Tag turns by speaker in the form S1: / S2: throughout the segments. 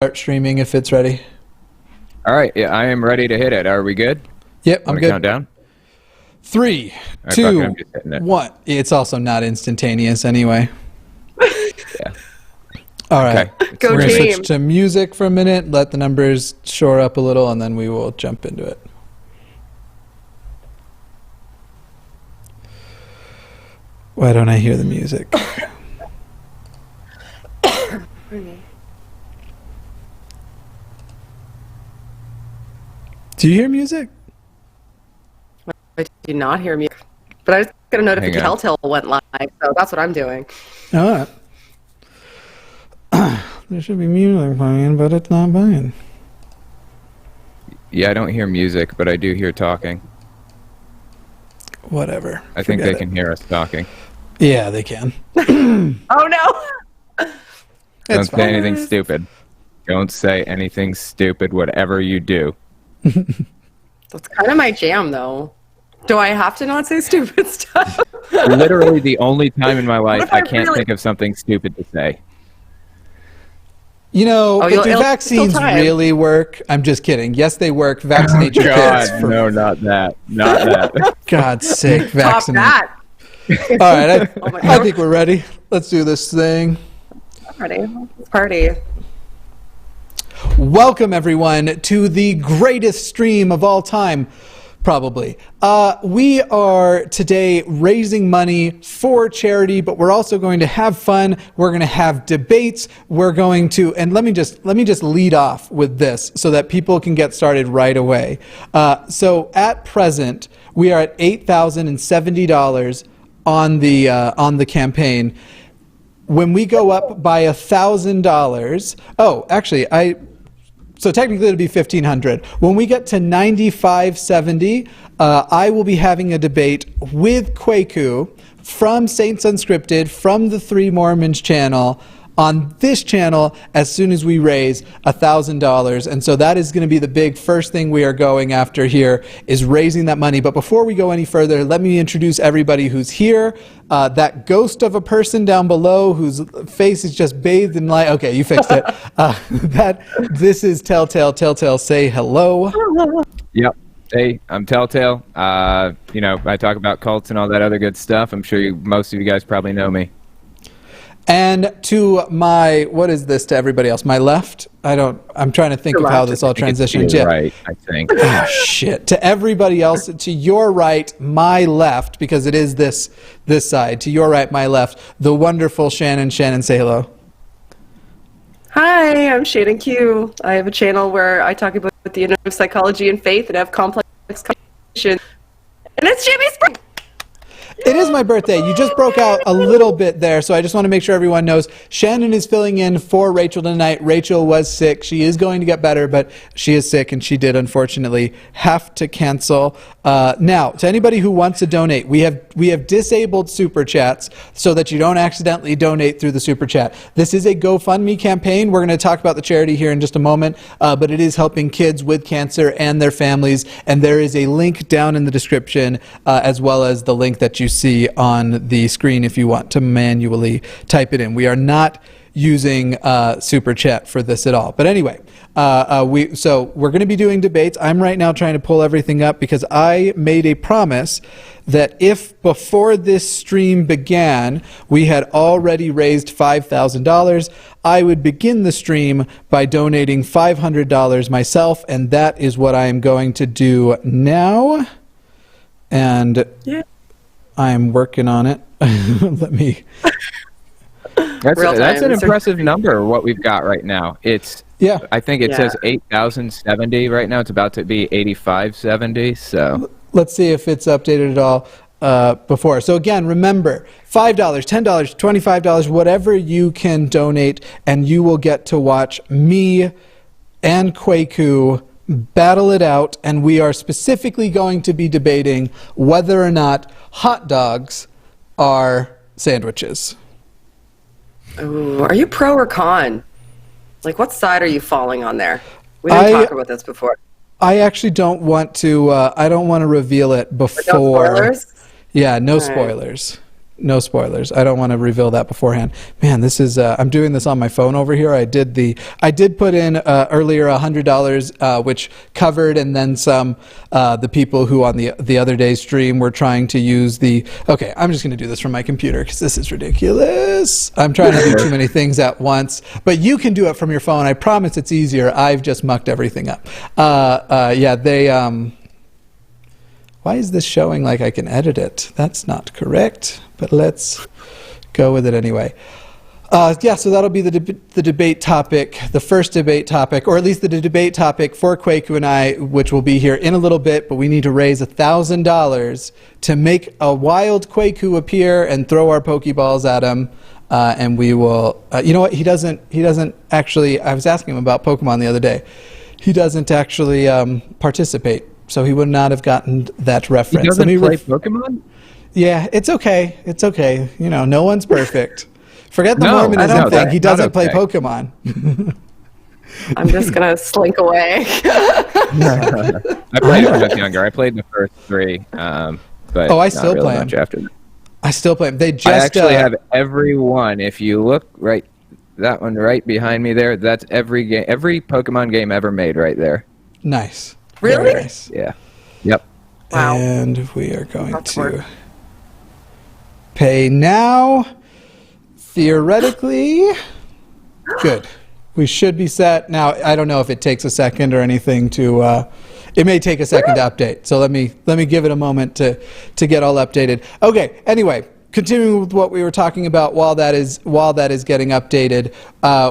S1: start streaming if it's ready.
S2: All right, yeah, I am ready to hit it. Are we good?
S1: Yep, I'm good.
S2: Count down?
S1: 3,
S2: Right,
S1: 2, 1. It's also not instantaneous anyway.
S2: Yeah.
S1: All right.
S2: Okay.
S3: Go
S1: We're going to
S3: team.
S1: switch to music for a minute, let the numbers shore up a little, and then we will jump into it. Why don't I hear the music? Do you hear music?
S3: I do not hear music, but I just got a notification
S2: Hang on.
S3: Telltale went live, so that's what I'm doing.
S1: All right. There should be music playing, but it's not playing.
S2: Yeah, I don't hear music, but I do hear talking.
S1: Whatever.
S2: I think
S1: Forget
S2: they can hear us talking.
S1: Yeah, they can.
S3: Oh no!
S2: Don't
S1: It's
S2: say
S1: fine.
S2: anything stupid. Don't say anything stupid, whatever you do.
S3: That's kind of my jam, though. Do I have to not say stupid stuff?
S2: Literally the only time in my life
S3: if I
S2: I can't
S3: really-
S2: think of something stupid to say.
S1: You know,
S3: Oh,
S1: do
S3: it'll
S1: vaccines
S3: still time.
S1: really work? I'm just kidding. Yes, they work. Vaccinate your kids.
S2: God,
S1: For
S2: no, not that. Not that.
S1: God's sake,
S3: Top
S1: vaccinate.
S3: that.
S1: All right,
S3: Oh my
S1: I
S3: God.
S1: think we're ready. Let's do this thing.
S3: Party. Party.
S1: Welcome, everyone, to the greatest stream of all time, probably. We are today raising money for charity, but we're also going to have fun. We're going to have debates. We're going to, and let me just lead off with this so that people can get started right away. So at present, we are at $8,070 on the campaign. When we go up by $1,000, oh, actually, so technically it'll be $1,500. When we get to $9,570, I will be having a debate with Kwaku from Saints Unscripted, from the Three Mormons channel, on this channel as soon as we raise $1,000. And so that is going to be the big first thing we are going after here, is raising that money. But before we go any further, let me introduce everybody who's here. That ghost of a person down below whose face is just bathed in light. Okay, you fixed it. This is Telltale. Telltale, say hello.
S2: Yep. Hey, I'm Telltale. You know, I talk about cults and all that other good stuff. I'm sure most of you guys probably know me.
S1: And to my, what is this to everybody else? My left? I'm trying to think
S3: Your
S1: of how
S3: left.
S1: this all
S2: I think it's
S1: transitions.
S2: to your
S1: Yeah.
S2: right, I think.
S1: Oh, shit. To everybody else, to your right, my left, because it is this side. To your right, my left, the wonderful Shannon. Shannon, say hello.
S3: Hi, I'm Shannon Q. I have a channel where I talk about the inner psychology and faith and have complex conversations. And it's Jimmy Spring.
S1: It is my birthday. You just broke out a little bit there, so I just want to make sure everyone knows Shannon is filling in for Rachel tonight. Rachel was sick. She is going to get better, but she is sick, and she did unfortunately have to cancel. Now, to anybody who wants to donate, we have disabled super chats so that you don't accidentally donate through the super chat. This is a GoFundMe campaign. We're going to talk about the charity here in just a moment, but it is helping kids with cancer and their families, and there is a link down in the description, as well as the link that you see on the screen if you want to manually type it in. We are not using super chat for this at all. But anyway, so we're going to be doing debates. I'm right now trying to pull everything up because I made a promise that if before this stream began we had already raised $5,000, I would begin the stream by donating $500 myself, and that is what I am going to do now. And
S3: Yeah.
S1: I'm working on it. Let me.
S2: That's
S3: Real
S2: an
S3: time.
S2: impressive number, what we've got right now.
S1: Yeah.
S2: I think it
S3: Yeah.
S2: says 8,070 right now. It's about to be 8,570, so...
S1: Let's see if it's updated at all before. So again, remember, $5, $10, $25, whatever you can donate, and you will get to watch me and Kwaku battle it out, and we are specifically going to be debating whether or not hot dogs are sandwiches.
S3: Ooh, are you pro or con? Like, what side are you falling on there? We didn't talk about this before.
S1: I actually don't want to. I don't want to reveal it before.
S3: No spoilers?
S1: Yeah, no
S3: All right.
S1: spoilers. No spoilers. I don't want to reveal that beforehand. Man, this is I'm doing this on my phone over here. I did put in earlier $100, which covered, and then some, the people who on the other day's stream were trying to use okay, I'm just going to do this from my computer because this is ridiculous. I'm trying to do too many things at once, but you can do it from your phone. I promise it's easier. I've just mucked everything up. Why is this showing like I can edit it? That's not correct, but let's go with it anyway. So that'll be the debate topic, the first debate topic, or at least the debate topic for Kwaku and I, which will be here in a little bit, but we need to raise $1,000 to make a wild Kwaku appear and throw our Pokeballs at him. And we will, you know what, he doesn't actually, I was asking him about Pokemon the other day. He doesn't actually participate. So he would not have gotten that reference.
S2: He doesn't play Pokemon?
S1: Yeah, it's okay. It's okay. You know, no one's perfect. Forget the Mormonism thing. He doesn't play Pokemon.
S3: I'm just going to slink away.
S2: I played when I was younger. I played the first 3, but
S1: I still play them.
S2: After that.
S1: I still play them. They just
S2: I actually have every one. If you look right, that one right behind me there, that's every Pokemon game ever made right there.
S1: Nice.
S3: Really?
S1: Nice.
S2: Yeah. Yep.
S3: Wow.
S1: And we are going to pay now. Theoretically, good. We should be set. Now, I don't know if it takes a second or anything to, it may take a second to update. So let me give it a moment to get all updated. Okay, anyway, continuing with what we were talking about while that is getting updated,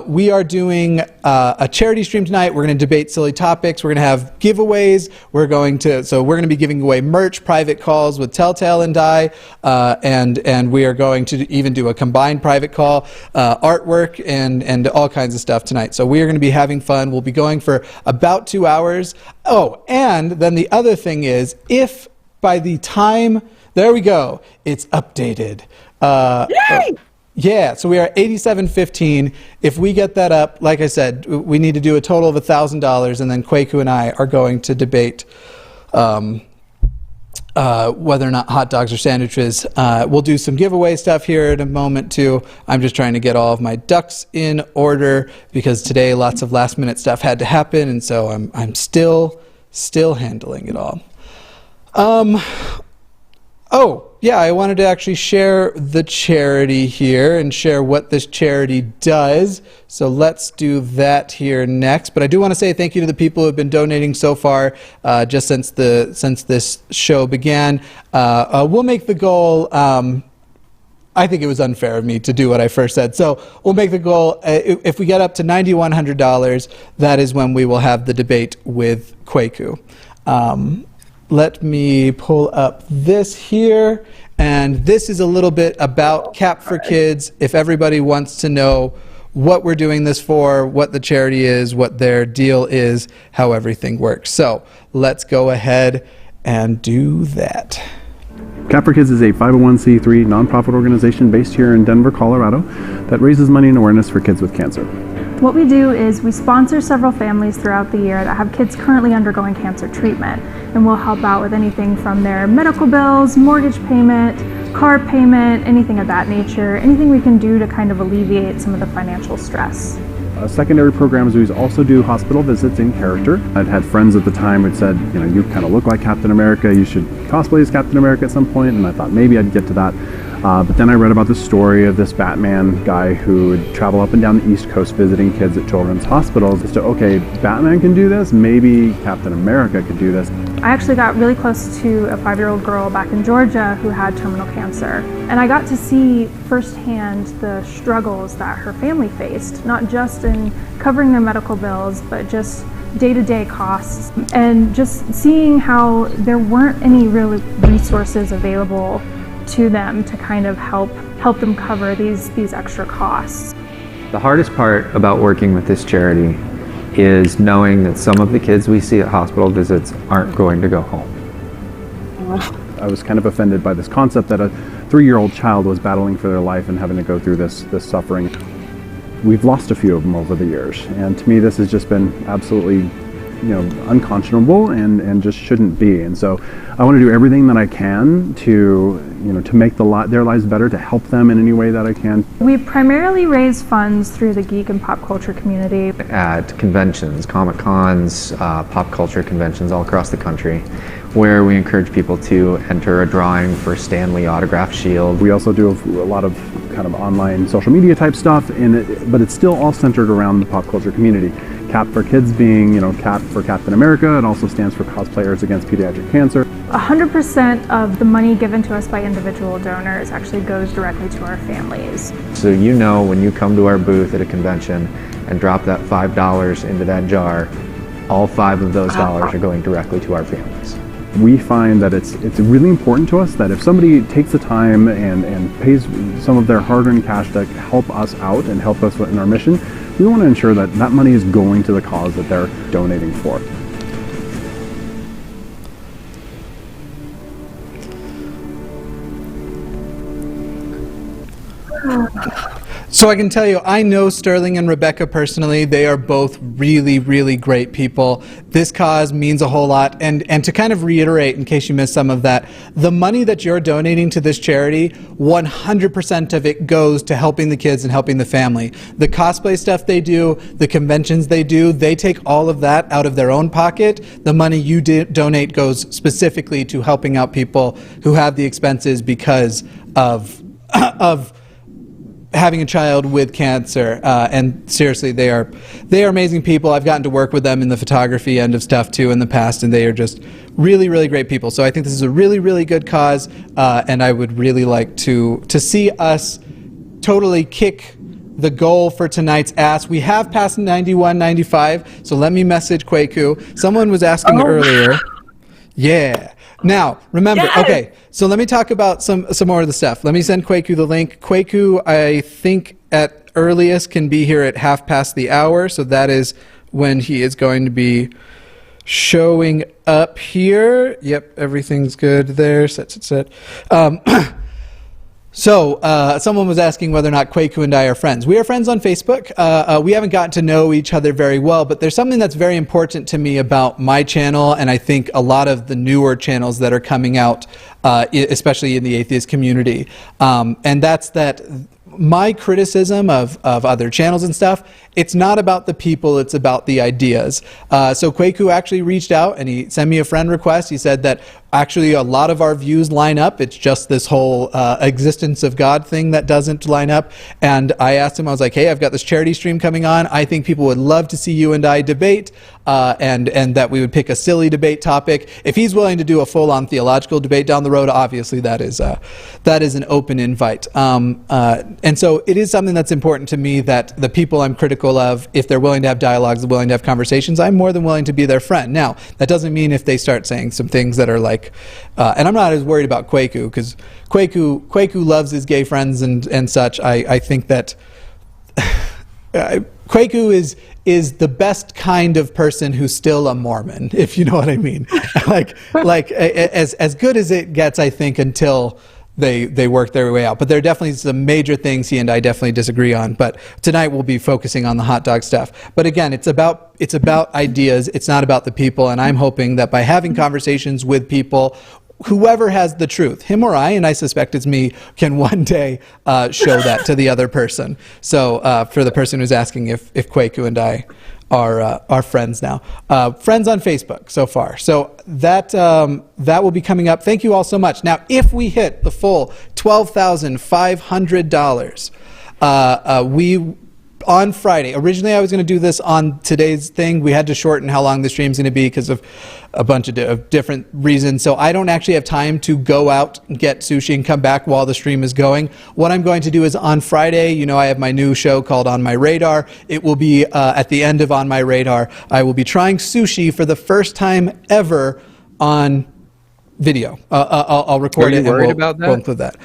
S1: we are doing a charity stream tonight. We're going to debate silly topics. We're going to have giveaways. We're going to be giving away merch, private calls with Telltale and I, and we are going to even do a combined private call, artwork, and all kinds of stuff tonight. So we are going to be having fun. We'll be going for about 2 hours. Oh, and then the other thing is, if by the time there we go. It's updated.
S3: Yay!
S1: Yeah, so we are at 87.15. If we get that up, like I said, we need to do a total of $1,000, and then Kwaku and I are going to debate whether or not hot dogs or sandwiches. We'll do some giveaway stuff here in a moment too. I'm just trying to get all of my ducks in order because today lots of last-minute stuff had to happen, and so I'm still handling it all. Oh, yeah, I wanted to actually share the charity here and share what this charity does. So let's do that here next. But I do want to say thank you to the people who have been donating so far just since this show began. We'll make the goal, I think it was unfair of me to do what I first said. So we'll make the goal, if we get up to $9,100, that is when we will have the debate with Kwaku. Let me pull up this here, and this is a little bit about Cap for Kids. If everybody wants to know what we're doing this for, what the charity is, what their deal is, how everything works. So let's go ahead and do that.
S4: Cap for Kids is a 501c3 nonprofit organization based here in Denver, Colorado that raises money and awareness for kids with cancer.
S5: What we do is we sponsor several families throughout the year that have kids currently undergoing cancer treatment, and we'll help out with anything from their medical bills, mortgage payment, car payment, anything of that nature, anything we can do to kind of alleviate some of the financial stress.
S4: Secondary programs, we also do hospital visits in character. I'd had friends at the time who said, you know, you kind of look like Captain America, you should cosplay as Captain America at some point, and I thought maybe I'd get to that. But then I read about the story of this Batman guy who would travel up and down the East Coast visiting kids at children's hospitals. So, okay, Batman can do this, maybe Captain America could do this.
S5: I actually got really close to a 5-year-old girl back in Georgia who had terminal cancer. And I got to see firsthand the struggles that her family faced, not just in covering their medical bills, but just day-to-day costs. And just seeing how there weren't any real resources available to them to kind of help them cover these extra costs.
S6: The hardest part about working with this charity is knowing that some of the kids we see at hospital visits aren't going to go home.
S4: I was kind of offended by this concept that a 3-year-old child was battling for their life and having to go through this suffering. We've lost a few of them over the years, and to me this has just been absolutely, you know, unconscionable and just shouldn't be. And so I want to do everything that I can to to make their lives better, to help them in any way that I can.
S5: We primarily raise funds through the geek and pop culture community.
S6: At conventions, Comic Cons, pop culture conventions all across the country, where we encourage people to enter a drawing for Stan Lee autograph shield.
S4: We also do a lot of kind of online social media type stuff, but it's still all centered around the pop culture community. CAP for Kids being, CAP for Captain America. It also stands for Cosplayers Against Pediatric Cancer.
S5: 100% of the money given to us by individual donors actually goes directly to our families.
S6: So when you come to our booth at a convention and drop that $5 into that jar, all 5 of those dollars are going directly to our families.
S4: We find that it's really important to us that if somebody takes the time and pays some of their hard-earned cash to help us out and help us in our mission, we want to ensure that that money is going to the cause that they're donating for.
S1: So I can tell you, I know Sterling and Rebecca personally. They are both really, really great people. This cause means a whole lot. And to kind of reiterate, in case you missed some of that, the money that you're donating to this charity, 100% of it goes to helping the kids and helping the family. The cosplay stuff they do, the conventions they do, they take all of that out of their own pocket. The money you donate goes specifically to helping out people who have the expenses because of having a child with cancer, and seriously, they are amazing people. I've gotten to work with them in the photography end of stuff too in the past, and they are just really, really great people. So I think this is a really, really good cause, and I would really like to see us totally kick the goal for tonight's ass. We have passed 91.95, so let me message Kwaku. Someone was asking earlier. Yeah. Now, remember, okay, so let me talk about some more of the stuff. Let me send Kwaku the link. Kwaku, I think at earliest can be here at 1:30, so that is when he is going to be showing up here. Yep, everything's good there. Set. So, someone was asking whether or not Kwaku and I are friends. We are friends on Facebook. We haven't gotten to know each other very well, but there's something that's very important to me about my channel, and I think a lot of the newer channels that are coming out, especially in the atheist community, and that's that my criticism of other channels and stuff, it's not about the people, it's about the ideas. So Kwaku actually reached out and he sent me a friend request. He said that actually a lot of our views line up. It's just this whole existence of God thing that doesn't line up. And I asked him, I was like, hey, I've got this charity stream coming on. I think people would love to see you and I debate, and that we would pick a silly debate topic. If he's willing to do a full-on theological debate down the road, obviously that is an open invite. And so it is something that's important to me that the people I'm critical of, if they're willing to have dialogues, willing to have conversations, I'm more than willing to be their friend. Now, that doesn't mean if they start saying some things that are like, and I'm not as worried about Kwaku, because Kwaku loves his gay friends and such. I think that Kwaku is the best kind of person who's still a Mormon, if you know what I mean. like as good as it gets, I think, until they work their way out. But there are definitely some major things he and I definitely disagree on. But tonight we'll be focusing on the hot dog stuff. But again, it's about ideas. It's not about the people. And I'm hoping that by having conversations with people, whoever has the truth, him or I, and I suspect it's me, can one day show that to the other person. So for the person who's asking if Kwaku and I are friends now. Friends on Facebook so far. So that will be coming up. Thank you all so much. Now, if we hit the full $12,500, we on Friday. Originally, I was going to do this on today's thing. We had to shorten how long the stream's going to be because of a bunch of different reasons. So I don't actually have time to go out and get sushi and come back while the stream is going. What I'm going to do is on Friday, I have my new show called On My Radar. It will be at the end of On My Radar. I will be trying sushi for the first time ever on video. I'll record it and we'll include that.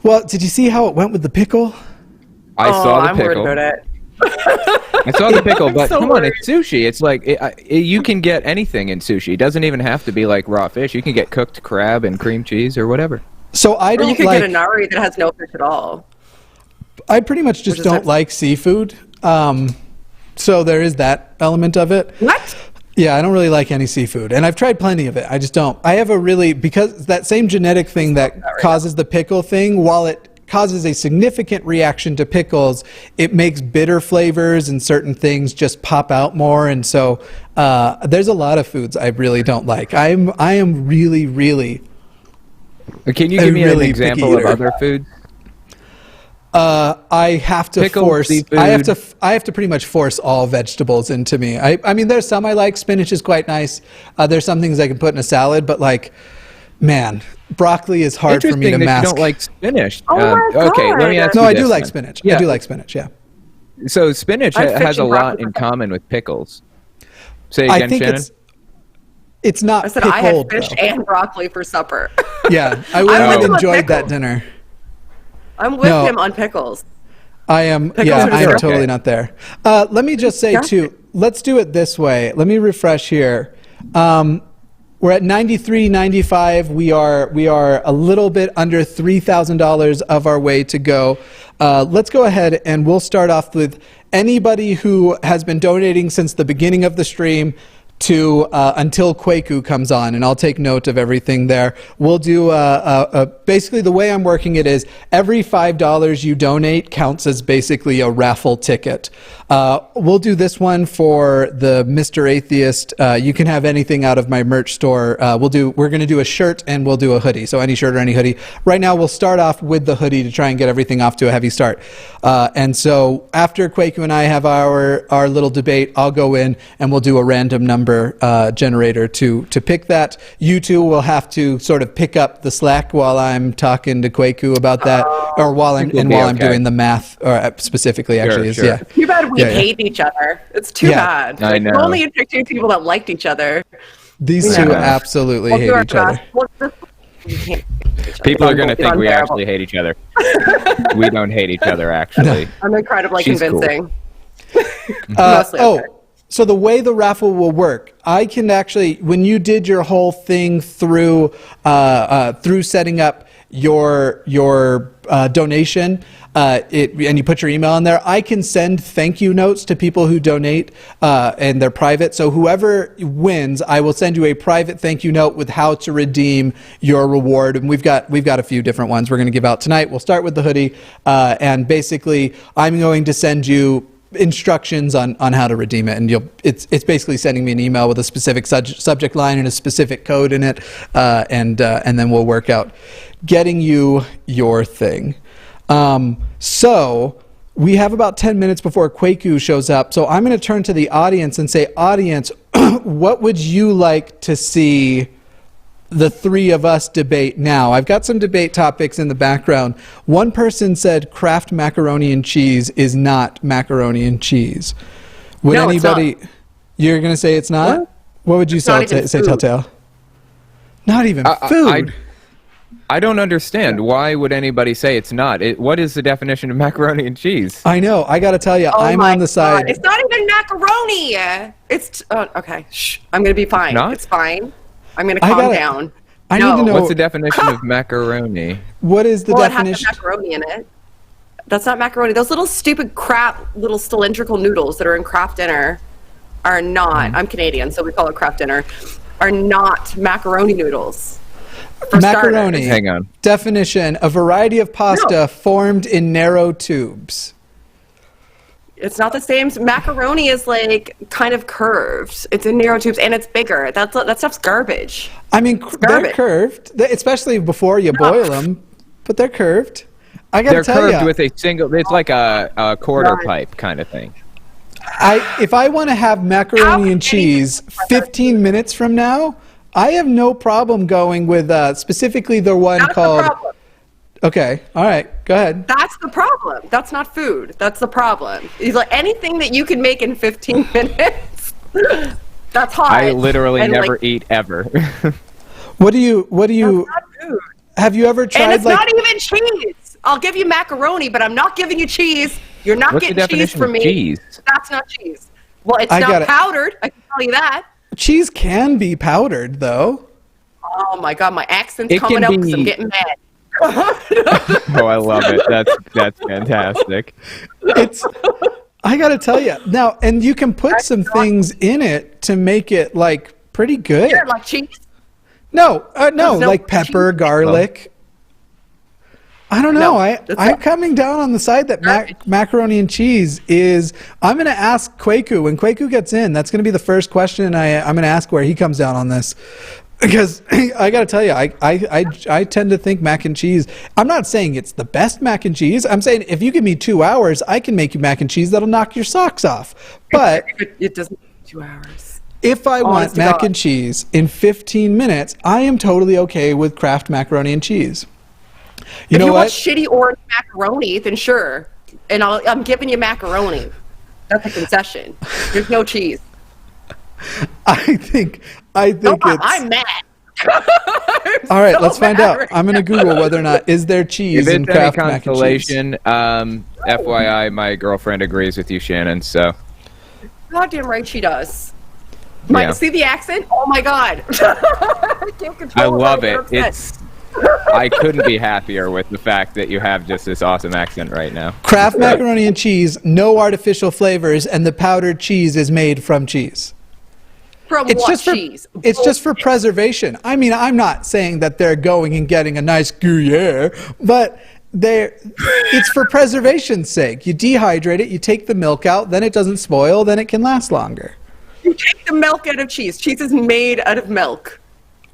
S1: Well, did you see how it went with the pickle?
S2: I saw the pickle.
S3: I'm worried about it.
S2: I saw the pickle, but
S3: so
S2: come
S3: worried.
S2: on, it's sushi. It's like you can get anything in sushi. It doesn't even have to be like raw fish. You can get cooked crab and cream cheese or whatever.
S1: So I don't.
S3: Or you could get a nari that has no fish at all.
S1: I pretty much just don't like seafood. So there is that element of it.
S3: What?
S1: Yeah, I don't really like any seafood, and I've tried plenty of it. I just don't. I have a really, because that same genetic thing that causes the pickle thing, while it causes a significant reaction to pickles, it makes bitter flavors and certain things just pop out more. And so there's a lot of foods I really don't like. I am really, really.
S2: Can you give me
S1: really
S2: an example of other foods?
S1: I have to
S2: Pickles,
S1: force.
S2: seafood.
S1: I have to pretty much force all vegetables into me. I mean, there's some I like. Spinach is quite nice. There's some things I can put in a salad, but like, man, broccoli is hard for me to
S2: Interesting that
S1: mask.
S2: you don't like spinach.
S3: Oh my
S2: Okay, let me
S3: God.
S2: ask
S1: No,
S2: you
S1: I
S2: this
S1: do like
S2: then.
S1: spinach.
S2: Yeah.
S1: I do like spinach. Yeah.
S2: So spinach
S3: I'd
S2: has
S3: fish
S2: a
S3: and
S2: lot
S3: broccoli
S2: in
S3: for
S2: common with pickles. Say
S1: I
S2: again,
S1: think
S2: Shannon.
S1: it's not
S3: I said
S1: pickled.
S3: I had fish
S1: though.
S3: and broccoli for supper.
S1: Yeah, I
S3: I'm
S1: would have
S3: with him on
S1: enjoyed that
S3: pickles.
S1: dinner.
S3: I'm with
S1: No.
S3: him on pickles.
S1: I am.
S3: Pickles
S1: Yeah,
S3: are
S1: I am
S3: okay.
S1: totally not there. Let me just say too. Let's do it this way. Let me refresh here. We're at 93.95. We are a little bit under $3,000 of our way to go. Let's go ahead and we'll start off with anybody who has been donating since the beginning of the stream to until Kwaku comes on, and I'll take note of everything there. We'll do basically the way I'm working it is every $5 you donate counts as basically a raffle ticket. We'll do this one for the Mr. Atheist. You can have anything out of my merch store. We're going to do a shirt and we'll do a hoodie. So any shirt or any hoodie. Right now we'll start off with the hoodie to try and get everything off to a heavy start. And so after Kwaku and I have our little debate, I'll go in and we'll do a random number generator to pick that. You two will have to sort of pick up the slack while I'm talking to Kwaku about that, or while I'm doing the math, or specifically actually
S2: Sure.
S1: yeah.
S3: Too bad we
S1: Yeah.
S3: hate each other. It's too
S1: Yeah.
S3: bad.
S2: I know.
S3: We only picked two people that liked each other.
S1: These
S3: Yeah.
S1: two absolutely
S3: We'll do
S1: hate
S3: our
S1: each other.
S3: best. We can't hate each other.
S2: People are going to
S3: It's
S2: think we
S3: unbearable.
S2: actually hate each other. We don't hate each other, actually.
S3: I'm incredibly
S2: She's cool.
S3: convincing. Mostly okay.
S1: So the way the raffle will work, I can actually, when you did your whole thing through setting up your donation, and you put your email in there, I can send thank you notes to people who donate, and they're private. So whoever wins, I will send you a private thank you note with how to redeem your reward. And we've got a few different ones we're going to give out tonight. We'll start with the hoodie, and basically I'm going to send you instructions on how to redeem it, and it's basically sending me an email with a specific subject line and a specific code in it, and then we'll work out getting you your thing. So we have about 10 minutes before Kwaku shows up, so I'm going to turn to the audience and say, audience, what would you like to see the three of us debate now? I've got some debate topics in the background. One person said Kraft macaroni and cheese is not macaroni and cheese. Would
S3: No, it's
S1: anybody? You're going to say it's not? What would you
S3: It's not
S1: say,
S3: even
S1: say
S3: food.
S1: Telltale? Not even food.
S2: I don't understand. Why would anybody say it's not? What is the definition of macaroni and cheese?
S1: I know. I got to tell you,
S3: Oh
S1: I'm
S3: my
S1: on the
S3: God.
S1: side.
S3: It's not even macaroni. It's okay. Shh. I'm gonna be fine.
S2: Not?
S3: It's fine. I'm gonna
S1: I
S3: calm
S1: gotta-
S3: down.
S1: I
S3: No.
S1: need to know
S2: What's the definition of macaroni?
S1: what is the
S3: Well, it has
S1: definition.
S3: macaroni in it. That's not macaroni. Those little stupid crap, little cylindrical noodles that are in Kraft Dinner are not. I'm Canadian, so we call it Kraft Dinner. Are not macaroni noodles. For
S1: Macaroni.
S3: starters.
S2: Hang on.
S1: Definition: a variety of pasta
S3: No.
S1: formed in narrow tubes.
S3: It's not the same. Macaroni is like kind of curved. It's in narrow tubes and it's bigger. That stuff's garbage.
S1: I mean, they're
S3: garbage.
S1: curved, especially before you boil them, but they're curved. I gotta
S2: They're
S1: tell
S2: curved
S1: you,
S2: with a single. It's like a quarter
S3: Right.
S2: pipe kind of thing.
S1: if I want to have
S3: How
S1: macaroni
S3: can
S1: and cheese 15 minutes from now, I have no problem going with specifically the one
S3: That's
S1: called.
S3: the problem.
S1: Okay, all right, go ahead.
S3: That's the problem. That's not food. That's the problem. It's like anything that you can make in 15 minutes. That's hot.
S2: I literally
S3: And,
S2: never
S3: like,
S2: eat ever.
S1: What do you?
S3: That's not food.
S1: Have you ever
S3: And
S1: tried
S3: it's
S1: like?
S3: not even cheese. I'll give you macaroni, but I'm not giving you cheese. You're not
S2: What's the
S3: getting cheese
S2: definition
S3: from
S2: of
S3: me.
S2: cheese?
S3: That's not cheese. Well, it's
S1: I
S3: not
S1: got it.
S3: powdered. I can tell you that.
S1: Cheese can be powdered, though.
S3: Oh my god, my accent's
S2: It
S3: coming
S2: can
S3: out because I'm
S2: be-
S3: getting mad.
S2: Oh, I love it. That's fantastic.
S1: It's. I gotta tell you now, and you can put some things in it to make it like pretty good.
S3: Yeah, like cheese.
S1: No,
S3: no
S1: like pepper,
S3: cheese.
S1: garlic. I don't know.
S3: No,
S1: I'm coming down on the side that macaroni and cheese is. I'm going to ask Kwaku when Kwaku gets in. That's going to be the first question I'm going to ask where he comes down on this, because I got to tell you, I tend to think mac and cheese. I'm not saying it's the best mac and cheese. I'm saying if you give me 2 hours, I can make you mac and cheese that'll knock your socks off. But
S3: it doesn't take 2 hours.
S1: If I want mac and cheese in 15 minutes, I am totally okay with Kraft macaroni and cheese.
S3: If you want shitty orange macaroni, then sure. And I'm giving you macaroni. That's a concession. There's no cheese.
S1: I think it's...
S3: I'm mad.
S1: All right, let's find out. I'm going to Google whether or not is there cheese in Kraft mac and cheese.
S2: FYI, my girlfriend agrees with you, Shannon, so...
S3: Goddamn right she does.
S2: Yeah.
S3: See the accent? Oh my god. I can't control
S2: I love it. I couldn't be happier with the fact that you have just this awesome accent right now.
S1: Kraft macaroni and cheese, no artificial flavors, and the powdered cheese is made from cheese.
S3: From what cheese?
S1: It's just for preservation. I mean, I'm not saying that they're going and getting a nice Gruyere, but it's for preservation's sake. You dehydrate it, you take the milk out, then it doesn't spoil, then it can last longer.
S3: You take the milk out of cheese. Cheese is made out of milk.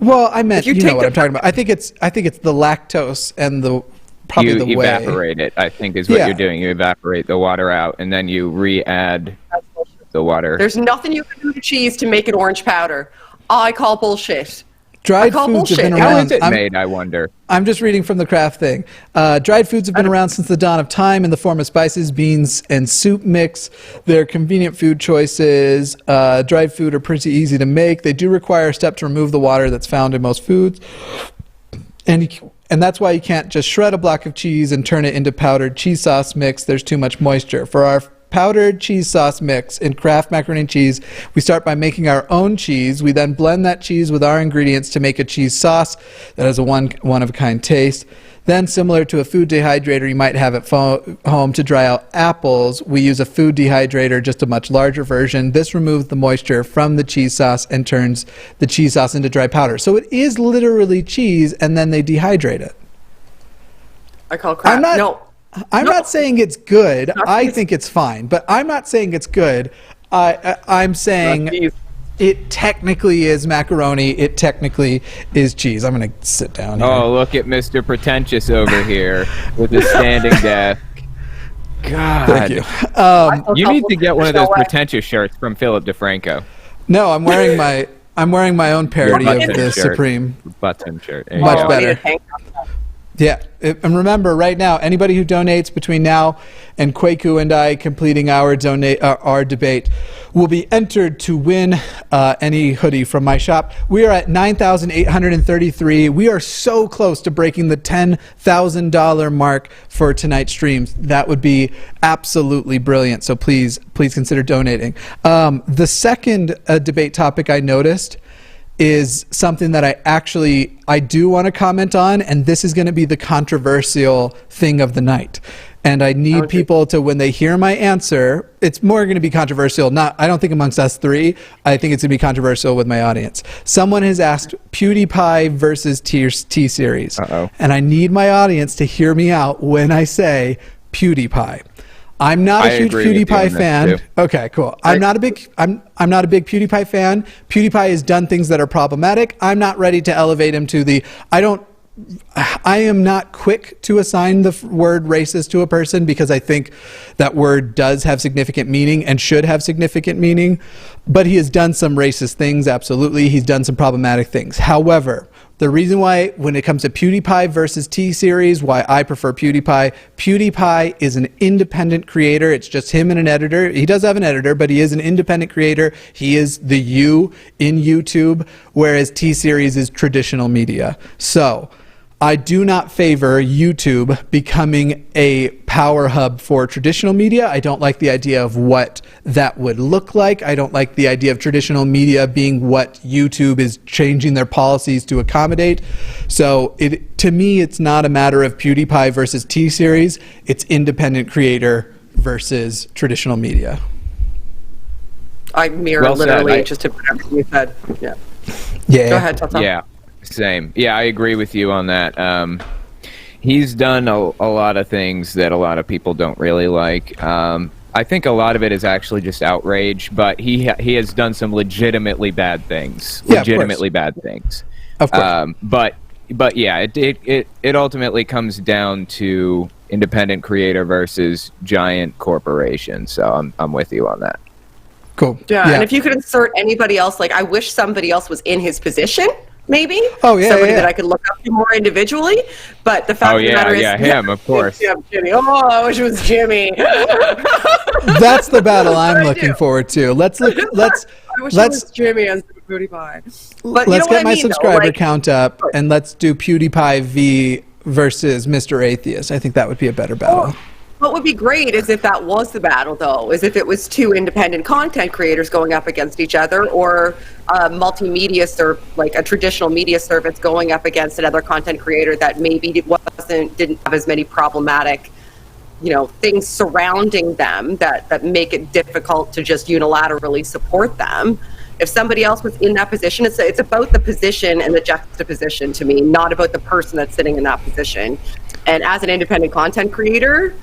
S1: Well, I meant, you know what I'm talking about. I think it's the lactose and probably the whey.
S2: You evaporate it, I think is what you're doing. You evaporate the water out, and then you re-add the water.
S3: There's nothing you can do to cheese to make it orange powder. I call bullshit.
S1: Dried foods have been around.
S2: How is it made, I wonder?
S1: I'm just reading from the Kraft thing. Dried foods have been around since the dawn of time in the form of spices, beans, and soup mix. They're convenient food choices. Dried food are pretty easy to make. They do require a step to remove the water that's found in most foods. And that's why you can't just shred a block of cheese and turn it into powdered cheese sauce mix. There's too much moisture. For our powdered cheese sauce mix in Kraft macaroni and cheese, we start by making our own cheese. We then blend that cheese with our ingredients to make a cheese sauce that has a one-of-a-kind taste. Then, similar to a food dehydrator you might have at home to dry out apples, we use a food dehydrator, just a much larger version. This removes the moisture from the cheese sauce and turns the cheese sauce into dry powder. So it is literally cheese, and then they dehydrate it.
S3: I call Kraft.
S1: I'm not saying it's good. I think it's fine, but I'm not saying it's good. I'm saying it technically is macaroni. It technically is cheese. I'm going to sit down here.
S2: Oh, look at Mr. Pretentious over here with his standing desk. God.
S1: Thank you.
S2: You need to get one of those pretentious shirts from Philip DeFranco.
S1: No, I'm wearing my own parody of the Supreme
S2: button shirt.
S1: Much better. Yeah, and remember, right now, anybody who donates between now and Kwaku and I completing our debate will be entered to win any hoodie from my shop. We are at 9,833. We are so close to breaking the $10,000 mark for tonight's streams. That would be absolutely brilliant. So please consider donating. The second debate topic I noticed is something that I do want to comment on, and this is going to be the controversial thing of the night. And I need people to, when they hear my answer, it's more going to be controversial. I don't think amongst us three. I think it's going to be controversial with my audience. Someone has asked PewDiePie versus T-Series. And I need my audience to hear me out when I say PewDiePie. I'm not a huge PewDiePie fan. Okay, cool. I'm not a big PewDiePie fan. PewDiePie has done things that are problematic. I'm not ready to elevate him to the I am not quick to assign the word racist to a person because I think that word does have significant meaning and should have significant meaning. But he has done some racist things, absolutely. He's done some problematic things. However, the reason why, when it comes to PewDiePie versus T-Series, why I prefer PewDiePie is an independent creator. It's just him and an editor. He does have an editor, but he is an independent creator. He is the you in YouTube, whereas T-Series is traditional media. So I do not favor YouTube becoming a power hub for traditional media. I don't like the idea of what that would look like. I don't like the idea of traditional media being what YouTube is changing their policies to accommodate. So to me, it's not a matter of PewDiePie versus T-Series. It's independent creator versus traditional media.
S3: I mirror
S2: Well said.
S3: literally just to put everything you said. Yeah.
S1: Yeah.
S3: Go ahead, Telltale.
S2: Yeah, same. Yeah, I agree with you on that. He's done a lot of things that a lot of people don't really like. I think a lot of it is actually just outrage, but he has done some legitimately bad things.
S1: Yeah, of
S2: Legitimately bad things.
S1: Of course.
S2: But yeah, it ultimately comes down to independent creator versus giant corporation. So I'm with you on that.
S1: Cool.
S3: Yeah, and if you could insert anybody else, like I wish somebody else was in his position, maybe.
S1: Oh, yeah,
S3: somebody
S1: yeah,
S3: that
S1: yeah.
S3: I could look up to more individually. But the fact
S2: Oh
S3: of the matter is,
S2: yeah, him, of course.
S3: Yeah, Jimmy. Oh, I wish it was Jimmy.
S1: That's the battle I'm
S3: I
S1: looking
S3: do.
S1: forward to. Let's
S3: I wish it was Jimmy as the PewDiePie. But you
S1: let's
S3: know
S1: get
S3: what I
S1: my
S3: mean, though?
S1: subscriber
S3: Like,
S1: count up, and let's do PewDiePie v versus Mr. Atheist. I think that would be a better battle.
S3: What would be great is if that was the battle, though, is if it was two independent content creators going up against each other, or a multimedia like a traditional media service going up against another content creator that maybe didn't have as many problematic, things surrounding them that make it difficult to just unilaterally support them. If somebody else was in that position, it's about the position and the juxtaposition to me, not about the person that's sitting in that position. And as an independent content creator,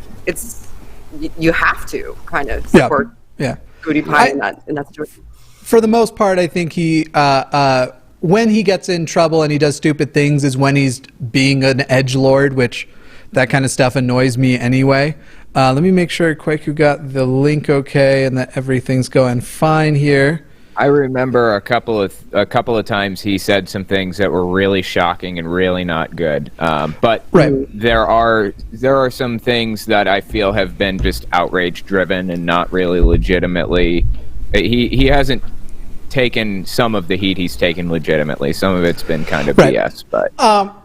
S3: you have to kind of support PewDiePie in that situation.
S1: For the most part, I think he when he gets in trouble and he does stupid things is when he's being an edgelord, which that kind of stuff annoys me anyway. Let me make sure quick you got the link okay and that everything's going fine here.
S2: I remember a couple of times he said some things that were really shocking and really not good. But there are some things that I feel have been just outrage driven and not really legitimately. He hasn't taken some of the heat he's taken legitimately. Some of it's been kind of BS, but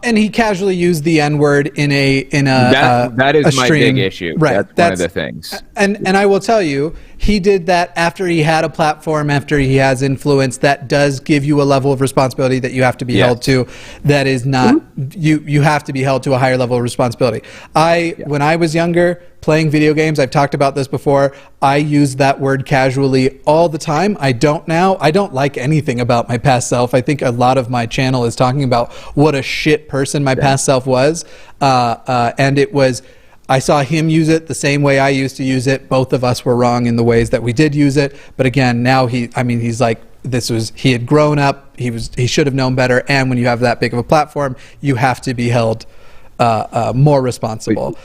S1: and he casually used the N-word in a
S2: that is my
S1: stream.
S2: big issue.
S1: Right,
S2: That's one of the things.
S1: And I will tell you, he did that after he had a platform, after he has influence. That does give you a level of responsibility that you have to be held to. That is not you have to be held to a higher level of responsibility. When I was younger, playing video games, I've talked about this before, I used that word casually all the time. I don't now. I don't like anything about my past self. I think a lot of my channel is talking about what a shit person my past self was. And it was, I saw him use it the same way I used to use it. Both of us were wrong in the ways that we did use it. But again, now he's like, he had grown up, he should have known better. And when you have that big of a platform, you have to be held more responsible.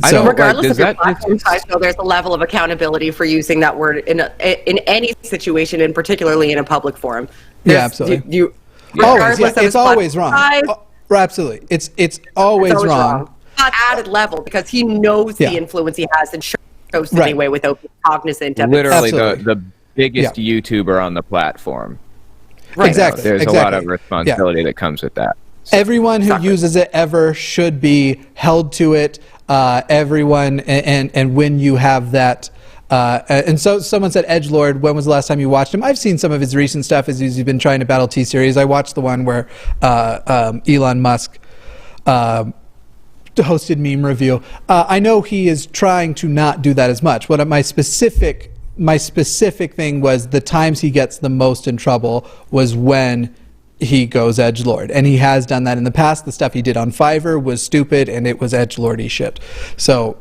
S1: So,
S3: regardless of your platform size, though, there's a level of accountability for using that word in any situation, and particularly in a public forum.
S1: Absolutely. It's always wrong. Absolutely, it's always wrong.
S3: Not added level, because he knows the influence he has and shows it anyway without being cognizant of
S2: literally the biggest YouTuber on the platform.
S1: Right. Exactly.
S2: There's a lot of responsibility that comes with that.
S1: So, everyone who uses it ever should be held to it. Everyone, and when you have that, and so someone said Edgelord, when was the last time you watched him? I've seen some of his recent stuff as he's been trying to battle T-Series. I watched the one where Elon Musk hosted Meme Review. I know he is trying to not do that as much. What my specific thing was, the times he gets the most in trouble was when he goes edgelord, and he has done that in the past. The stuff he did on Fiverr was stupid, and it was edgelordy shit. So,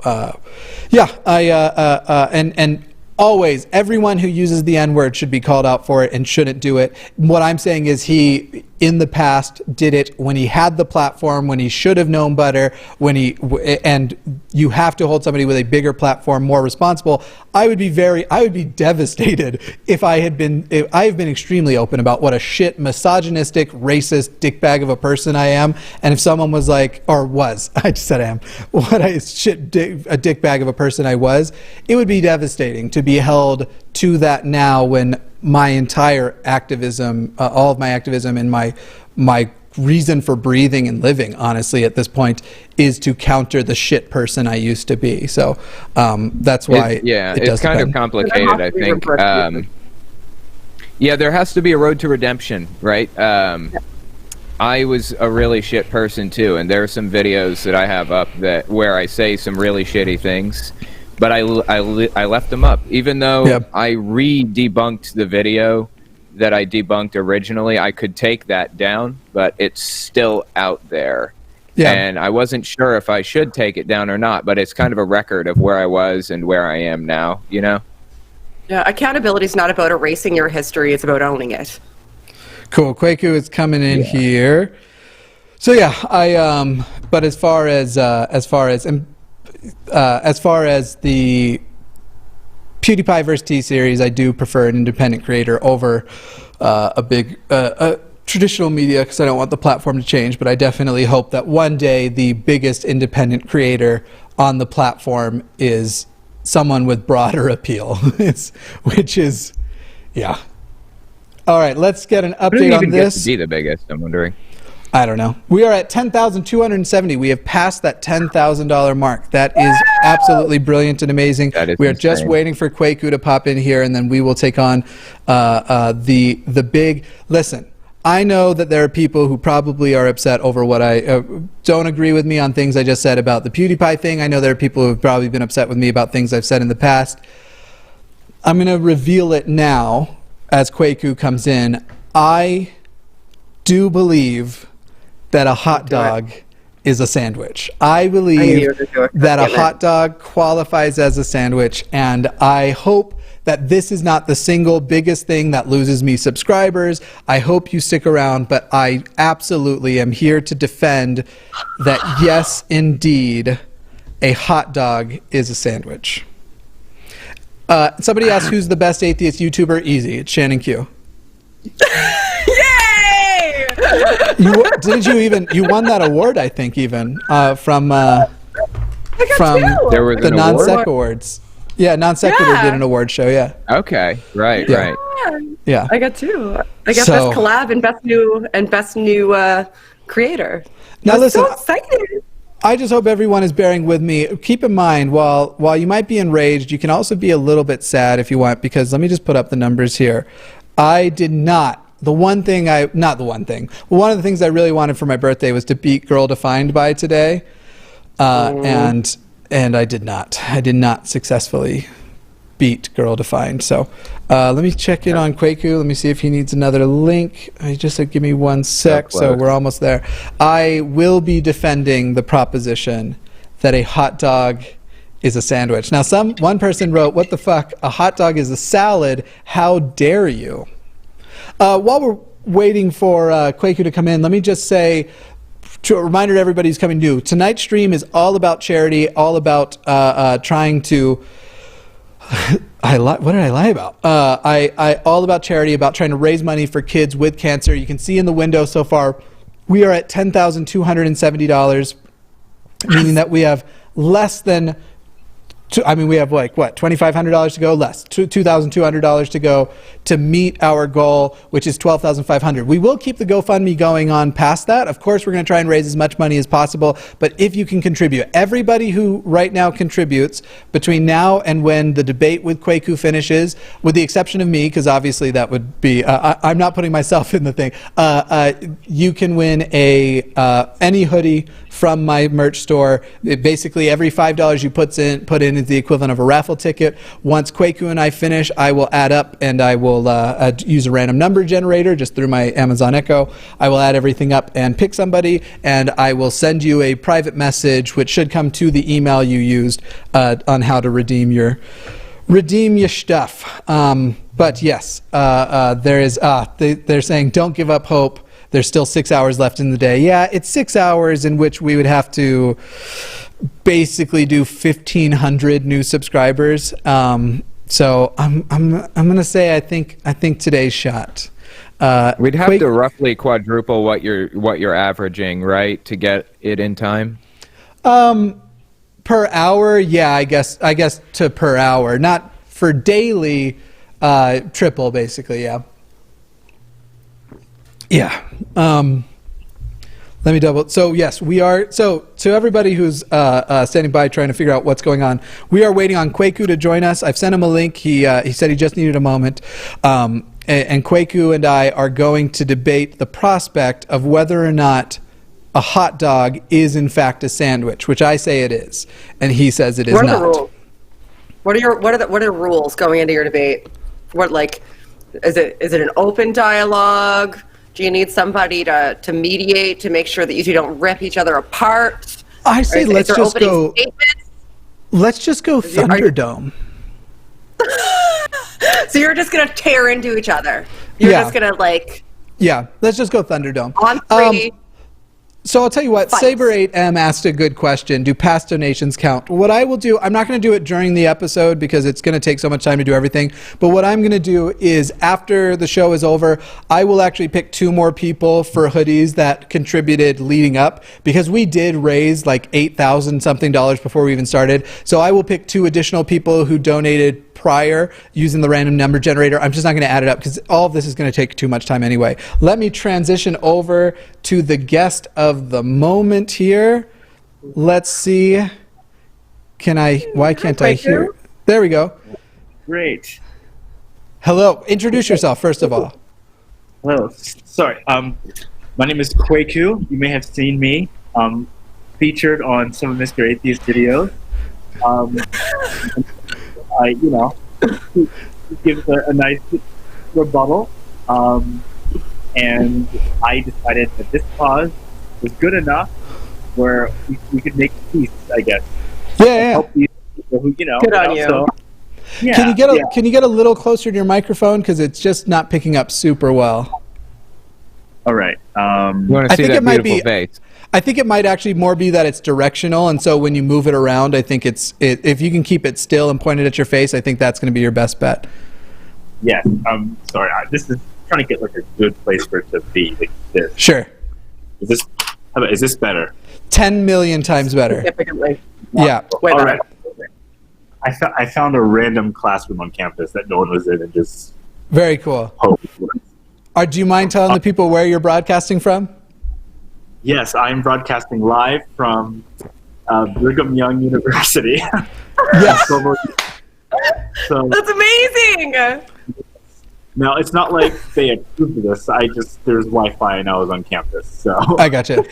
S1: and always, everyone who uses the N-word should be called out for it and shouldn't do it. What I'm saying is he, in the past, did it when he had the platform, when he should have known better, and you have to hold somebody with a bigger platform more responsible. I would be devastated if I've been extremely open about what a shit, misogynistic, racist dickbag of a person I am, and if someone was like, I just said I am, what a dickbag of a person I was, it would be devastating to be held to that now, when my entire activism, all of my activism and my reason for breathing and living, honestly, at this point, is to counter the shit person I used to be. So that's why
S2: it's kind of complicated, I think. There has to be a road to redemption, right? I was a really shit person too, and there are some videos that I have up where I say some really shitty things, but I left them up, even though
S1: Yep.
S2: I re-debunked the video that I debunked originally. I could take that down, but it's still out there.
S1: Yeah.
S2: And I wasn't sure if I should take it down or not, but it's kind of a record of where I was and where I am now, you know?
S3: Yeah, accountability is not about erasing your history, it's about owning it.
S1: Cool. Kwaku is coming in here. So yeah, but as far as the PewDiePie versus T-Series, I do prefer an independent creator over a big traditional media, because I don't want the platform to change. But I definitely hope that one day the biggest independent creator on the platform is someone with broader appeal. Which is, yeah. All right, let's get an update on this.
S2: Get to be the biggest, I'm wondering.
S1: I don't know. We are at 10,270. We have passed that $10,000 mark. That is absolutely brilliant and amazing.
S2: That is
S1: we are just
S2: insane.
S1: waiting for Kwaku to pop in here, and then we will take on the big. Listen, I know that there are people who probably are upset over what I don't agree with me on things I just said about the PewDiePie thing. I know there are people who have probably been upset with me about things I've said in the past. I'm going to reveal it now as Kwaku comes in. I do believe that a hot dog is a sandwich. I believe that a hot dog qualifies as a sandwich, and I hope that this is not the single biggest thing that loses me subscribers. I hope you stick around, but I absolutely am here to defend that, yes, indeed, a hot dog is a sandwich. Somebody asked who's the best atheist YouTuber. Easy, it's Shannon Q.
S3: Yay!
S1: You won that award, I think, even from
S3: two.
S2: There was
S1: the
S2: an
S1: Non-Sec
S2: award?
S1: Awards. Yeah, Non-Sequitur did an award show, yeah.
S2: Okay, right.
S1: Yeah.
S3: I got two. I got
S1: So-
S3: best collab and best new creator.
S1: Now
S3: I was
S1: listen,
S3: so excited.
S1: I just hope everyone is bearing with me. Keep in mind, while you might be enraged, you can also be a little bit sad if you want, because let me just put up the numbers here. I did not. One of the things I really wanted for my birthday was to beat Girl Defined by today. And I did not. I did not successfully beat Girl Defined. So let me check in on Kwaku. Let me see if he needs another link. I just said give me 1 sec. So we're almost there. I will be defending the proposition that a hot dog is a sandwich. Now, one person wrote, "What the fuck? A hot dog is a salad. How dare you?" While we're waiting for Kwaku to come in, let me just say, to a reminder to everybody who's coming new, tonight's stream is all about charity, all about trying to. What did I lie about? All about charity, about trying to raise money for kids with cancer. You can see in the window so far, we are at $10,270, meaning that we have less than. We have like what, $2,500 to go, less $2,200 to go to meet our goal, which is $12,500. We will keep the GoFundMe going on past that. Of course, we're going to try and raise as much money as possible. But if you can contribute, everybody who right now contributes between now and when the debate with Kwaku finishes, with the exception of me, because obviously that would be I'm not putting myself in the thing. You can win any hoodie from my merch store. Basically, every $5 you put in is the equivalent of a raffle ticket. Once Kwaku and I finish, I will add up and I will use a random number generator just through my Amazon Echo. I will add everything up and pick somebody, and I will send you a private message, which should come to the email you used, on how to redeem your stuff. But yes, they're saying don't give up hope. There's still 6 hours left in the day. Yeah, it's 6 hours in which we would have to basically do 1,500 new subscribers. So I'm gonna say I think today's shot.
S2: We'd have to roughly quadruple what you're averaging, right, to get it in time.
S1: Per hour, yeah, I guess to per hour, not for daily. Triple, basically, yeah. Yeah. Let me double. So yes, we are. So to everybody who's standing by trying to figure out what's going on, we are waiting on Kwaku to join us. I've sent him a link. He said he just needed a moment. And Kwaku and I are going to debate the prospect of whether or not a hot dog is in fact a sandwich, which I say it is, and he says it is
S3: What are
S1: not.
S3: the rules? What are the rules going into your debate? What, like, is it an open dialogue? Do you need somebody to mediate to make sure that you two don't rip each other apart?
S1: I say let's just go Thunderdome.
S3: So you're just gonna tear into each other. You're just gonna
S1: Yeah, let's just go Thunderdome.
S3: On three.
S1: So I'll tell you what,
S3: Fight.
S1: Saber8M asked a good question. Do past donations count? What I will do, I'm not going to do it during the episode because it's going to take so much time to do everything. But what I'm going to do is after the show is over, I will actually pick 2 more people for hoodies that contributed leading up, because we did raise like $8,000 something before we even started. So I will pick 2 additional people who donated prior using the random number generator. I'm just not going to add it up because all of this is going to take too much time anyway. Let me transition over to the guest of the moment here. Let's see. Why can't I hear? There we go.
S7: Great.
S1: Hello. Introduce yourself, first of all.
S7: Hello. Sorry. My name is Kwaku. You may have seen me featured on some of Mr. Atheist videos. I give a nice rebuttal, and I decided that this cause was good enough where we could make peace, I guess.
S1: Yeah.
S7: Help these people who,
S3: Good on you.
S7: So, yeah,
S1: Can you get a little closer to your microphone because it's just not picking up super well?
S7: All right.
S2: You want to see that beautiful face?
S1: I think it might actually more be that it's directional, and so when you move it around, I think if you can keep it still and point it at your face, I think that's going to be your best bet.
S7: Yes. Sorry. This is trying to get like a good place for it to be. Like this.
S1: Sure.
S7: Is this better?
S1: 10 million times better.
S3: significantly.
S1: Yeah.
S3: Way
S7: All
S3: better.
S7: right. I found a random classroom on campus that no one was in and just
S1: Very cool.
S7: hoped.
S1: Do you mind telling the people where you're broadcasting from?
S7: Yes, I'm broadcasting live from Brigham Young University.
S1: Yes.
S7: So
S3: That's amazing.
S7: now it's not like they approved of this. There's Wi-Fi and I was on campus. So
S1: I gotcha.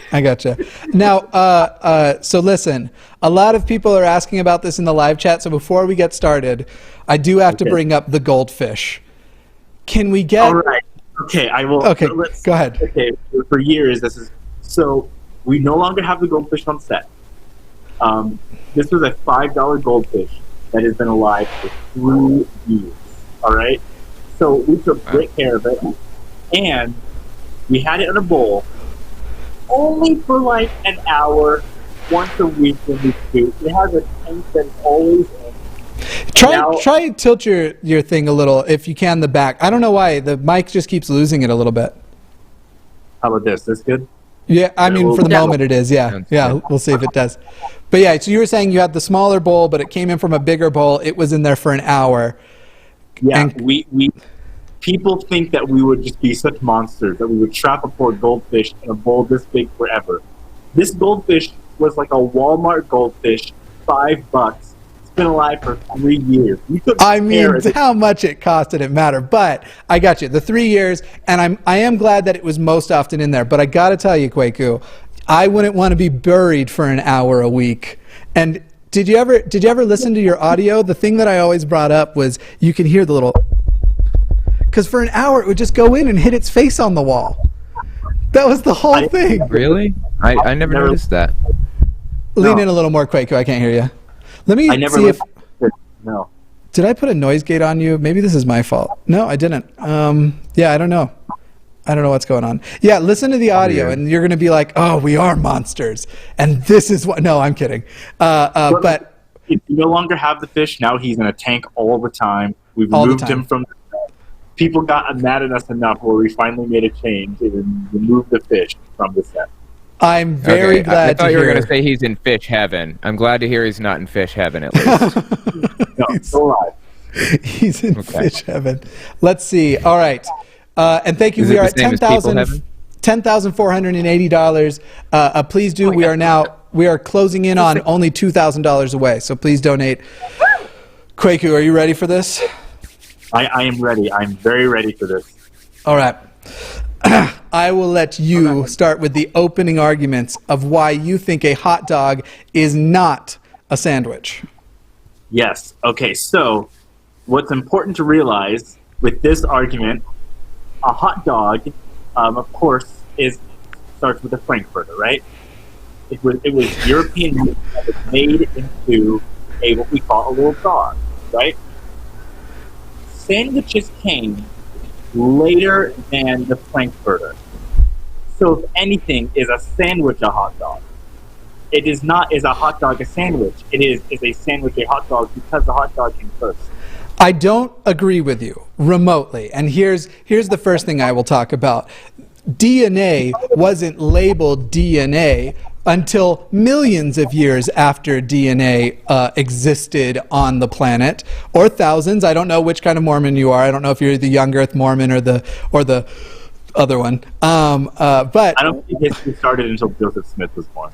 S1: Now, so listen, a lot of people are asking about this in the live chat. So before we get started, I do have to bring up the goldfish. Can we get?
S7: all right. Okay, I will.
S1: Okay,
S7: let's-
S1: go ahead.
S7: Okay, for years so we no longer have the goldfish on set. This was a $5 goldfish that has been alive for 3 years. All right, so we took great care of it, and we had it in a bowl only for like an hour once a week when we shoot. It has a tank that's always in.
S1: Try and tilt your thing a little if you can. The back. I don't know why the mic just keeps losing it a little bit.
S7: How about this? This good?
S1: Yeah, I mean, for the
S3: Yeah.
S1: moment it is. Yeah, we'll see if it does. But yeah, so you were saying you had the smaller bowl, but it came in from a bigger bowl. It was in there for an hour.
S7: Yeah,
S1: And-
S7: we people think that we would just be such monsters that we would trap a poor goldfish in a bowl this big forever. This goldfish was like a Walmart goldfish, $5. It's been alive for 3 years. We couldn't
S1: I mean,
S7: care if it-
S1: how much it cost didn't matter, but I got you. The 3 years, and I am glad that it was most often in there. But I got to tell you, Kwaku, I wouldn't want to be buried for an hour a week. And did you ever listen to your audio? The thing that I always brought up was you can hear the little, because for an hour it would just go in and hit its face on the wall. That was the whole thing.
S2: Really? I never noticed that.
S1: Lean
S7: No.
S1: in a little more, Kwaku. I can't hear you. Let me
S7: I never
S1: see if.
S7: listened. No.
S1: Did I put a noise gate on you? Maybe this is my fault. No, I didn't. Yeah, I don't know. I don't know what's going on. Yeah, listen to the audio, and you're going to be like, "Oh, we are monsters," and this is what. No, I'm kidding. But
S7: We no longer have the fish. Now he's in a tank all the time. We've
S1: All the
S7: removed
S1: time.
S7: him from the set. People got mad at us enough where we finally made a change and removed the fish from the set.
S1: I'm very
S2: Okay,
S1: glad
S2: I thought
S1: to
S2: you were
S1: hear.
S2: going to say he's in fish heaven. I'm glad to hear he's not in fish heaven at least.
S7: No, still alive.
S1: He's in
S2: Okay.
S1: fish heaven. Let's see. All right. And thank you.
S2: Is
S1: We
S2: it
S1: are
S2: the
S1: at
S2: same as people heaven?
S1: $10,480. Please do. We are closing in on only $2,000 away. So please donate. Kwaku, are you ready for this?
S7: I am ready. I'm very ready for this.
S1: All right. I will let you start with the opening arguments of why you think a hot dog is not a sandwich.
S7: Yes. Okay, so what's important to realize with this argument, a hot dog, of course, starts with a frankfurter, right? It was European meat that was made into what we call a little dog, right? Sandwiches came later than the frankfurter. So if anything, is a sandwich a hot dog? It is not. Is a hot dog a sandwich? It is a sandwich a hot dog because the hot dog came first.
S1: I don't agree with you remotely. And here's the first thing I will talk about. DNA wasn't labeled DNA until millions of years after DNA existed on the planet, or thousands. I don't know which kind of Mormon you are. I don't know if you're the young Earth Mormon or the other one. But
S7: I don't think history started until Joseph Smith was born.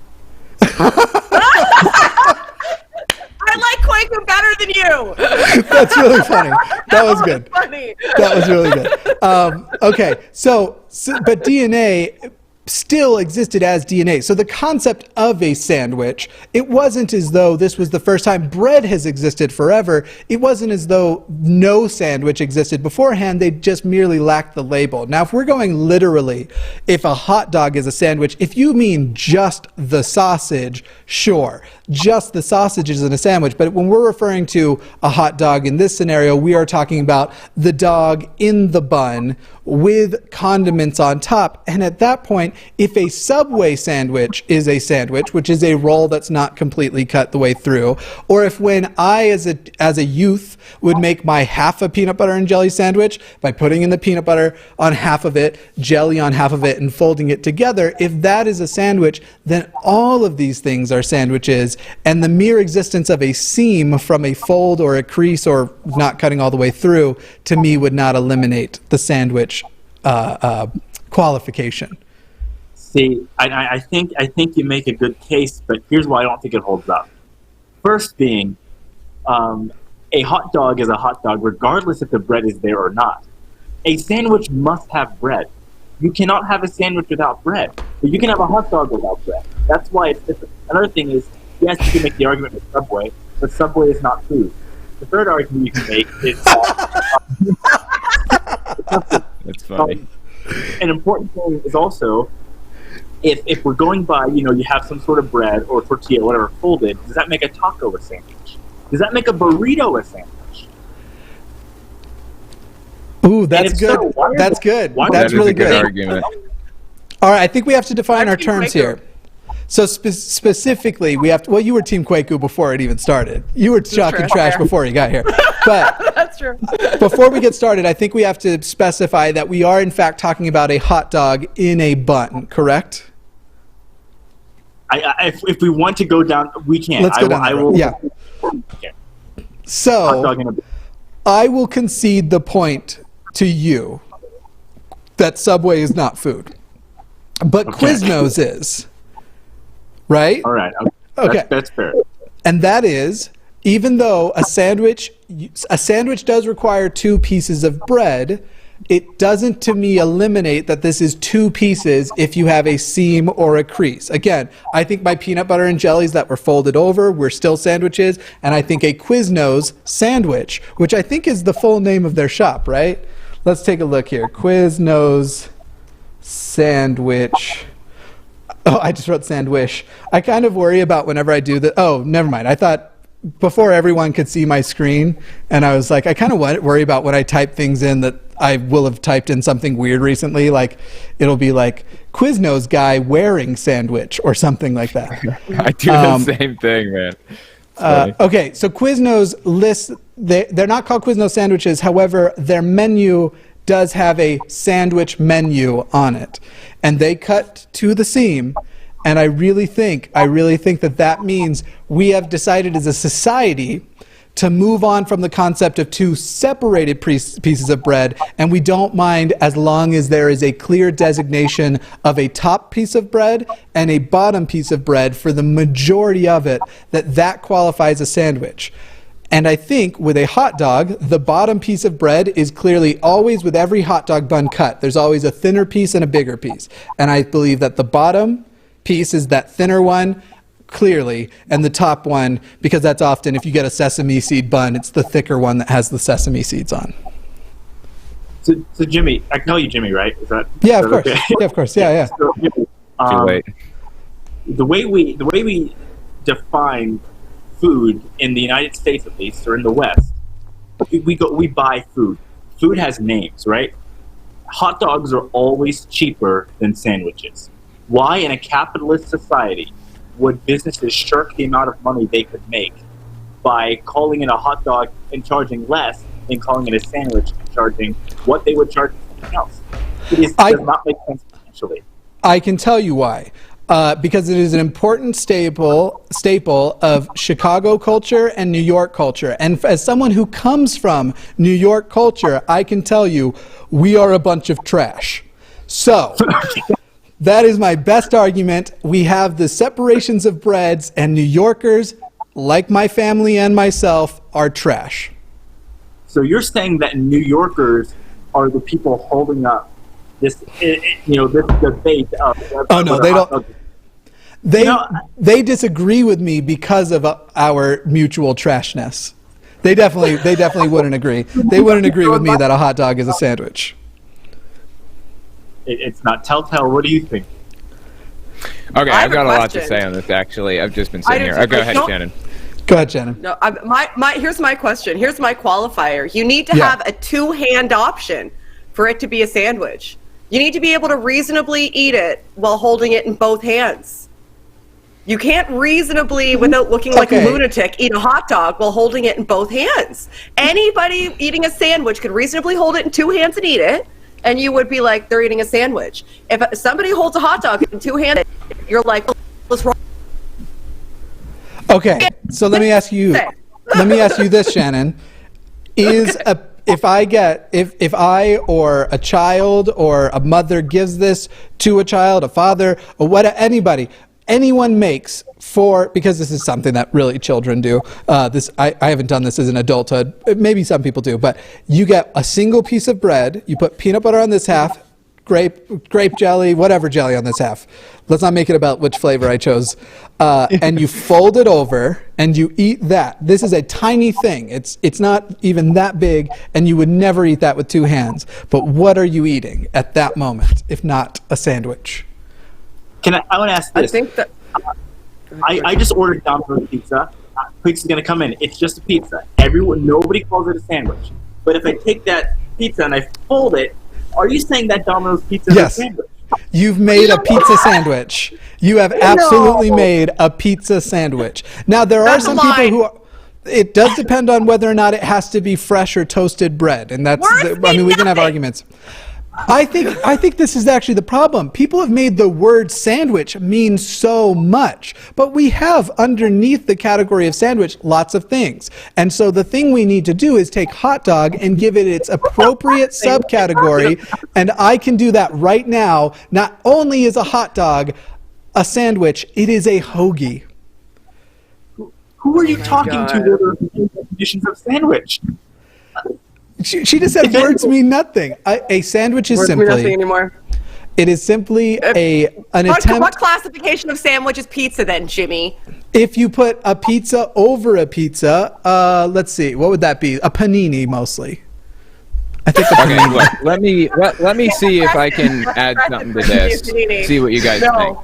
S3: I like Quaker better than you.
S1: That's really funny. That was good.
S3: Funny.
S1: That was really good. Okay, so but DNA still existed as DNA. So the concept of a sandwich, it wasn't as though this was the first time. Bread has existed forever. It wasn't as though no sandwich existed beforehand. They just merely lacked the label. Now, if we're going literally, if a hot dog is a sandwich, if you mean just the sausage, sure. Just the sausage is in a sandwich. But when we're referring to a hot dog in this scenario, we are talking about the dog in the bun with condiments on top. And at that point, if a Subway sandwich is a sandwich, which is a roll that's not completely cut the way through, or if when I, as a youth, would make my half a peanut butter and jelly sandwich by putting in the peanut butter on half of it, jelly on half of it, and folding it together, if that is a sandwich, then all of these things are sandwiches, and the mere existence of a seam from a fold or a crease or not cutting all the way through, to me, would not eliminate the sandwich qualification.
S7: See, I think you make a good case, but here's why I don't think it holds up. First being, a hot dog is a hot dog regardless if the bread is there or not. A sandwich must have bread. You cannot have a sandwich without bread, but you can have a hot dog without bread. That's why it's different. Another thing is, yes, you can make the argument with Subway, but Subway is not food. The third argument you can make is
S2: That's funny.
S7: An important thing is also, if we're going by, you have some sort of bread or tortilla, whatever, folded, does that make a taco a sandwich? Does that make a burrito a sandwich?
S1: Ooh, that's good. That's good. That's really good.
S2: Argument.
S1: All right, I think we have to define our terms here. So specifically, we have to, well, you were Team Kwaku before it even started. You were talking trash before you got here. But
S3: that's true.
S1: Before we get started, I think we have to specify that we are in fact talking about a hot dog in a bun, correct?
S7: If we want to go down, we can.
S1: Let's go down that road. Yeah.
S7: Okay.
S1: So I will concede the point to you that Subway is not food, but Quiznos is. Right?
S7: All right.
S1: Okay.
S7: That's fair.
S1: And that is, even though a sandwich does require 2 pieces of bread, it doesn't, to me, eliminate that this is 2 pieces if you have a seam or a crease. Again, I think my peanut butter and jellies that were folded over were still sandwiches, and I think a Quiznos sandwich, which I think is the full name of their shop, right? Let's take a look here. Quiznos sandwich. Oh, I just wrote sandwich. I kind of worry about whenever I do that. Oh, never mind. I thought before everyone could see my screen, and I was like, I kind of worry about when I type things in that I will have typed in something weird recently. Like, it'll be like Quiznos guy wearing sandwich or something like that.
S2: I do the same thing, man.
S1: Okay, so Quiznos lists, they're not called Quiznos sandwiches. However, their menu does have a sandwich menu on it, and they cut to the seam. And I really think that means we have decided as a society to move on from the concept of 2 separated pieces of bread, and we don't mind as long as there is a clear designation of a top piece of bread and a bottom piece of bread for the majority of it, that qualifies a sandwich. And I think with a hot dog, the bottom piece of bread is clearly always, with every hot dog bun cut, there's always a thinner piece and a bigger piece. And I believe that the bottom piece is that thinner one, clearly, and the top one, because that's often, if you get a sesame seed bun, it's the thicker one that has the sesame seeds on.
S7: So Jimmy, I can call you Jimmy, right? Is that
S1: Yeah,
S7: is
S1: of
S7: that
S1: course.
S7: okay?
S1: Yeah, of course. Yeah.
S7: So,
S2: Too late.
S7: the way we define food in the United States, at least, or in the West, we buy food. Food has names, right? Hot dogs are always cheaper than sandwiches. Why, in a capitalist society, would businesses shirk the amount of money they could make by calling it a hot dog and charging less than calling it a sandwich and charging what they would charge for something else? It does not make sense financially.
S1: I can tell you why. Because it is an important staple of Chicago culture and New York culture. And as someone who comes from New York culture, I can tell you we are a bunch of trash. So that is my best argument. We have the separations of breads, and New Yorkers, like my family and myself, are trash.
S7: So you're saying that New Yorkers are the people holding up this debate of
S1: Oh no, they don't. They disagree with me because of our mutual trashness. They definitely wouldn't agree. They wouldn't agree with me that a hot dog is a sandwich.
S7: It's not. Telltale, what do you think?
S2: Okay,
S3: I have
S2: I've got a lot to
S3: question.
S2: say on this, actually. I've just been sitting here. Go ahead, Shannon.
S1: Go ahead, Shannon.
S3: No, here's my question. Here's my qualifier. You need to
S1: Yeah.
S3: have a two-hand option for it to be a sandwich. You need to be able to reasonably eat it while holding it in both hands. You can't reasonably, without looking like a lunatic, eat a hot dog while holding it in both hands. Anybody eating a sandwich could reasonably hold it in two hands and eat it, and you would be like, they're eating a sandwich. If somebody holds a hot dog in two hands, you're like, what's wrong?
S1: Okay, so let me ask you this, Shannon. If I or a child or a mother gives this to a child, a father, or anyone makes because this is something that really children do. I haven't done this as an adulthood. Maybe some people do, but you get a single piece of bread, you put peanut butter on this half, grape jelly, whatever jelly on this half. Let's not make it about which flavor I chose. And you fold it over and you eat that. This is a tiny thing. It's not even that big, and you would never eat that with two hands. But what are you eating at that moment, if not a sandwich?
S7: I want to ask this.
S3: I think that
S7: I just ordered Domino's pizza. Pizza's gonna come in. It's just a pizza. Nobody calls it a sandwich. But if I take that pizza and I fold it, are you saying that Domino's pizza is a sandwich?
S1: You've made a pizza sandwich. You have absolutely made a pizza sandwich. Now, there are some people who it does depend on whether or not it has to be fresh or toasted bread. And we can have arguments. I think this is actually the problem. People have made the word sandwich mean so much, but we have underneath the category of sandwich lots of things. And so the thing we need to do is take hot dog and give it its appropriate subcategory. And I can do that right now. Not only is a hot dog a sandwich, it is a hoagie.
S7: Who are you talking to that are the definitions of sandwich?
S1: She just said words mean nothing. A sandwich is
S3: words
S1: simply
S3: mean nothing anymore.
S1: It is simply an attempt.
S3: What classification of sandwich is pizza then, Jimmy?
S1: If you put a pizza over a pizza, let's see, what would that be? A panini, mostly. I think.
S2: Okay, look, let me see if I can add something to this. See what you guys think.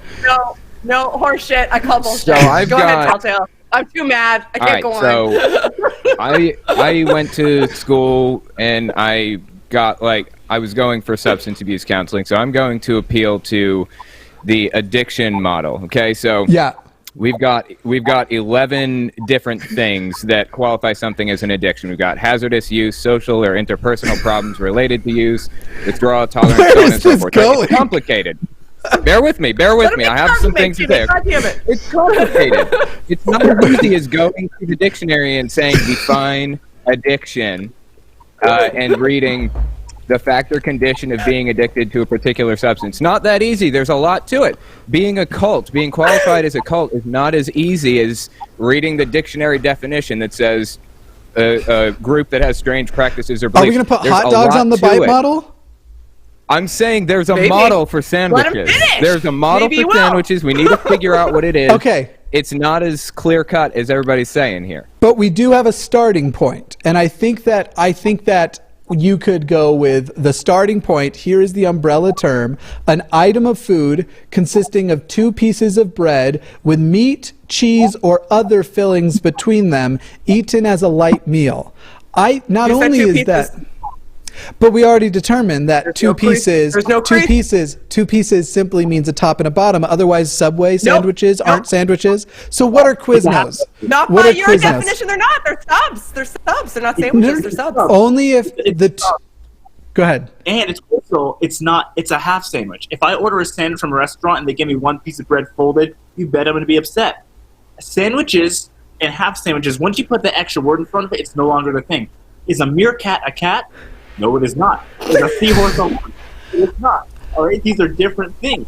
S3: No, horse shit. I call bullshit.
S2: So I've
S3: Go ahead,
S2: got.
S3: Telltale. I'm too mad. I can't go on.
S2: So I went to school and I was going for substance abuse counseling. So I'm going to appeal to the addiction model. Okay, so
S1: yeah.
S2: We've got 11 different things that qualify something as an addiction. We've got hazardous use, social or interpersonal problems related to use, withdrawal, tolerance, so on and so forth. It's complicated. Bear with me. I have some things to say. It's complicated. It's not as easy as going through the dictionary and saying define addiction and reading the fact or condition of being addicted to a particular substance. Not that easy. There's a lot to it. Being a cult, being qualified as a cult is not as easy as reading the dictionary definition that says a group that has strange practices or beliefs.
S1: Are we going to put hot dogs on the bite model?
S2: I'm saying there's a model for sandwiches.
S3: Let him finish.
S2: There's a model for sandwiches. We need to figure out what it is.
S1: Okay.
S2: it's not as clear cut as everybody's saying here.
S1: But we do have a starting point, and I think that you could go with the starting point. Here is the umbrella term: an item of food consisting of 2 pieces of bread with meat, cheese, or other fillings between them, eaten as a light meal. But we already determined that two pieces simply means a top and a bottom. Otherwise, Subway sandwiches aren't sandwiches. So what are Quiznos?
S3: Not by your definition. They're not. They're subs. They're subs. They're not sandwiches. They're subs.
S1: Only if Go ahead.
S7: And it's a half sandwich. If I order a sandwich from a restaurant and they give me 1 piece of bread folded, you bet I'm going to be upset. Sandwiches and half sandwiches, once you put the extra word in front of it, it's no longer the thing. Is a meerkat a cat? No, it is not. Is a seahorse a horse? It is not. All right, these are different things.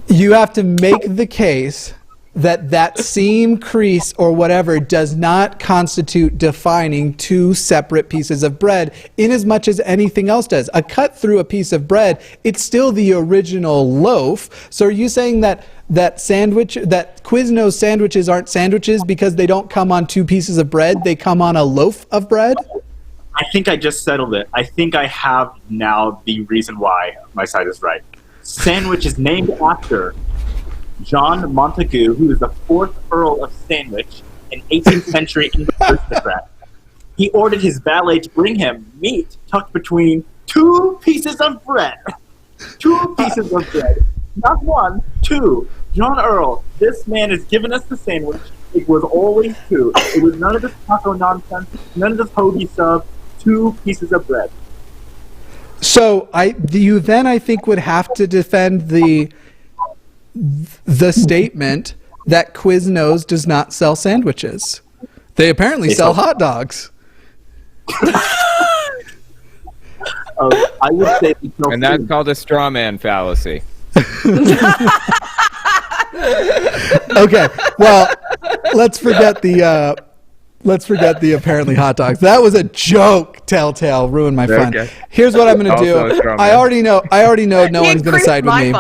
S1: You have to make the case that seam, crease, or whatever does not constitute defining 2 separate pieces of bread in as much as anything else does. A cut through a piece of bread, it's still the original loaf. So are you saying that Quiznos sandwiches aren't sandwiches because they don't come on 2 pieces of bread, they come on a loaf of bread?
S7: I think I just settled it. I think I have now the reason why my side is right. Sandwich is named after John Montagu, who is the 4th Earl of Sandwich, an 18th century English aristocrat. He ordered his valet to bring him meat tucked between 2 pieces of bread. 2 pieces of bread. Not 1, 2. John Earl, this man has given us the sandwich. It was always 2. It was none of this taco nonsense, none of this hoagie sub. 2 pieces of bread.
S1: So you then, I think, would have to defend the statement that Quiznos does not sell sandwiches. They apparently sell hot dogs.
S7: I would say,
S2: and that's called a straw man fallacy.
S1: Okay, well, let's forget the apparently hot dogs. That was a joke. Telltale ruined my fun. Okay. Here's what I'm going to do. I already know no one's going to side with me.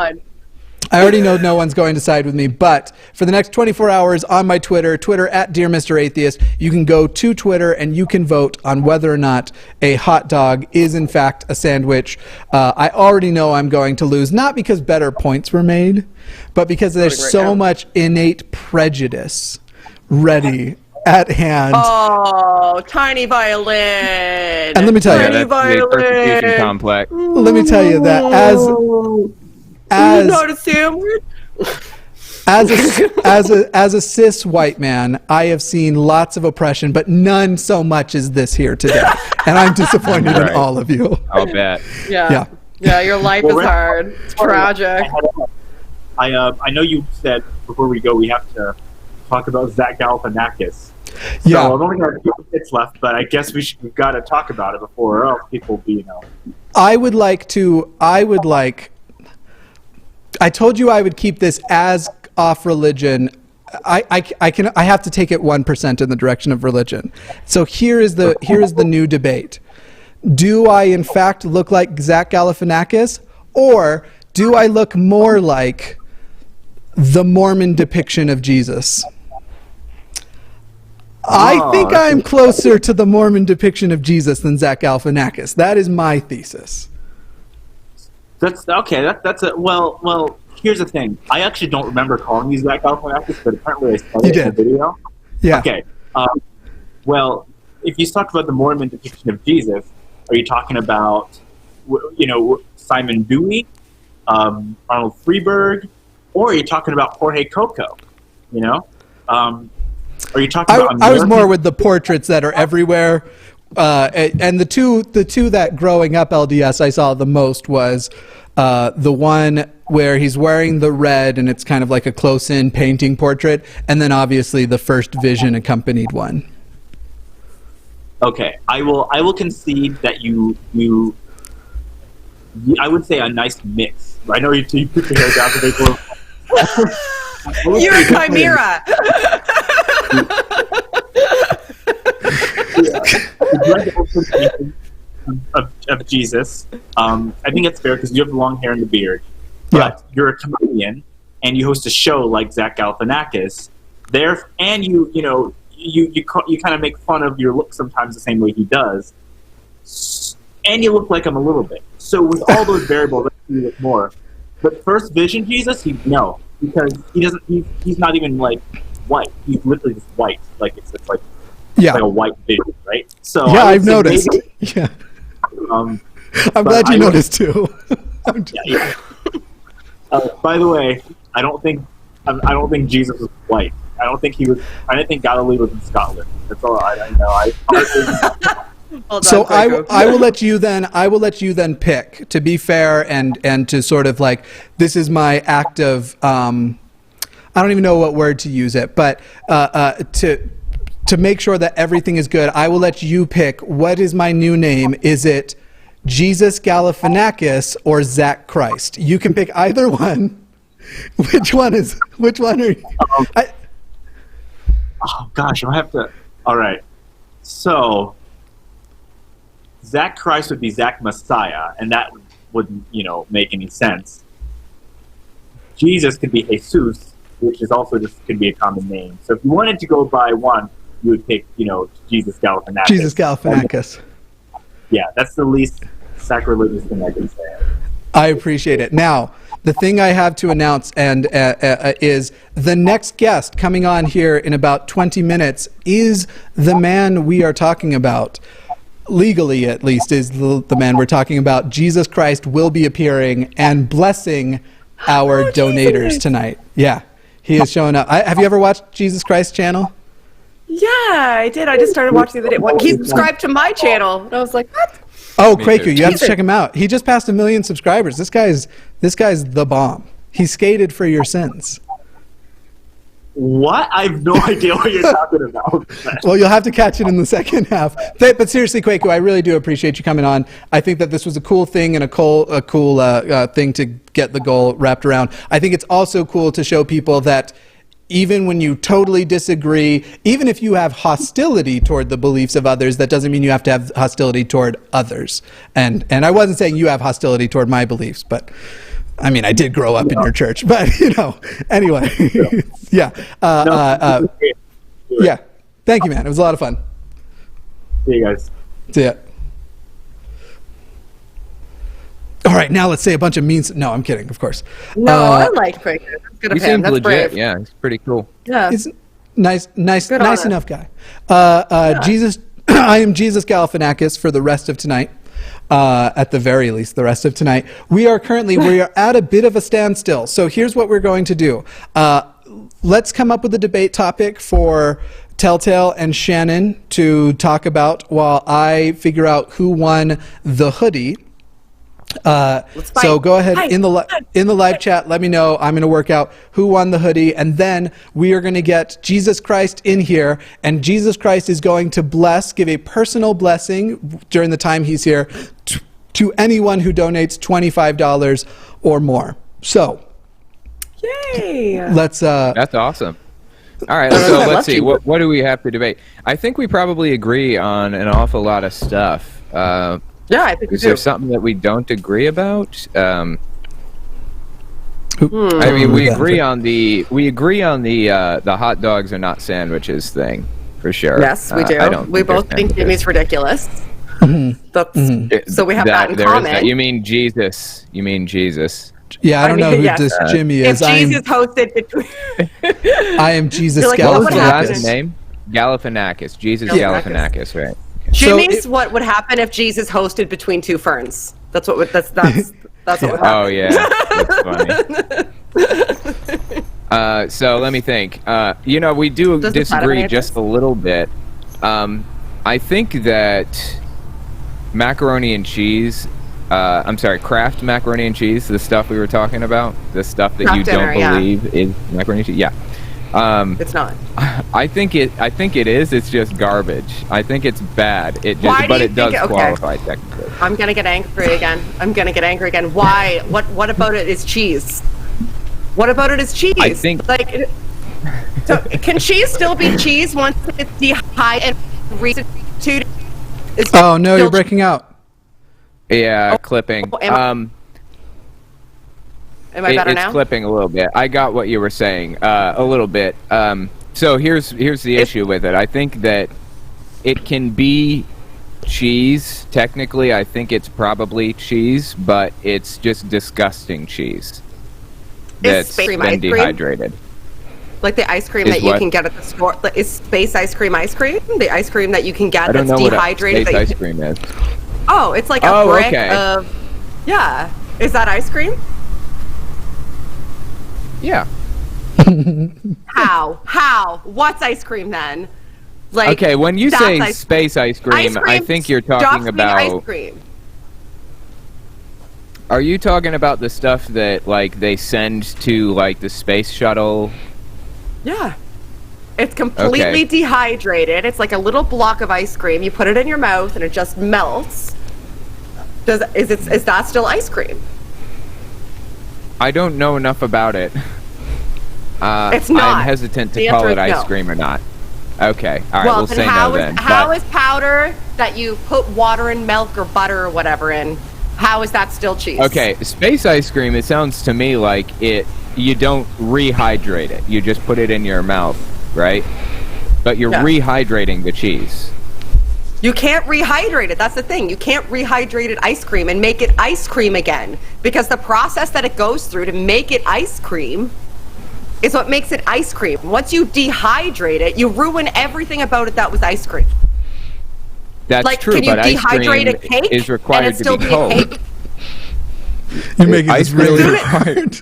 S1: I already know no one's going to side with me, but for the next 24 hours on my Twitter at Dear Mr. Atheist, you can go to Twitter and you can vote on whether or not a hot dog is in fact a sandwich. I already know I'm going to lose, not because better points were made, but because there's so much innate prejudice ready at hand.
S3: Oh, tiny violin.
S1: And let me tell you,
S2: that's the persecution complex.
S1: Let me tell you that as a cis white man, I have seen lots of oppression, but none so much as this here today. And I'm disappointed in all of you.
S2: I'll bet.
S3: Yeah, your life is hard. It's tragic.
S7: I know you said before we go we have to talk about Zach Galifianakis.
S1: Yeah.
S7: So I've only got a few minutes left, but I guess we've got to talk about it before, or else people will be,
S1: I told you I would keep this as off religion. I have to take it 1% in the direction of religion. So here is the new debate. Do I in fact look like Zach Galifianakis, or do I look more like the Mormon depiction of Jesus? I think I'm closer to the Mormon depiction of Jesus than Zach Galifianakis. That is my thesis.
S7: That's okay. That's a well. Here's the thing. I actually don't remember calling you Zach Galifianakis, but apparently I said it in the video.
S1: Yeah.
S7: Okay. Well, if you talk about the Mormon depiction of Jesus, are you talking about, Simon Dewey, Arnold Freeberg, or are you talking about Jorge Coco? Are you talking about?
S1: I was more with the portraits that are everywhere, and the two that growing up LDS I saw the most was the one where he's wearing the red and it's kind of like a close-in painting portrait, and then obviously the First Vision accompanied one.
S7: Okay, I will concede that you I would say a nice mix. I know you put your hair down to make a little.
S3: You're a chimera.
S7: Of Jesus. I think it's fair because you have the long hair and the beard. But you're a comedian and you host a show like Zach Galifianakis. there, and you kind of make fun of your look sometimes the same way he does, and you look like him a little bit. So with all those variables, you look more. But first vision Jesus, because he doesn't. He's not even like white. He's literally just white. Like it's like a white vision, right? So
S1: yeah, I've noticed. Yeah, I'm glad you noticed too.
S7: Yeah. By the way, I don't think Jesus was white. I didn't think Galilee was in Scotland. That's all I know.
S1: So I will let you then pick, to be fair and to sort of like, this is my act of I don't even know what word to use it, but to make sure that everything is good, I will let you pick, what is my new name? Is it Jesus Galifianakis or Zach Christ? You can pick either one. Which one are you?
S7: Oh gosh, I have to. All right, so Zach Christ would be Zach Messiah, and that wouldn't make any sense. Jesus could be Jesus, which is also just could be a common name. So if you wanted to go by one, you would pick Jesus Galifianakis.
S1: Jesus Galifianakis.
S7: Yeah, that's the least sacrilegious thing I can say.
S1: I appreciate it. Now, the thing I have to announce is the next guest coming on here in about 20 minutes is the man we are talking about. Legally, at least, is the man we're talking about. Jesus Christ will be appearing and blessing our donators tonight. Yeah, he is showing up. Have you ever watched Jesus Christ channel?
S3: Yeah, I did. I just started watching the day. He subscribed to my channel, and I was like, what?
S1: Oh, Quaku, you have to check him out. He just passed 1 million subscribers. This guy's the bomb. He skated for your sins.
S7: What? I have no idea what you're talking about.
S1: Well, you'll have to catch it in the second half. But seriously, Quaku, I really do appreciate you coming on. I think that this was a cool thing and a cool thing to get the goal wrapped around. I think it's also cool to show people that even when you totally disagree, even if you have hostility toward the beliefs of others, that doesn't mean you have to have hostility toward others. And I wasn't saying you have hostility toward my beliefs, but I mean, I did grow up in your church, but anyway, yeah. Yeah. Thank you, man. It was a lot of fun.
S7: See you guys.
S1: See ya. All right, now let's say a bunch of mean. No, I'm kidding, of course.
S3: No, I like Quaker. That's good of
S2: He
S3: him.
S2: seems
S3: That's
S2: legit.
S3: brave.
S2: Yeah, it's pretty cool.
S3: Yeah.
S1: He's nice enough guy. Jesus, I am Jesus Galifianakis for the rest of tonight. At the very least, the rest of tonight. We are at a bit of a standstill. So here's what we're going to do. Let's come up with a debate topic for Telltale and Shannon to talk about while I figure out who won the hoodie. So go ahead in the live chat, let me know. I'm going to work out who won the hoodie, and then we are going to get Jesus Christ in here, and Jesus Christ is going to give a personal blessing during the time he's here to anyone who donates $25 or more. So
S3: Yay!
S1: Let's
S2: That's awesome. All right, so let's see. What do we have to debate? I think we probably agree on an awful lot of stuff.
S3: Yeah, I think
S2: is there something that we don't agree about? I mean, we agree on the hot dogs are not sandwiches thing for sure.
S3: Yes, we do. We both think Jimmy's ridiculous. So we have that in common.
S2: You mean Jesus?
S1: Yeah, I don't know who this Jimmy is.
S3: If Jesus hosted between...
S1: I am Jesus
S3: like,
S2: What was the
S1: Galifianakis.
S2: last name? Galifianakis. Jesus Galifianakis, right?
S3: Jimmy's what would happen if Jesus hosted between two ferns. That's what would happen.
S2: Oh yeah, that's funny. So let me think. We do disagree just a little bit. I think that macaroni and cheese. Kraft macaroni and cheese. The stuff we were talking about. The stuff that you don't believe is macaroni and cheese. Yeah.
S3: It's not.
S2: I think it is. It's just garbage. I think it's bad. But it does qualify technically.
S3: I'm gonna get angry again. Why? What about it is cheese? What about it is cheese?
S2: I think
S3: so can cheese still be cheese once it's the high and recent?
S1: Oh no, you're breaking out.
S2: Yeah, clipping.
S3: Am I better now?
S2: It's clipping a little bit. I got what you were saying a little bit. So here's the issue with it. I think that it can be cheese. Technically, I think it's probably cheese, but it's just disgusting cheese that's been dehydrated.
S3: Like the ice cream
S2: Is
S3: that you
S2: what?
S3: can get at the store. Is space ice cream? The ice cream that you can get
S2: I don't
S3: that's
S2: know
S3: dehydrated.
S2: what space ice cream is.
S3: Oh, it's like a brick of... Yeah. Is that ice cream?
S2: Yeah.
S3: How? What's ice cream then? Like,
S2: okay, when you say
S3: ice
S2: space ice cream, I think you're talking about...
S3: ice cream.
S2: Are you talking about the stuff that, like, they send to, like, the space shuttle?
S3: Yeah. It's completely dehydrated. It's like a little block of ice cream. You put it in your mouth and it just melts. Is that still ice cream?
S2: I don't know enough about it.
S3: It's not.
S2: I'm hesitant to call it ice cream or not. Okay, all right, we'll say no then.
S3: How is powder that you put water and milk or butter or whatever in, how is that still cheese?
S2: Okay, space ice cream, it sounds to me like you don't rehydrate it. You just put it in your mouth, right? But you're rehydrating the cheese.
S3: You can't rehydrate it. That's the thing. You can't rehydrate ice cream and make it ice cream again. Because the process that it goes through to make it ice cream is what makes it ice cream. Once you dehydrate it, you ruin everything about it that was ice cream.
S2: That's
S3: like,
S2: true,
S3: can you
S2: but ice cream
S3: dehydrate a cake
S2: is required to be cold.
S1: You're making this really
S2: hard.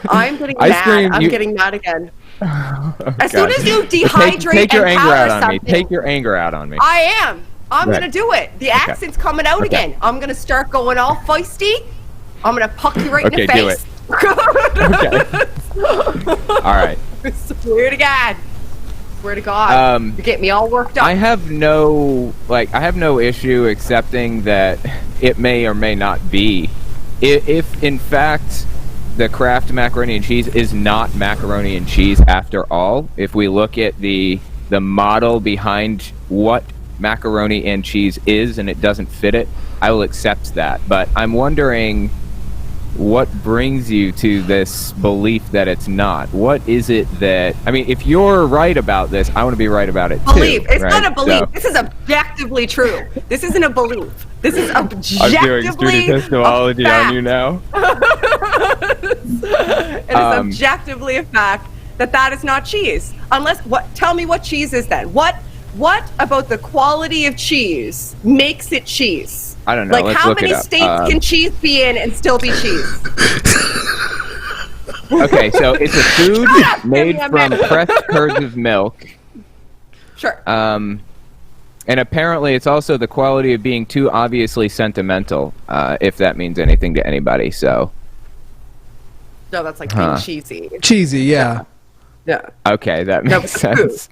S3: I'm getting mad. I'm getting mad again. As soon as you dehydrate
S2: take your
S3: and
S2: anger
S3: powder
S2: out on me.
S3: something,
S2: Take your anger out on me.
S3: I am. I'm gonna do it. The accent's coming out again. I'm gonna start going all feisty. I'm gonna puck you right in the face.
S2: Do it. Okay. All right.
S3: Swear to God. Swear to God. You get me all worked up.
S2: I have no issue accepting that it may or may not be. If in fact the Kraft macaroni and cheese is not macaroni and cheese after all, if we look at the model behind what macaroni and cheese is and it doesn't fit it, I will accept that. But I'm wondering what brings you to this belief that it's not. What is it that... I mean, if you're right about this, I want to be right about it too.
S3: Belief. It's
S2: right?
S3: not a belief.
S2: So,
S3: this is objectively true. This isn't a belief. This is objectively
S2: I'm doing student epistemology on you now.
S3: It is objectively a fact that is not cheese. Tell me what cheese is then. What about the quality of cheese makes it cheese?
S2: I don't know.
S3: Like,
S2: let's
S3: how
S2: look
S3: many
S2: it up.
S3: states can cheese be in and still be cheese?
S2: Okay, so it's a food made from pressed curds of milk.
S3: Sure.
S2: And apparently it's also the quality of being too obviously sentimental, if that means anything to anybody, so...
S3: No, that's like being cheesy.
S1: cheesy, yeah.
S3: Yeah.
S2: Okay, that makes sense.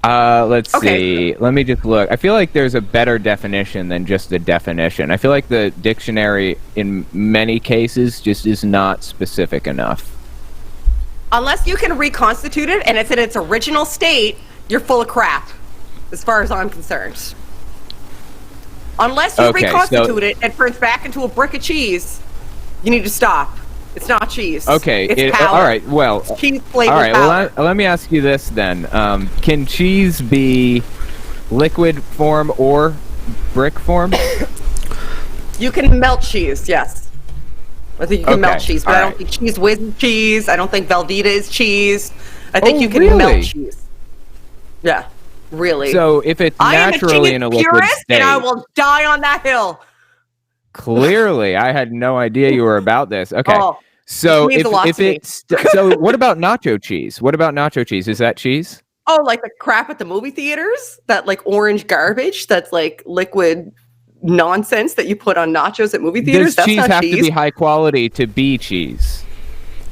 S2: Let's see. Let me just look. I feel like there's a better definition than just the definition. I feel like the dictionary, in many cases, just is not specific enough.
S3: Unless you can reconstitute it and it's in its original state, you're full of crap, as far as I'm concerned. Unless you reconstitute it and turns back into a brick of cheese, you need to stop. It's not cheese.
S2: Okay.
S3: It's powder.
S2: All right. Well.
S3: It's cheese flavored
S2: all right.
S3: powder.
S2: Well, let me ask you this then: can cheese be liquid form or brick form?
S3: You can melt cheese. Yes. I think you can melt cheese, but I don't think Cheese Whiz is cheese. I don't think Velveeta is cheese. I think you can melt cheese. Yeah. Really.
S2: So if it's naturally in a liquid state,
S3: and I will die on that hill.
S2: Clearly, I had no idea you were about this. Okay.
S3: Oh,
S2: so if it's so, what about nacho cheese? What about nacho cheese? Is that cheese?
S3: Oh, like the crap at the movie theaters? That like orange garbage that's like liquid nonsense that you put on nachos at movie theaters?
S2: Does cheese have to be high quality to be cheese?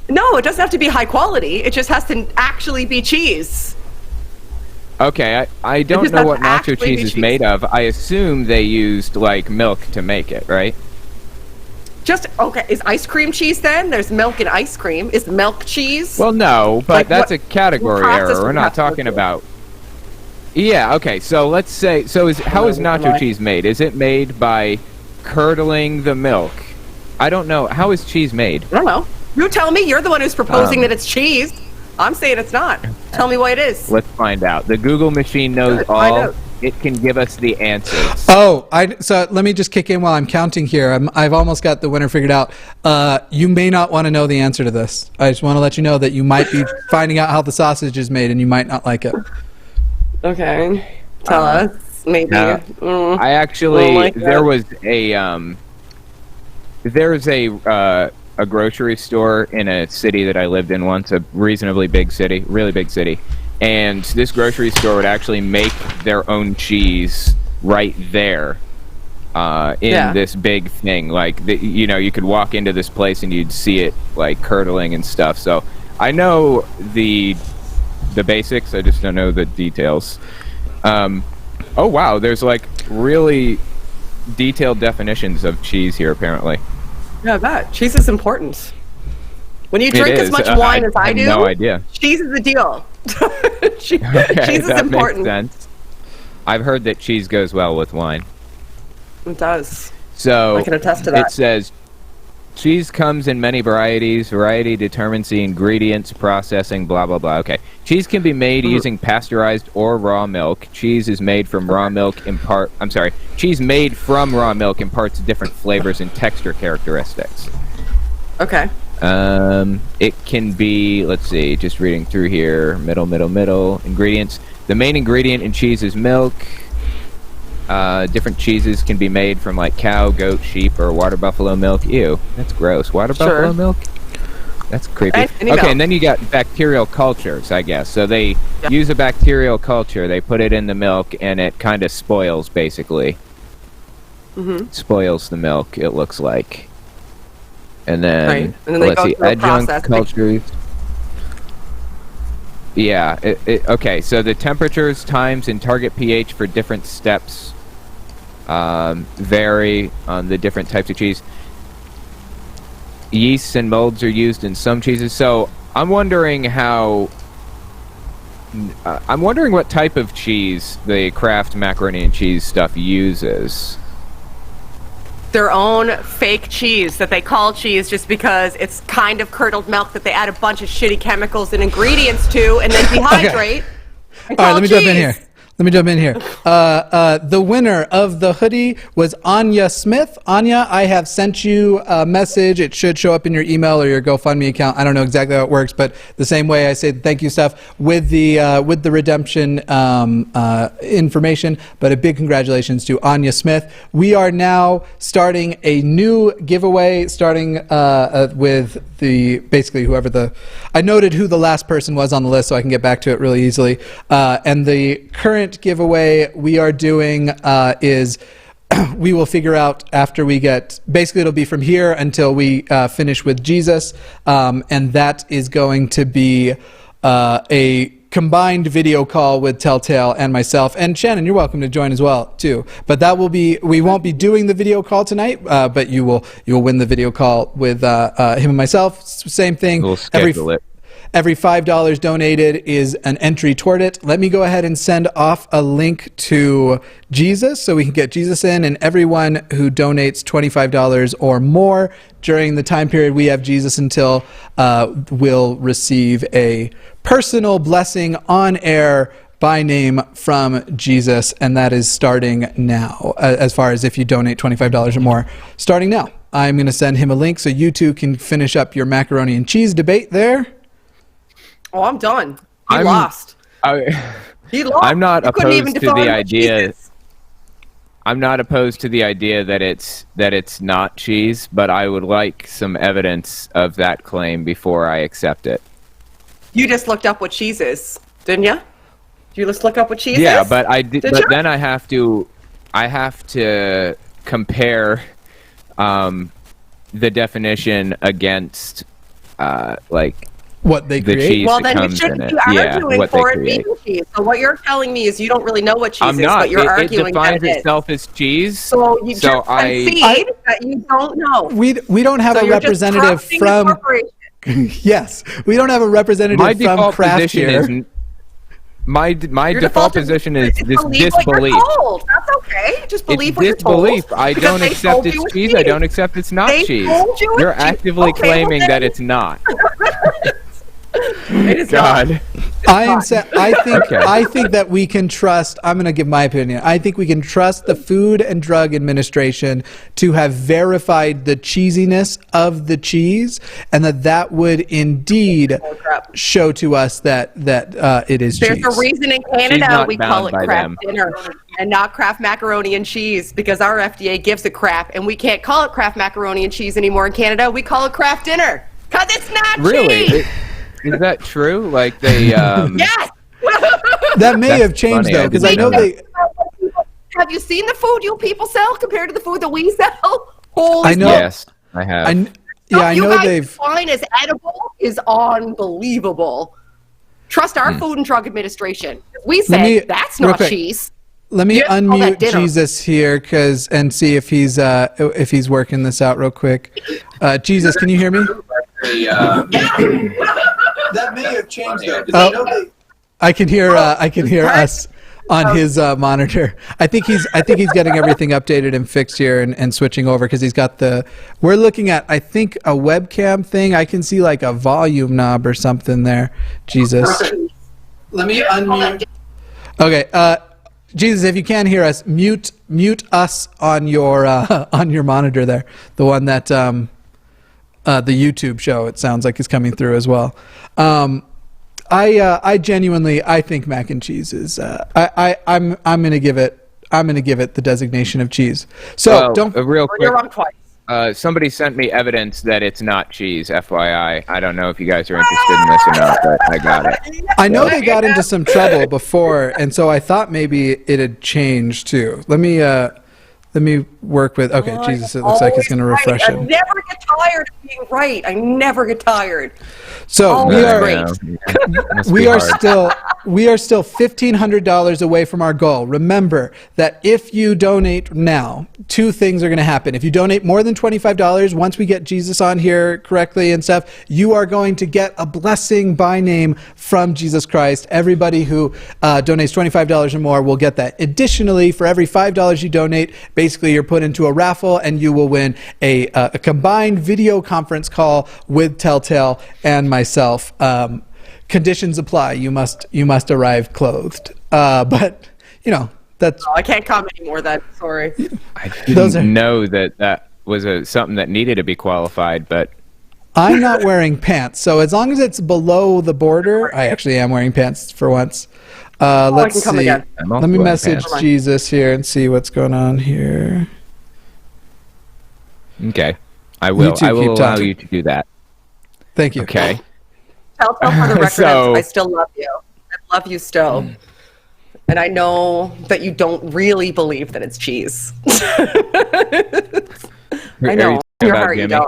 S3: No, it doesn't have to be high quality. It just has to actually be cheese.
S2: Okay, I don't know what nacho cheese is made of. I assume they used like milk to make it, right?
S3: Is ice cream cheese then? There's milk in ice cream. Is milk cheese?
S2: Well, no, but like that's a category error. We're not talking about... Yeah, okay, so let's say... how is nacho cheese made? Is it made by curdling the milk? I don't know. How is cheese made?
S3: I don't know. You tell me. You're the one who's proposing that it's cheese. I'm saying it's not. Tell me what it is.
S2: Let's find out. The Google machine knows all. It can give us the answers.
S1: So let me just kick in while I'm counting here. I've almost got the winner figured out. You may not want to know the answer to this. I just want to let you know that you might be finding out how the sausage is made, and you might not like it.
S3: Okay, tell us. Maybe.
S2: I actually
S3: like
S2: there was a grocery store in a city that I lived in once, a reasonably big city, really big city. And this grocery store would actually make their own cheese right there in this big thing. Like, you could walk into this place and you'd see it, like, curdling and stuff. So I know the basics. I just don't know the details. Oh, wow. There's, like, really detailed definitions of cheese here, apparently.
S3: Yeah, I bet. Cheese is important. When you drink as much wine as I do,
S2: no idea.
S3: Cheese is the deal. Cheese is
S2: that
S3: important.
S2: Makes sense. I've heard that cheese goes well with wine.
S3: It does.
S2: So
S3: I can attest to that.
S2: It says cheese comes in many varieties. Variety determines the ingredients, processing, blah blah blah. Okay. Cheese can be made using pasteurized or raw milk. Cheese is made from raw milk Cheese made from raw milk imparts different flavors and texture characteristics.
S3: Okay.
S2: It can be, let's see, just reading through here, middle, ingredients. The main ingredient in cheese is milk. Different cheeses can be made from, like, cow, goat, sheep, or water buffalo milk. Ew, that's gross. Water buffalo milk? That's creepy. Okay, and then you got bacterial cultures, I guess. So they use a bacterial culture, they put it in the milk, and it kind of spoils, basically. Spoils the milk, it looks like. And then, let's see, adjunct cultures. Yeah, okay, so the temperatures, times, and target pH for different steps vary on the different types of cheese. Yeasts and molds are used in some cheeses. So I'm wondering what type of cheese the Kraft macaroni and cheese stuff uses.
S3: Their own fake cheese that they call cheese just because it's kind of curdled milk that they add a bunch of shitty chemicals and ingredients to and then dehydrate.
S1: All right, let me jump in here. The winner of the hoodie was Anya Smith. Anya, I have sent you a message. It should show up in your email or your GoFundMe account. I don't know exactly how it works, but the same way I say thank you stuff with the redemption information. But a big congratulations to Anya Smith. We are now starting a new giveaway, starting with I noted who the last person was on the list so I can get back to it really easily. And the current giveaway we are doing is we will figure out after we get, basically it'll be from here until we finish with Jesus, and that is going to be a combined video call with Telltale and myself. And Shannon, you're welcome to join as well too. But that will be, we won't be doing the video call tonight, but you will win the video call with him and myself. Same thing.
S2: We'll schedule it.
S1: Every $5 donated is an entry toward it. Let me go ahead and send off a link to Jesus so we can get Jesus in, and everyone who donates $25 or more during the time period we have Jesus until will receive a personal blessing on air by name from Jesus, and that is starting now, as far as if you donate $25 or more, starting now. I'm going to send him a link so you two can finish up your macaroni and cheese debate there.
S3: Oh, I'm done. He lost. He lost.
S2: I'm not opposed to the idea. I'm not opposed to the idea that it's not cheese, but I would like some evidence of that claim before I accept it.
S3: You just looked up what cheese is, didn't you? Did you just look up what cheese is?
S2: Yeah, but I did. But then I have to compare the definition against like
S1: what they create.
S2: Cheese
S3: well, then you shouldn't be arguing for it being cheese. So what you're telling me is you don't really know what cheese is, but you're arguing that it
S2: itself as cheese.
S3: So you just concede that you don't know.
S1: We don't have a representative from. Yes, we don't have a representative from Kraft here.
S2: My default position is this disbelief.
S3: That's okay. Just believe what you're told.
S2: Disbelief. I don't accept it's cheese. I don't accept it's not cheese. You're actively claiming that it's not.
S3: It is
S2: God.
S3: not.
S1: I think that we can trust. I'm going to give my opinion. I think we can trust the Food and Drug Administration to have verified the cheesiness of the cheese, and that would indeed show to us that it is
S3: There's
S1: cheese.
S3: a reason in
S2: She's
S3: Canada
S2: not
S3: we
S2: bound
S3: call it
S2: by
S3: Kraft
S2: them.
S3: dinner and not Kraft macaroni and cheese, because our FDA gives a crap, and we can't call it Kraft macaroni and cheese anymore in Canada. We call it Kraft dinner because it's not
S2: Really?
S3: cheese.
S2: Is that true? Like they?
S3: Yes.
S1: That may
S2: That's
S1: have changed
S2: funny,
S1: though,
S2: I
S1: because
S2: didn't
S1: I know
S2: know
S1: they.
S3: Have you seen the food you people sell compared to the food that we sell? Holy
S1: I know.
S2: Yes, I have.
S1: I
S3: you
S1: know
S3: guys
S1: they've.
S3: define as edible is unbelievable. Trust our Food and Drug Administration. We
S1: Let
S3: say
S1: me-
S3: that's
S1: real
S3: not
S1: quick.
S3: cheese.
S1: Let me
S3: You call that
S1: unmute
S3: dinner.
S1: Jesus here, and see if he's working this out real quick. Jesus, can you hear me? That may have changed though. I can hear us on his monitor. I think he's getting everything updated and fixed here and switching over, because he's got we're looking at, I think, a webcam thing. I can see like a volume knob or something there. Jesus. Let me unmute. Okay, Jesus, if you can hear us, mute us on your monitor there. The one that the YouTube show, it sounds like, is coming through as well. I genuinely think mac and cheese is. I'm gonna give it the designation of cheese. So
S2: real quick.
S3: You're wrong twice.
S2: Somebody sent me evidence that it's not cheese. FYI, I don't know if you guys are interested in this or not, but I got it.
S1: I know they got into some trouble before, and so I thought maybe it had changed too. Let me work with. Okay, Jesus, it looks like it's going to refresh
S3: I
S1: him.
S3: never get tired of being right. I never get tired.
S1: So
S3: Always
S1: we are.
S3: great.
S2: Must
S1: We
S2: be
S1: are
S2: hard.
S1: still $1,500 away from our goal. Remember that if you donate now, two things are going to happen. If you donate more than $25, once we get Jesus on here correctly and stuff, you are going to get a blessing by name from Jesus Christ. Everybody who donates $25 or more will get that. Additionally, for every $5 you donate, basically you're put into a raffle and you will win a combined video conference call with Telltale and myself. Conditions apply. You must arrive clothed. But that's.
S3: Oh, I can't comment anymore. That sorry.
S2: I didn't know that was something that needed to be qualified, but
S1: I'm not wearing pants, so as long as it's below the border, I actually am wearing pants for once. Let's
S3: come
S1: see.
S3: again.
S2: I'm also
S1: Let me
S2: wearing
S1: message
S2: pants.
S1: Jesus here and see what's going on here.
S2: Okay, I will.
S1: two
S2: I will
S1: keep
S2: allow
S1: talking.
S2: you to do that.
S1: Thank you.
S2: Okay.
S3: Telltale for the record,
S2: So-
S3: I still love you. I love you still. And I know that you don't really believe that it's cheese. I know.
S2: Are you
S3: In your
S2: talking about
S3: heart, you
S2: Jimmy?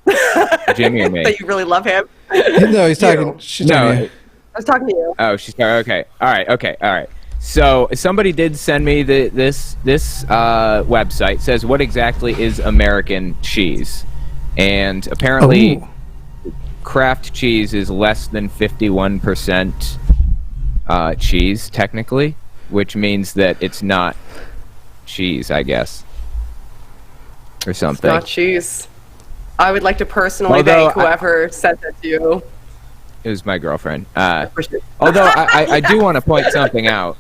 S3: don't.
S2: Jimmy or me?
S3: That you really love him.
S1: No, he's talking.
S3: You.
S1: She's talking. to you.
S3: I was talking to you.
S2: Oh, she's okay. All right. So somebody did send me this website. Says what exactly is American cheese, and apparently Kraft cheese is less than 51% cheese technically, which means that it's not cheese, I guess, or something.
S3: Not cheese. I would like to personally
S2: Although
S3: thank whoever said that to you.
S2: It was my girlfriend. Although I do want to point something out.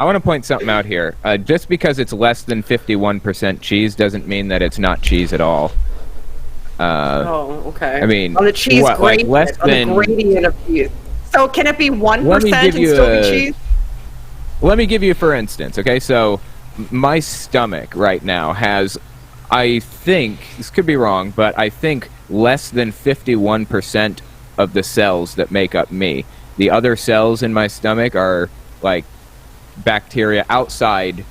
S2: I want to point something out here. Just because it's less than 51% cheese doesn't mean that it's not cheese at all.
S3: Oh, okay.
S2: I mean,
S3: on the cheese
S2: what, like
S3: gradient,
S2: less
S3: on
S2: than-
S3: the gradient of cheese. So can it be 1%
S2: Let me
S3: and
S2: give you
S3: still be cheese?
S2: Let me give you, for instance, okay? So my stomach right now has, I think, this could be wrong, but I think less than 51% of the cells that make up me. The other cells in my stomach are like bacteria outside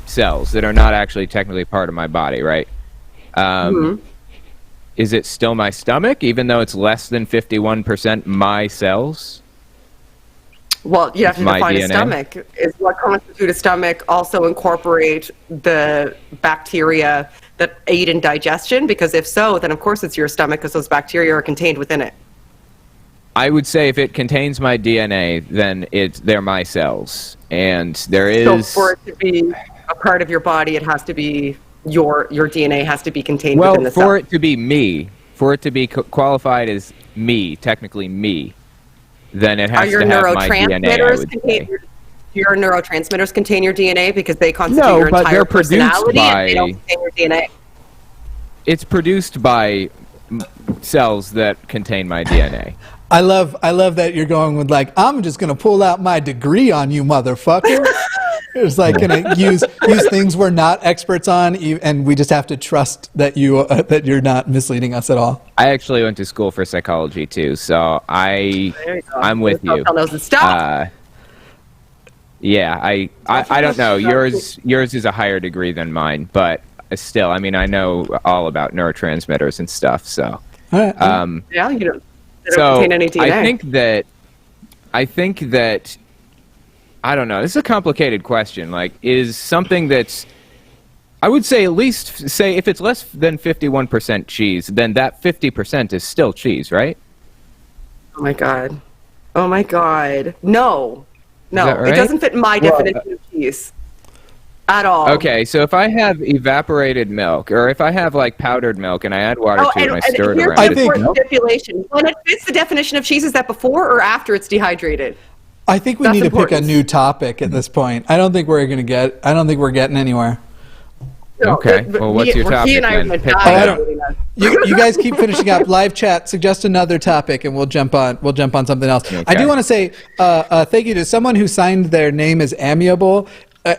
S2: cells that are not actually technically part of my body, right? Is it still my stomach, even though it's less than 51% my cells?
S3: Well, you have to
S2: My
S3: define a
S2: DNA?
S3: stomach. Is what constitutes a stomach also incorporate the bacteria that aid in digestion? Because if so, then of course it's your stomach because those bacteria are contained within it.
S2: I would say if it contains my DNA, then they're my cells, and there
S3: So
S2: is.
S3: for it to be a part of your body, it has to be your DNA has to be contained
S2: Well,
S3: within the cell.
S2: for it to be me, for it to be qualified as technically me, then it
S3: Are
S2: has
S3: your
S2: to have my DNA, I
S3: neurotransmitters
S2: would
S3: contain
S2: say.
S3: your neurotransmitters contain your DNA because they constitute
S2: No,
S3: your
S2: but
S3: entire
S2: they're produced
S3: personality
S2: by-
S3: and they don't contain your DNA?
S2: It's produced by cells that contain my DNA.
S1: I love that you're going with like, I'm just gonna pull out my degree on you, motherfucker. It's like gonna use things we're not experts on, and we just have to trust that you're not misleading us at all.
S2: I actually went to school for psychology too, so
S3: There you go.
S2: I'm with you.
S3: Telltale knows his stuff.
S2: Yeah, I don't know. Yours is a higher degree than mine, but still, I mean, I know all about neurotransmitters and stuff. So,
S1: All right.
S3: Yeah, you don't. They don't contain any DNA.
S2: I think that I don't know. This is a complicated question. Like, is something that's I would say at least say if it's less than 51% cheese, then that 50% is still cheese, right?
S3: Oh my god. Oh my god. No.
S2: that right?
S3: It doesn't fit my definition of cheese. At all.
S2: Okay, so if I have evaporated milk, or if I have like powdered milk and I add water to it and I stir it
S3: here's
S2: around,
S3: the
S1: I think-
S3: important stipulation. When it fits the definition of cheese, is that before or after it's dehydrated?
S1: I think we
S3: That's
S1: need to pick a
S3: important.
S1: new topic at this point. I don't think we're getting anywhere.
S2: Okay, well, what's your topic
S3: He and I
S2: then?
S3: would
S2: Pick
S3: die.
S2: one.
S1: You guys keep finishing up. Live chat, suggest another topic, and we'll jump on something else. I do want to say thank you to someone who signed their name as Amiable.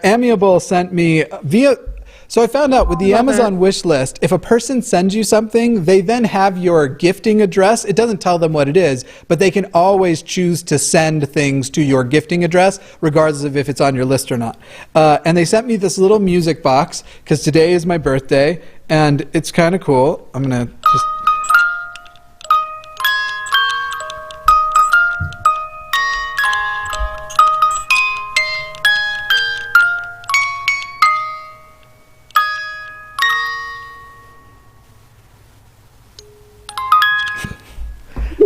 S1: Amiable sent me via. So I found out with the Amazon wish list, if a person sends you something, they then have your gifting address. It doesn't tell them what it is, but they can always choose to send things to your gifting address, regardless of if it's on your list or not. And they sent me this little music box, because today is my birthday, and it's kind of cool. I'm going to just...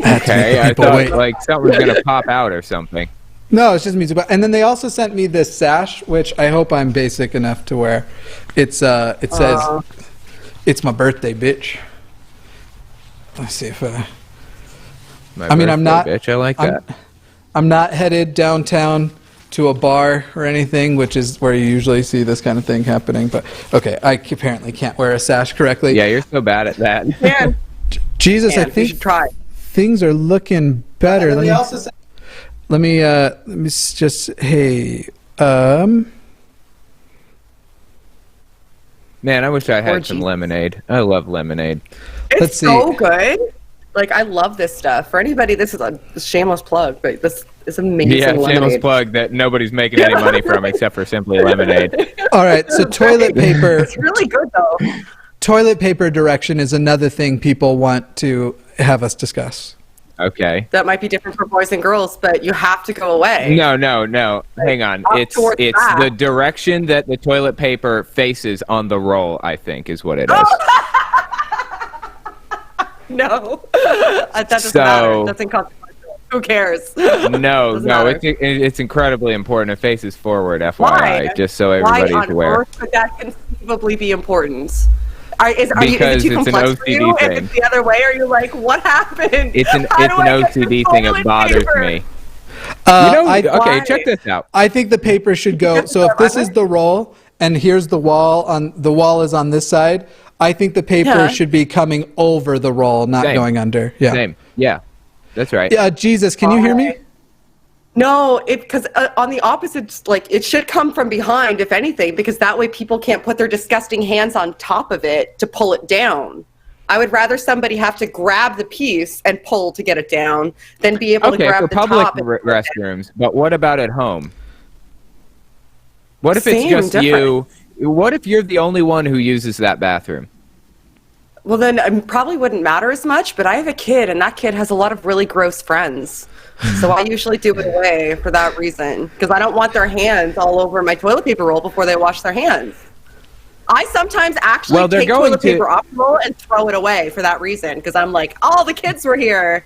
S2: Okay, I
S1: people
S2: thought
S1: wait.
S2: like something was gonna pop out or something.
S1: No, it's just music. And then they also sent me this sash, which I hope I'm basic enough to wear. It says, "It's my birthday, bitch." Let's see if
S2: I'm not. Bitch, I like that.
S1: I'm not headed downtown to a bar or anything, which is where you usually see this kind of thing happening. But okay, I apparently can't wear a sash correctly.
S2: Yeah, you're so bad at that.
S3: Man,
S1: Jesus, I
S3: you
S1: think
S3: should try.
S1: things are looking better. Let me just hey.
S2: Man, I wish I had some
S3: Orgy.
S2: lemonade. I love lemonade.
S3: It's
S1: Let's see.
S3: so good. Like, I love this stuff. For anybody, this is a shameless plug, but this is amazing
S2: Yeah, shameless
S3: lemonade.
S2: plug that nobody's making any money from except for Simply Lemonade.
S1: All right, so toilet paper.
S3: It's really good, though.
S1: Toilet paper direction is another thing people want to have us discuss.
S2: Okay.
S3: That might be different for boys and girls, but you have to go away.
S2: No. Hang on.
S3: Up
S2: It's
S3: towards
S2: the
S3: that.
S2: direction that the toilet paper faces on the roll, I think, is what it is.
S3: No. That doesn't matter. That's inconsequential. Who cares?
S2: No,
S3: Doesn't matter.
S2: it's incredibly important. It faces forward, FYI,
S3: Why?
S2: just so
S3: Why
S2: everybody's
S3: on
S2: aware.
S3: earth could that conceivably be important? Is
S2: Because
S3: it too
S2: it's an
S3: complex for
S2: OCD
S3: you?
S2: thing.
S3: If it's the other way, are you like, what happened?
S2: It's an
S3: How do I get
S2: OCD
S3: this
S2: thing. It
S3: toilet
S2: bothers
S3: paper?
S2: me.
S1: I
S2: Okay,
S3: Why?
S2: check this out.
S1: think the paper should go. So if this is the roll and here's the wall is on this side, I think the paper
S3: Yeah.
S1: should be coming over the roll, not
S2: Same.
S1: going under. Yeah.
S2: Same. Yeah, that's right.
S1: Yeah, Jesus, can you hear me?
S3: No, because on the opposite, like, it should come from behind, if anything, because that way people can't put their disgusting hands on top of it to pull it down. I would rather somebody have to grab the piece and pull to get it down than be able to
S2: Okay,
S3: grab
S2: for
S3: the
S2: public
S3: top. and-
S2: restrooms, but what about at home? What if it's
S3: Same,
S2: just
S3: different.
S2: you? What if you're the only one who uses that bathroom?
S3: Well, then it probably wouldn't matter as much, but I have a kid, and that kid has a lot of really gross friends. So I usually do it away for that reason, because I don't want their hands all over my toilet paper roll before they wash their hands. I sometimes actually
S2: Well, they're
S3: take
S2: going
S3: toilet
S2: to-
S3: paper off the roll and throw it away for that reason, because I'm like, all the kids were here.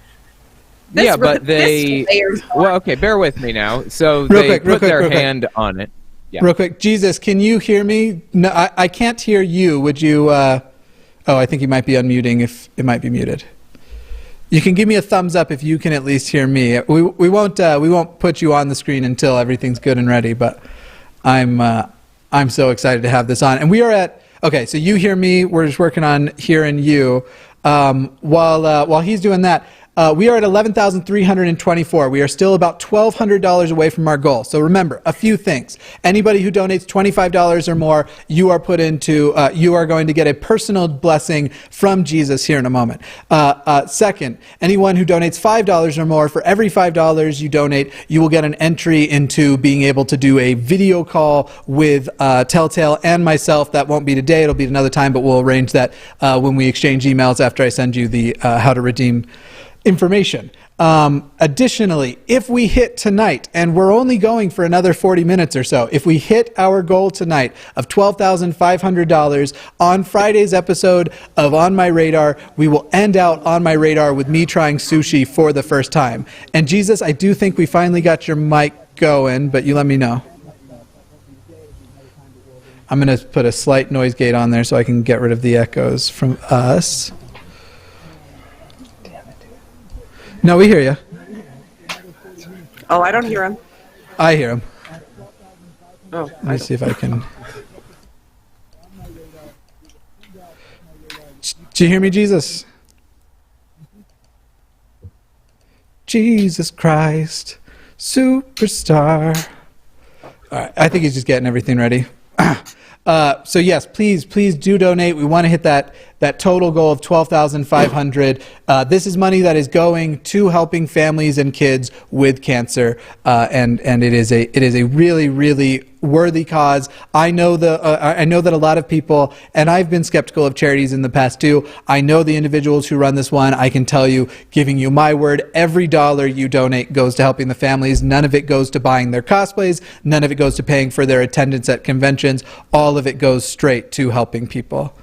S2: Yeah, but
S3: this layer's on.
S2: Well, okay, bear with me now. So
S1: Real
S2: they
S1: quick,
S2: put their
S1: real quick.
S2: hand on it. Yeah.
S1: Real quick, Jesus, can you hear me? No, I can't hear you. Would you? Oh, I think you might be unmuting. If it might be muted. You can give me a thumbs up if you can at least hear me. We won't put you on the screen until everything's good and ready. But I'm so excited to have this on. And we are at so you hear me. We're just working on hearing you. While he's doing that. We are at 11,324. We are still about $1,200 away from our goal. So remember, a few things. Anybody who donates $25 or more, you are going to get a personal blessing from Jesus here in a moment. Second, anyone who donates $5 or more, for every $5 you donate, you will get an entry into being able to do a video call with Telltale and myself. That won't be today. It'll be another time, but we'll arrange that when we exchange emails after I send you the how to redeem information. Additionally, if we hit tonight, and we're only going for another 40 minutes or so, if we hit our goal tonight of $12,500 on Friday's episode of On My Radar, we will end out On My Radar with me trying sushi for the first time. And Jesus, I do think we finally got your mic going, but you let me know. I'm going to put a slight noise gate on there so I can get rid of the echoes from us. No, we hear you.
S3: Oh, I don't hear him.
S1: I hear him.
S3: Oh,
S1: let me see if I can. Do you hear me, Jesus? Jesus Christ, superstar. All right, I think he's just getting everything ready. So yes, please do donate. We want to hit that total goal of $12,500. This is money that is going to helping families and kids with cancer, and it is a really, really worthy cause. I know that a lot of people, and I've been skeptical of charities in the past too. I know the individuals who run this one. I can tell you, giving you my word, every dollar you donate goes to helping the families. None of it goes to buying their cosplays. None of it goes to paying for their attendance at conventions. All of it goes straight to helping people.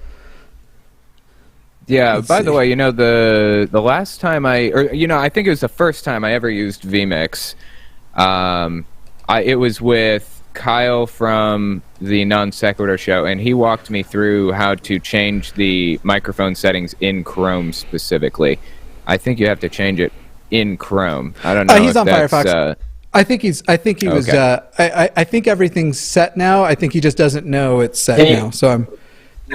S2: Yeah, by the way, the last time I think it was the first time I ever used vMix. It was with Kyle from the Non Sequitur show, and he walked me through how to change the microphone settings in Chrome specifically. I think you have to change it in Chrome. I don't know.
S1: He's on Firefox. I think everything's set now. I think he just doesn't know it's set now. So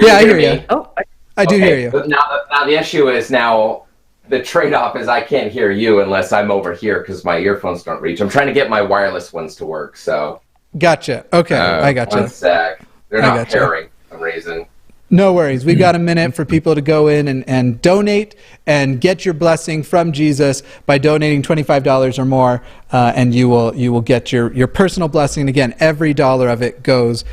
S1: I hear you.
S3: Oh,
S1: I do hear you.
S8: But now the issue is the trade-off is I can't hear you unless I'm over here because my earphones don't reach. I'm trying to get my wireless ones to work, so.
S1: Gotcha. Okay, I gotcha.
S8: One sec. They're not pairing for some reason.
S1: No worries. We've got a minute for people to go in and donate and get your blessing from Jesus by donating $25 or more, and you will get your personal blessing. Again, every dollar of it goes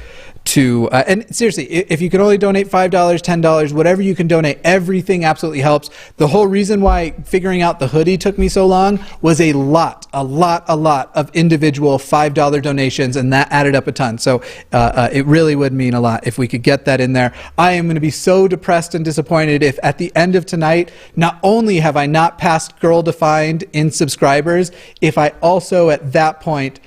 S1: to and seriously, if you can only donate $5, $10, whatever you can donate, everything absolutely helps. The whole reason why figuring out the hoodie took me so long was a lot of individual $5 donations, and that added up a ton. So it really would mean a lot if we could get that in there. I am going to be so depressed and disappointed if at the end of tonight, not only have I not passed Girl Defined in subscribers, if I also at that point,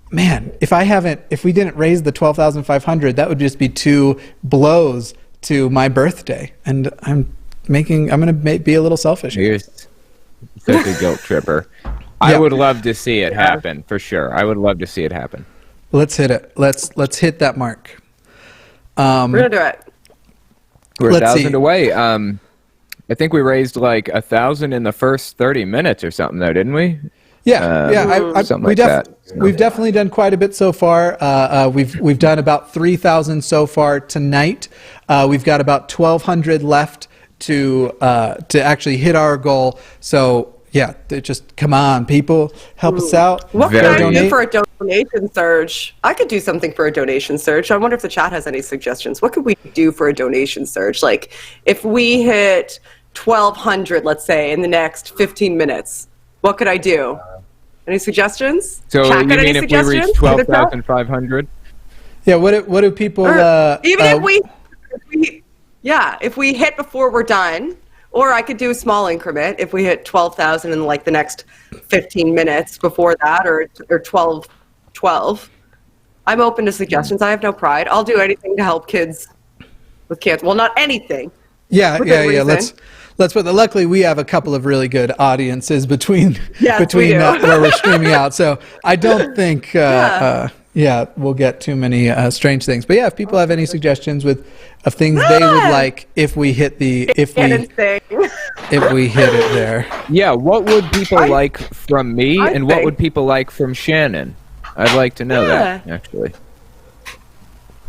S1: man, if we didn't raise the 12,500, that would just be 2 blows to my birthday, and I'm going to be a little selfish.
S2: You're such a guilt tripper. I would love to see it happen for sure. I would love to see it happen.
S1: Let's hit it. Let's hit that mark.
S3: We're gonna do it.
S2: We're 1,000 away. I think we raised like 1,000 in the first 30 minutes or something, though, didn't we?
S1: We've definitely done quite a bit so far. We've done about 3,000 so far tonight. We've got about 1,200 left to actually hit our goal. So just come on, people, help us out.
S3: What can I do for a donation surge? I could do something for a donation surge. I wonder if the chat has any suggestions. What could we do for a donation surge? Like if we hit 1,200, let's say, in the next 15 minutes, what could I do? Any suggestions?
S2: So you mean if we reach 12,500?
S1: Yeah. What do people?
S3: Even if we hit before we're done, or I could do a small increment if we hit 12,000 in like the next 15 minutes before that, or 12. I'm open to suggestions. I have no pride. I'll do anything to help kids with cancer. Well, not anything.
S1: Yeah. Luckily, we have a couple of really good audiences between
S3: Yes, we do.
S1: where we're streaming out. So I don't think we'll get too many strange things. But yeah, if people have any suggestions of things they would like if we hit if we hit it there.
S2: Yeah, what would people like from me, and what would people like from Shannon? I'd like to know that, actually.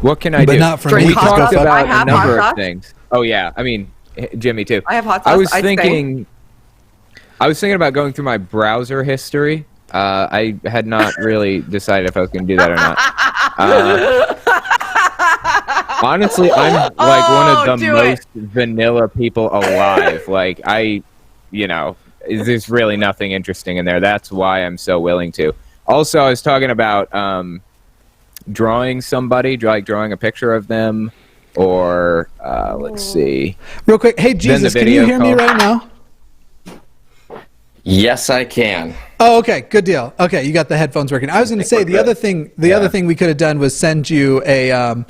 S2: What can I do?
S1: But not from me.
S2: We talked about a number
S3: hot
S2: of things. Oh yeah, I mean, Jimmy too.
S3: I have hot sauce.
S2: I was thinking about going through my browser history. I had not really decided if I was going to do that or not. Honestly, I'm like one of the most vanilla people alive. Like there's really nothing interesting in there. That's why I'm so willing to. Also, I was talking about drawing somebody, drawing a picture of them, or let's see.
S1: Real quick, hey Jesus, can you hear me right now?
S8: Yes, I can.
S1: Oh, okay, good deal. Okay, you got the headphones working. I was going to say the other thing we could have done was sent you a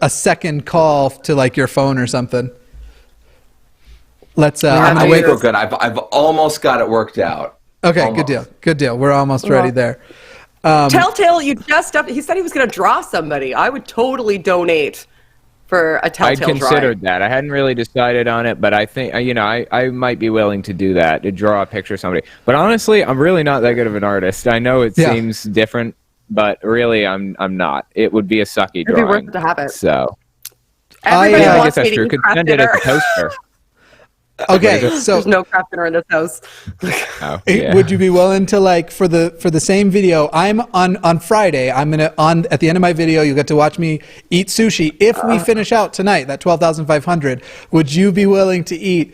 S1: second call to like your phone or something. Let's. I'm gonna wait.
S8: Good. I've almost got it worked out.
S1: Okay,
S8: almost.
S1: good deal. We're almost ready there.
S3: Telltale, he said he was going to draw somebody. I would totally donate for a Telltale
S2: I'd considered that. I hadn't really decided on it, but I think I might be willing to do that, to draw a picture of somebody. But honestly, I'm really not that good of an artist. I know it seems different, but really, I'm not. It would be a sucky drawing.
S3: It'd be worth to have it.
S2: So
S3: everybody
S2: I
S3: wants
S2: guess that's
S3: me
S2: true.
S3: to eat
S2: Could
S3: craft
S2: send it as
S3: dinner.
S2: a poster.
S1: Okay, so
S3: there's no craft dinner in this house.
S1: Would you be willing to like for the same video? I'm on Friday. I'm gonna at the end of my video. You'll get to watch me eat sushi. If we finish out tonight, that 12,500, would you be willing to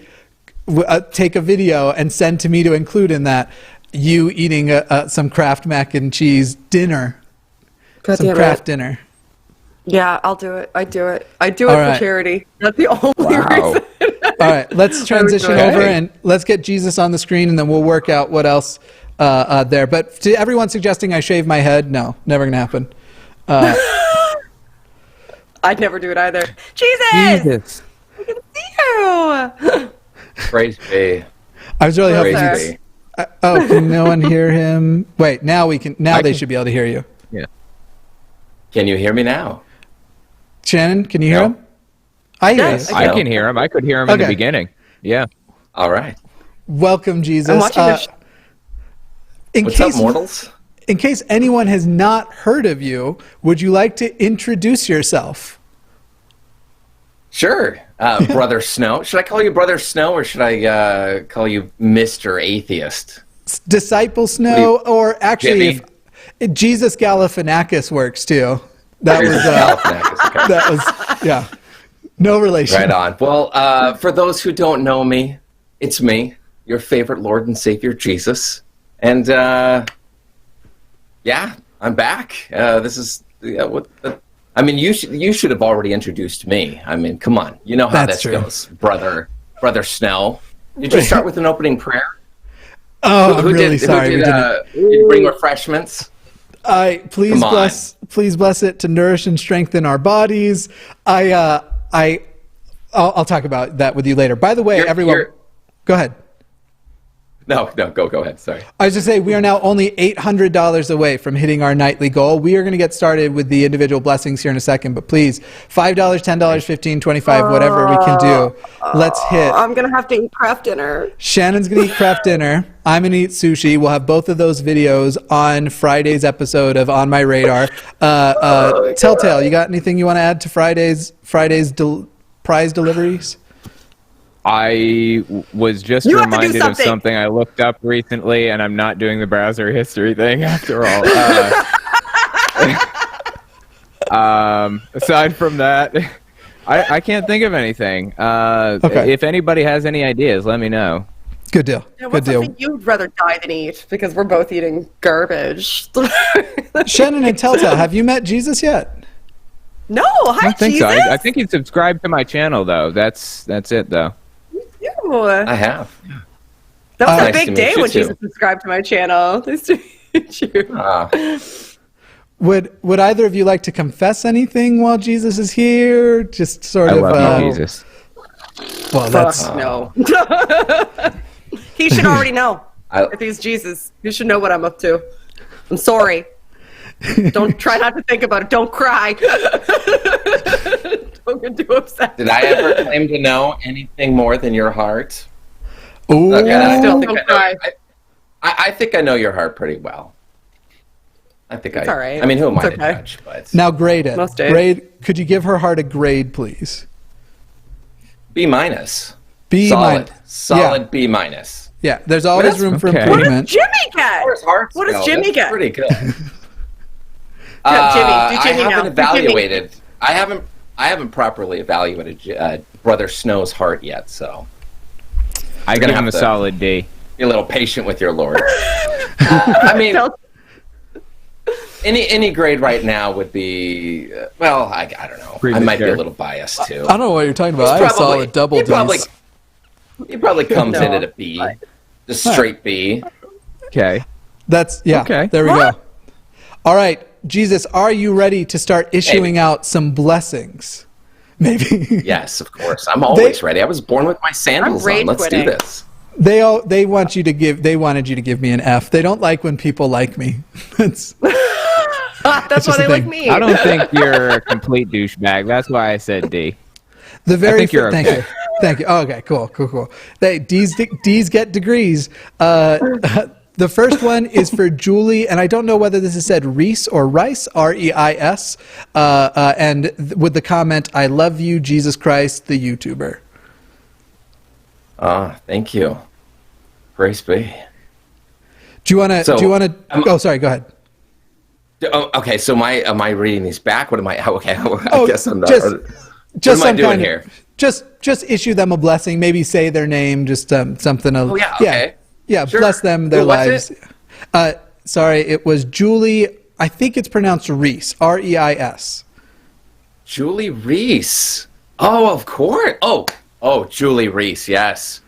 S1: take a video and send to me to include in that you eating some Kraft mac and cheese dinner, Kraft dinner?
S3: Yeah, I'll do it. I do it for charity. That's the only reason.
S1: All right, let's transition over and let's get Jesus on the screen, and then we'll work out what else there. But to everyone suggesting I shave my head, no, never gonna happen.
S3: I'd never do it either. Jesus! I can see you!
S8: Praise be.
S1: I was really hoping. Can no one hear him? Wait, now we can. Now they should be able to hear you.
S2: Yeah.
S8: Can you hear me now?
S1: Shannon, can you hear him? I hear you.
S2: I can hear him. I could hear him in the beginning. Yeah.
S8: All right.
S1: Welcome, Jesus.
S3: I'm watching
S8: What's up, mortals?
S1: In case anyone has not heard of you, would you like to introduce yourself?
S8: Sure. Brother Snow. Should I call you Brother Snow, or should I call you Mr. Atheist?
S1: Disciple Snow, or actually, if Jesus Galifianakis works too. That was no relation.
S8: Right on. Well, for those who don't know me, it's me, your favorite Lord and Savior, Jesus. And, I'm back. This is, I mean, you should have already introduced me. I mean, come on. You know how this goes, Brother Snow. Did you start with an opening prayer?
S1: Oh, I'm really sorry.
S8: Did you bring refreshments?
S1: Please bless it to nourish and strengthen our bodies. I'll talk about that with you later. By the way, everyone, go ahead.
S8: No, go ahead. Sorry.
S1: I was just saying we are now only $800 away from hitting our nightly goal. We are going to get started with the individual blessings here in a second, but please, $5, $10, $15, $25, whatever we can do. Let's hit.
S3: I'm going to have to eat Kraft dinner.
S1: Shannon's going to eat Kraft dinner. I'm going to eat sushi. We'll have both of those videos on Friday's episode of On My Radar. Telltale, you got anything you want to add to Friday's prize deliveries?
S2: I was just reminded of something I looked up recently, and I'm not doing the browser history thing after all. Aside from that, I can't think of anything. If anybody has any ideas, let me know.
S1: Good deal.
S3: Yeah, what's something you'd rather die than eat? Because we're both eating garbage.
S1: Shannon and Telltale, have you met Jesus yet?
S3: No,
S2: I don't think so. I think he's subscribed to my channel, though. That's it, though.
S8: I have.
S3: That was a big day when Jesus subscribed to my channel. Nice to meet you.
S1: Would either of you like to confess anything while Jesus is here? Just sort of.
S2: I love you, Jesus.
S1: Well, that's
S3: no. He should already know. If he's Jesus, he should know what I'm up to. I'm sorry. Don't try not to think about it. Don't cry. Don't get too upset.
S8: Did I ever claim to know anything more than your heart?
S1: Ooh.
S8: I think I know your heart pretty well. I think
S3: all right.
S8: I mean, who am I to judge? But
S1: Now grade it.
S3: Most days.
S1: Grade. Could you give her heart a grade, please?
S8: B minus.
S1: B
S8: Solid.
S1: minus.
S8: Solid
S1: Yeah.
S8: B minus.
S1: Yeah. There's always
S2: That's
S1: room for
S2: okay.
S3: What
S1: improvement.
S3: does Jimmy get? What does Jimmy get?
S8: Pretty good.
S3: Jimmy. Do Jimmy
S8: I
S3: now.
S8: haven't
S3: Do
S8: evaluated. I haven't properly evaluated Brother Snow's heart yet, so
S2: I give him a solid D.
S8: be a little patient with your Lord. I mean, any grade right now would be well. I don't know. I might be a little biased too.
S1: I don't know what you're talking about. I have a solid double D's.
S8: He probably comes in at a B, just straight B.
S2: Okay.
S1: That's
S2: Okay.
S1: There we go. All right, Jesus, are you ready to start issuing out some blessings? Maybe.
S8: Yes, of course. I'm always ready. I was born with my sandals on. Let's do this.
S1: They wanted you to give me an F. They don't like when people like me. That's
S3: why they like me.
S2: I don't think you're a complete douchebag. That's why I said D.
S1: Thank
S2: you're okay.
S1: you. Thank you. Oh, okay, cool. D's get degrees. The first one is for Julie, and I don't know whether this is said Reese or Rice, R-E-I-S, and with the comment, "I love you, Jesus Christ, the YouTuber."
S8: Thank you. Grace be.
S1: Do you want to? Oh, sorry. Go ahead.
S8: Okay, so am I reading these back? What am I? Okay, I guess I'm not.
S1: Just
S8: what am I doing here?
S1: Just issue them a blessing. Maybe say their name. Just something.
S8: Okay.
S1: Yeah.
S8: Sure.
S1: Bless them, their
S8: What's
S1: lives. Sorry, it was Julie. I think it's pronounced Reese. R-E-I-S.
S8: Julie Reese. Oh, of course. Oh, Julie Reese. Yes,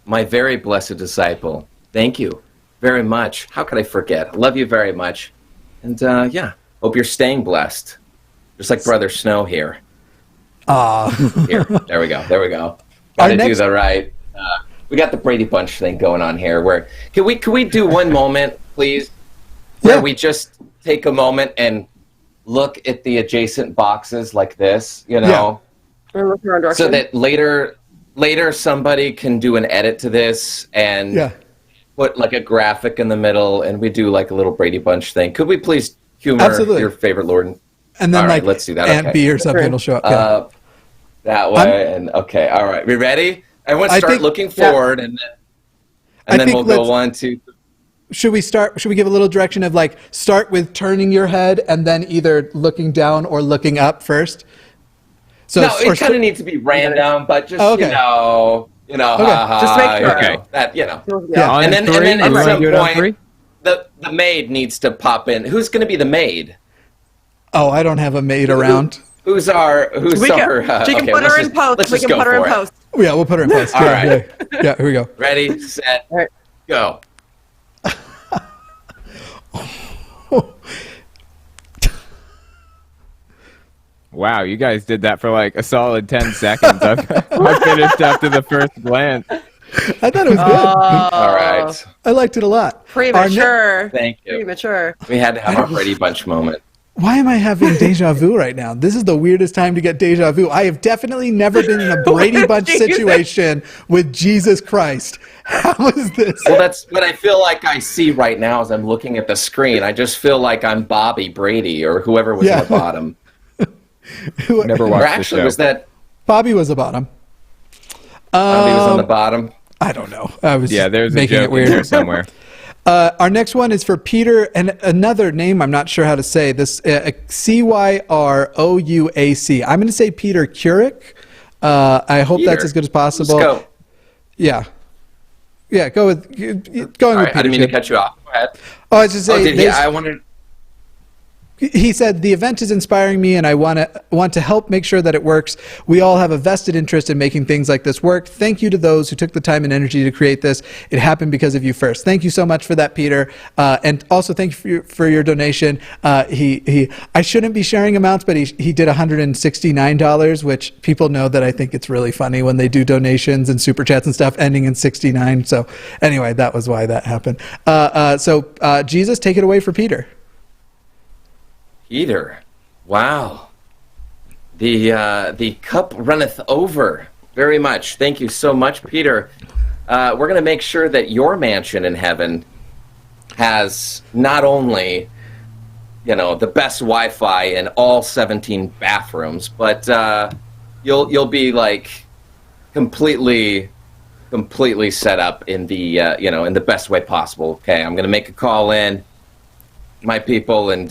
S8: my very blessed disciple. Thank you very much. How could I forget? I love you very much, and hope you're staying blessed, just like Brother Snow here. Here, there we go. Gotta do the right. We got the Brady Bunch thing going on here. Where can we do one moment, please? Where we just take a moment and look at the adjacent boxes like this, so that later somebody can do an edit to this and put like a graphic in the middle, and we do like a little Brady Bunch thing. Could we please humor your favorite Lord?
S1: And then
S8: let's do that.
S1: Aunt B or something will show up.
S8: That way, all right. We ready? Everyone start looking forward, and then we'll go 1, 2.
S1: Should we give a little direction of like start with turning your head and then either looking down or looking up first? So
S8: it kind of needs to be random, but just
S1: okay.
S3: Just make sure.
S8: Okay. That
S2: Yeah.
S8: And then at some point, the maid needs to pop in. Who's going to be the maid?
S1: Oh, I don't have a maid around.
S8: Who's our?
S3: She can put her in post. We can put her in post.
S1: Yeah, we'll put her in post.
S8: All right.
S1: Yeah, here we go.
S8: Ready, set, go.
S2: Wow, you guys did that for like a solid 10 seconds. I finished after the first glance.
S1: I thought it was good.
S8: All right.
S1: I liked it a lot.
S3: Premature.
S8: Thank you.
S3: Premature.
S8: We had to have our Brady Bunch moment.
S1: Why am I having deja vu right now? This is the weirdest time to get deja vu. I have definitely never been in a Brady Bunch situation with Jesus Christ. How is this?
S8: Well, that's what I feel like I see right now as I'm looking at the screen. I just feel like I'm Bobby Brady or whoever was at the bottom.
S2: Never watched
S8: Or actually,
S2: the show.
S8: was that
S1: Bobby was the bottom.
S8: Bobby was on the bottom?
S1: I don't know. I was
S2: there's
S1: making
S2: a
S1: it
S2: joke
S1: weird
S2: in there somewhere.
S1: Our next one is for Peter, and another name I'm not sure how to say this. Cyrouac. I'm going to say Peter Curick. I hope that's as good as possible.
S8: Let's go.
S1: Yeah, go with going with Peter.
S8: I didn't mean to cut you off. Go ahead.
S1: Oh, I was just saying.
S8: I wanted.
S1: he said, the event is inspiring me and I want to help make sure that it works. We all have a vested interest in making things like this work. Thank you to those who took the time and energy to create this. It happened because of you first. Thank you so much for that, Peter. And also thank you for your donation. I shouldn't be sharing amounts, but he did $169, which people know that I think it's really funny when they do donations and super chats and stuff ending in 69. So anyway, that was why that happened. So Jesus, take it away for Peter.
S8: Peter, wow. The cup runneth over very much. Thank you so much, Peter. We're going to make sure that your mansion in heaven has not only, the best Wi-Fi in all 17 bathrooms, but you'll be like completely set up in the in the best way possible. Okay, I'm going to make a call in, my people, and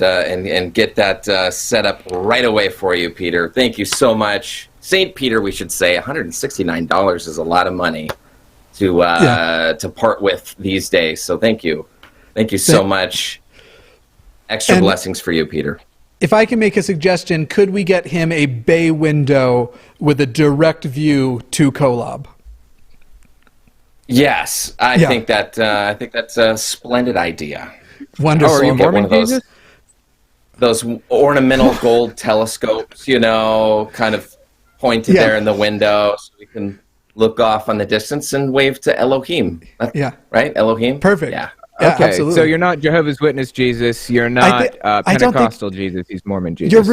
S8: get that set up right away for you, Peter. Thank you so much. St. Peter, we should say. $169 is a lot of money to part with these days. So thank you. Thank you so much. Extra blessings for you, Peter.
S1: If I can make a suggestion, could we get him a bay window with a direct view to Kolob?
S8: Yes, I think that's a splendid idea.
S1: Wonderful.
S2: Oh, are you Mormon, Jesus?
S8: Those ornamental gold telescopes, kind of pointed there in the window, so we can look off on the distance and wave to Elohim. Right? Elohim?
S1: Perfect.
S8: Yeah.
S2: Okay,
S1: absolutely.
S2: so you're not Jehovah's Witness Jesus. You're not Pentecostal Jesus. He's Mormon Jesus.
S1: You're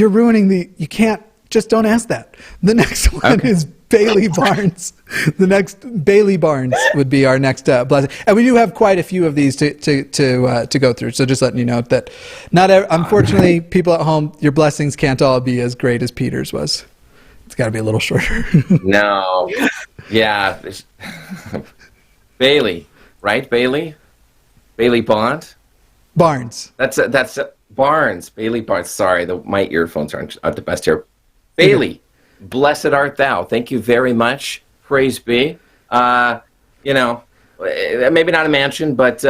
S1: ruining you can't, just don't ask that. The next one is Bailey Barnes. The next Bailey Barnes would be our next blessing, and we do have quite a few of these to go through. So just letting you know that unfortunately, people at home, your blessings can't all be as great as Peter's was. It's got to be a little shorter.
S8: No, yeah, Bailey, right? Bailey Barnes. That's Barnes. Bailey Barnes. Sorry, my earphones aren't the best here. Bailey. Blessed art thou. Thank you very much. Praise be. Maybe not a mansion, but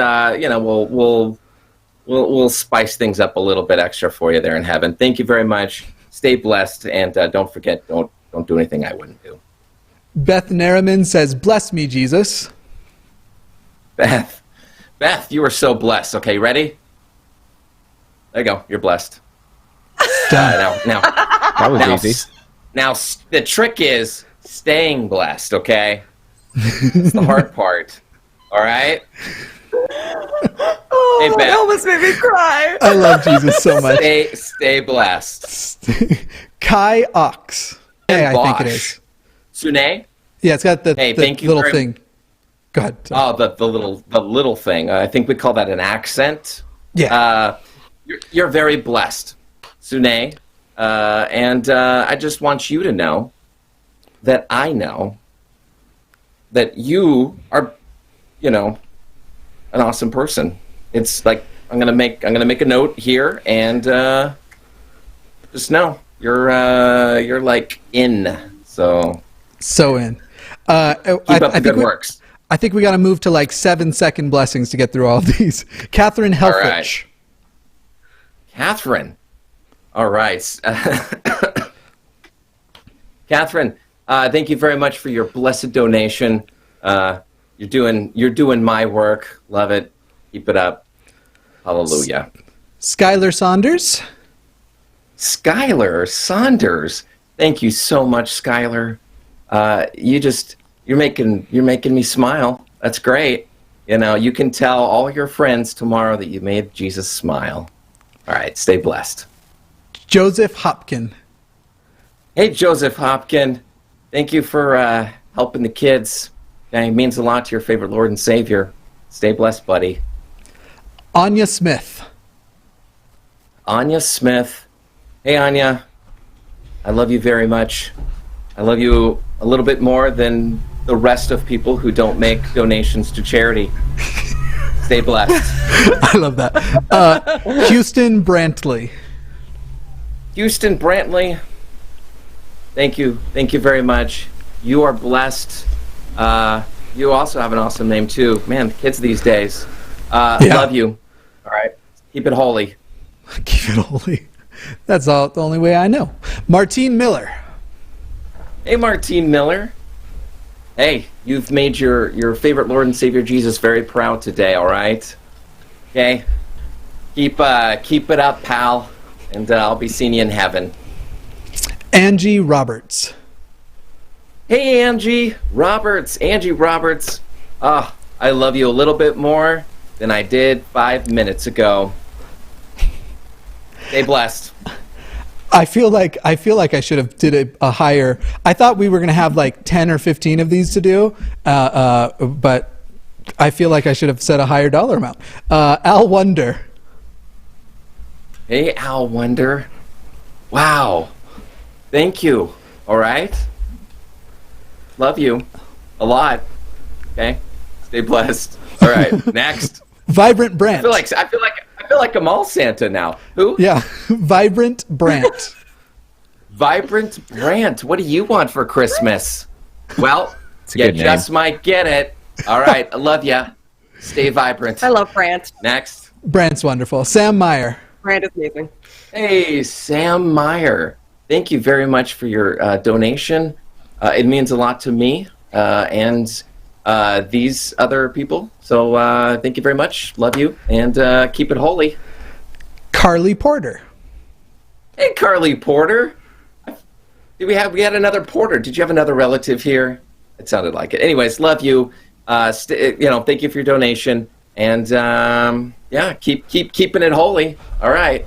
S8: we'll spice things up a little bit extra for you there in heaven. Thank you very much. Stay blessed, and don't forget, don't do anything I wouldn't do.
S1: Beth Nariman says, "Bless me, Jesus."
S8: Beth, you are so blessed. Okay, ready? There you go. You're blessed. Now
S2: that was easy.
S8: Now, the trick is staying blessed, okay? It's the hard part, all right? Hey, Beth.
S3: That almost made me cry.
S1: I love Jesus so much.
S8: Stay blessed.
S1: Kai Ox. Hey, I think it is.
S8: Sune?
S1: Yeah, it's got the little thing. Go ahead.
S8: Oh, the little thing. I think we call that an accent.
S1: Yeah.
S8: You're very blessed, Sune. And I just want you to know that I know that you are, an awesome person. It's like I'm gonna make a note here, and just know you're like in. So
S1: in.
S8: Keep up the good works.
S1: I think we got to move to like 7-second blessings to get through all of these. Catherine Helfrich.
S8: All right. Catherine. All right. Catherine, thank you very much for your blessed donation. You're doing my work. Love it. Keep it up. Hallelujah.
S1: Skylar Saunders.
S8: Skylar Saunders. Thank you so much, Skylar. You're making me smile. That's great. You can tell all your friends tomorrow that you made Jesus smile. All right, stay blessed.
S1: Joseph Hopkin.
S8: Hey, Joseph Hopkin. Thank you for helping the kids. Okay, it means a lot to your favorite Lord and Savior. Stay blessed, buddy.
S1: Anya Smith.
S8: Anya Smith. Hey, Anya. I love you very much. I love you a little bit more than the rest of people who don't make donations to charity. Stay blessed.
S1: I love that. Houston Brantley.
S8: Houston Brantley. Thank you. Thank you very much. You are blessed. You also have an awesome name, too. Man, kids these days. Love you. All right. Keep it holy.
S1: Keep it holy. That's the only way I know. Martine Miller.
S8: Hey, Martine Miller. Hey, you've made your favorite Lord and Savior Jesus very proud today, all right? Okay? Keep it up, pal, and I'll be seeing you in heaven.
S1: Angie Roberts.
S8: Hey, Angie Roberts. Angie Roberts. I love you a little bit more than I did 5 minutes ago. Stay blessed.
S1: I feel like I should have did a higher. I thought we were going to have like 10 or 15 of these to do, but I feel like I should have set a higher dollar amount. Al Wonder.
S8: Hey, Al Wonder. Wow. Thank you. All right. Love you a lot. Okay. Stay blessed. All right. Next.
S1: Vibrant Brant.
S8: I feel like I'm all Santa now. Who?
S1: Yeah. Vibrant Brant.
S8: Vibrant Brant. What do you want for Christmas? Well,
S2: a
S8: you
S2: good name.
S8: just might get it. All right. I love ya. Stay vibrant.
S3: I love Brant.
S8: Next.
S1: Brant's wonderful. Sam Meyer.
S3: Brant is amazing.
S8: Hey, Sam Meyer. Thank you very much for your donation. It means a lot to me and these other people. So thank you very much. Love you. And keep it holy.
S1: Carly Porter.
S8: Hey, Carly Porter. We had another Porter. Did you have another relative here? It sounded like it. Anyways, love you. Thank you for your donation. And keep keeping it holy. All right.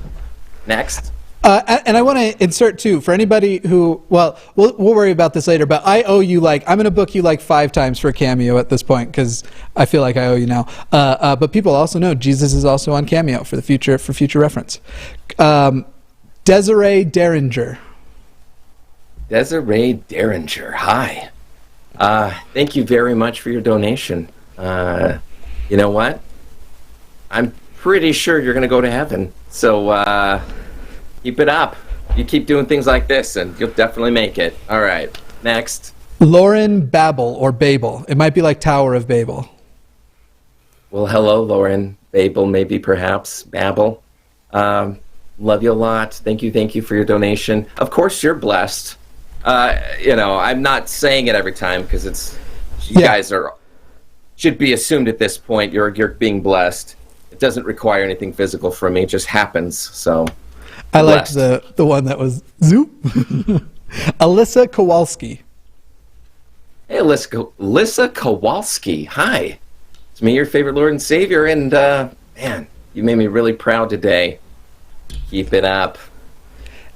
S8: Next.
S1: And I want to insert too, for anybody who, we'll worry about this later, but I owe you I'm going to book you 5 times for a cameo at this point because I feel like I owe you now. But people also know Jesus is also on Cameo for future reference. Desiree Derringer.
S8: Desiree Derringer. Hi. Thank you very much for your donation. You know what? I'm pretty sure you're going to go to heaven. So, keep it up. You keep doing things like this, and you'll definitely make it. All right. Next.
S1: Lauren Babel or Babel. It might be like Tower of Babel.
S8: Well, hello, Lauren. Babel, maybe, perhaps. Babel. Love you a lot. Thank you for your donation. Of course, you're blessed. I'm not saying it every time because you guys should be assumed at this point. You're being blessed. It doesn't require anything physical from me. It just happens. So.
S1: I liked the one that was zoop. Alyssa Kowalski.
S8: Hey, Alyssa Kowalski. Hi. It's me, your favorite Lord and Savior, and man, you made me really proud today. Keep it up.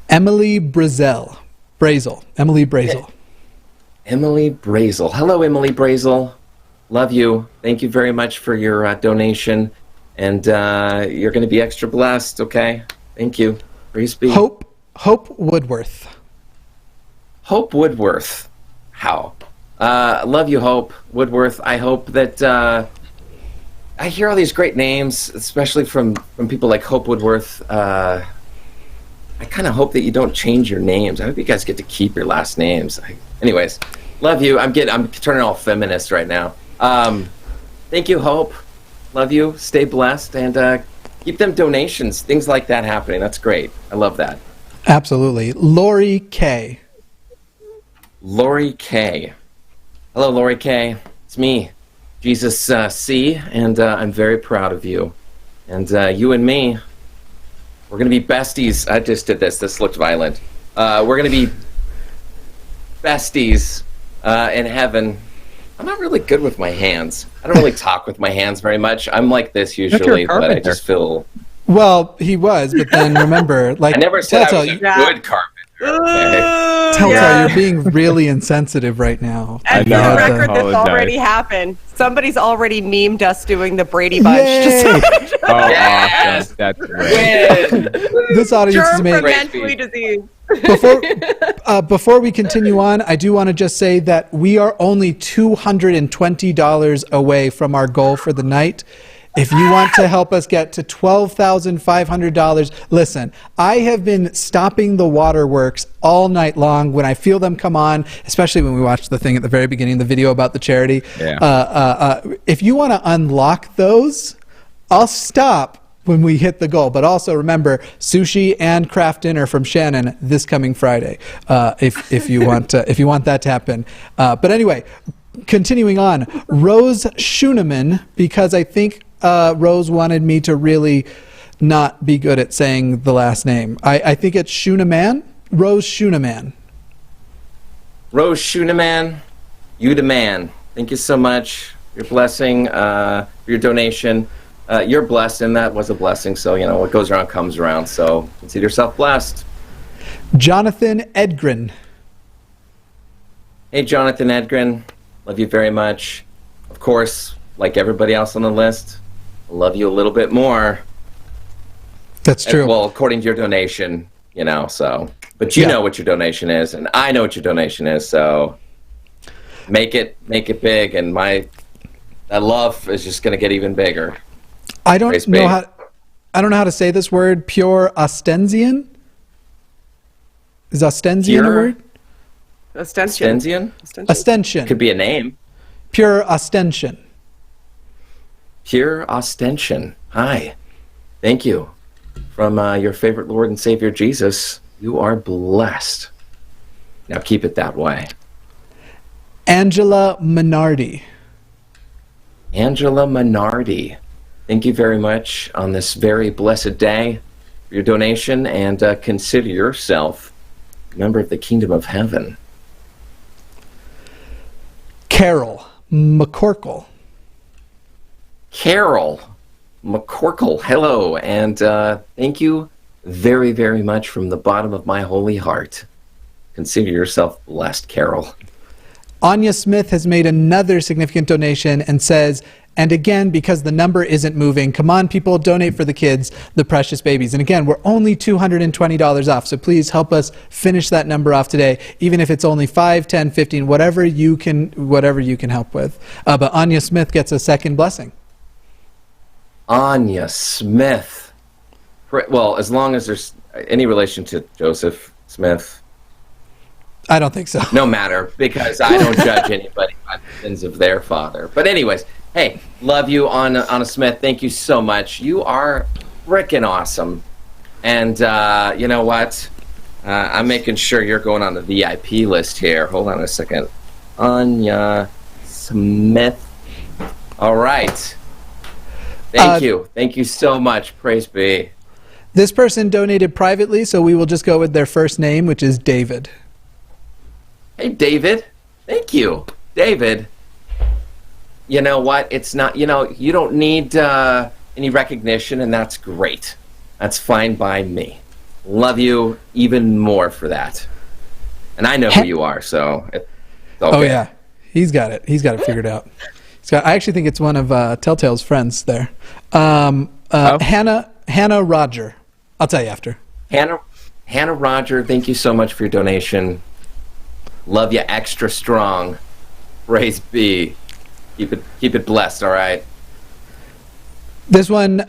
S1: Emily Brazel. Emily Brazel.
S8: Emily Brazel. Hello, Emily Brazel. Love you. Thank you very much for your donation, and you're going to be extra blessed, okay? Thank you. Praise be.
S1: Hope Woodworth.
S8: Hope Woodworth. How? Love you, Hope Woodworth. I hope that I hear all these great names, especially from people like Hope Woodworth. I kind of hope that you don't change your names. I hope you guys get to keep your last names. Anyways, love you. I'm turning all feminist right now. Thank you, Hope. Love you. Stay blessed and keep them donations, things like that happening. That's great. I love that.
S1: Absolutely. Lori K.
S8: Lori K. Hello, Lori K. It's me, Jesus C, and I'm very proud of you. And you and me, we're going to be besties. I just did this. This looked violent. We're going to be besties in heaven. I'm not really good with my hands. I don't really talk with my hands very much. I'm like this usually, but I just feel...
S1: Well, he was, but then remember, I
S8: never said I was a good carpenter. Okay.
S1: Telltale, you're being really insensitive right now.
S3: And for the record, this already happened. Somebody's already memed us doing the Brady Bunch.
S2: Awesome. That's great.
S1: This audience is amazing.
S3: Mentally diseased.
S1: Before we continue on, I do want to just say that we are only $220 away from our goal for the night. If you want to help us get to $12,500, listen, I have been stopping the waterworks all night long when I feel them come on, especially when we watched the thing at the very beginning, the video about the charity.
S2: Yeah.
S1: If you want to unlock those, I'll stop when we hit the goal. But also remember, sushi and craft dinner from Shannon this coming Friday, if you want that to happen. But anyway, continuing on, Rose Schuneman, because I think Rose wanted me to really not be good at saying the last name. I think it's Schuneman. Rose Schuneman.
S8: Rose Schuneman, you the man. Thank you so much. Your blessing, your donation. You're blessed, and that was a blessing. So, what goes around comes around. So consider yourself blessed.
S1: Jonathan Edgren.
S8: Hey, Jonathan Edgren. Love you very much. Of course, like everybody else on the list, I love you a little bit more.
S1: That's true.
S8: Well, according to your donation, so. But you know what your donation is, and I know what your donation is, so make it big, and that love is just going to get even bigger.
S1: I don't know how to say this word. Pure ostensian? Is ostensian a word?
S3: Ostension.
S1: Ostension.
S8: Could be a name.
S1: Pure ostension.
S8: Pure ostension. Hi. Thank you. From your favorite Lord and Savior, Jesus, you are blessed. Now keep it that way.
S1: Angela Minardi.
S8: Angela Minardi. Thank you very much on this very blessed day for your donation, and consider yourself a member of the kingdom of heaven.
S1: Carol McCorkle.
S8: Carol McCorkle, hello, and thank you very, very much from the bottom of my holy heart. Consider yourself blessed, Carol.
S1: Anya Smith has made another significant donation and says, and again, because the number isn't moving, come on, people, donate for the kids, the precious babies. And again, we're only $220 off, so please help us finish that number off today, even if it's only 5, 10, 15, whatever you can help with. But Anya Smith gets a second blessing.
S8: Anya Smith. Well, as long as there's any relation to Joseph Smith.
S1: I don't think so.
S8: No matter, because I don't judge anybody by the sins of their father. But anyways, hey, love you, Anna Smith. Thank you so much. You are frickin' awesome. And you know what? I'm making sure you're going on the VIP list here. Hold on a second. Anya Smith. All right. Thank you. Thank you so much. Praise be.
S1: This person donated privately, so we will just go with their first name, which is David.
S8: Hey, David. Thank you. David. You know what? It's not, you don't need any recognition, and that's great. That's fine by me. Love you even more for that. And I know who you are, so it's okay.
S1: Oh, yeah. He's got it. He's got it figured out. I actually think it's one of Telltale's friends there. Hannah Roger. I'll tell you after.
S8: Hannah Roger, thank you so much for your donation. Love you extra strong. Praise be. Keep it blessed, all right?
S1: This one,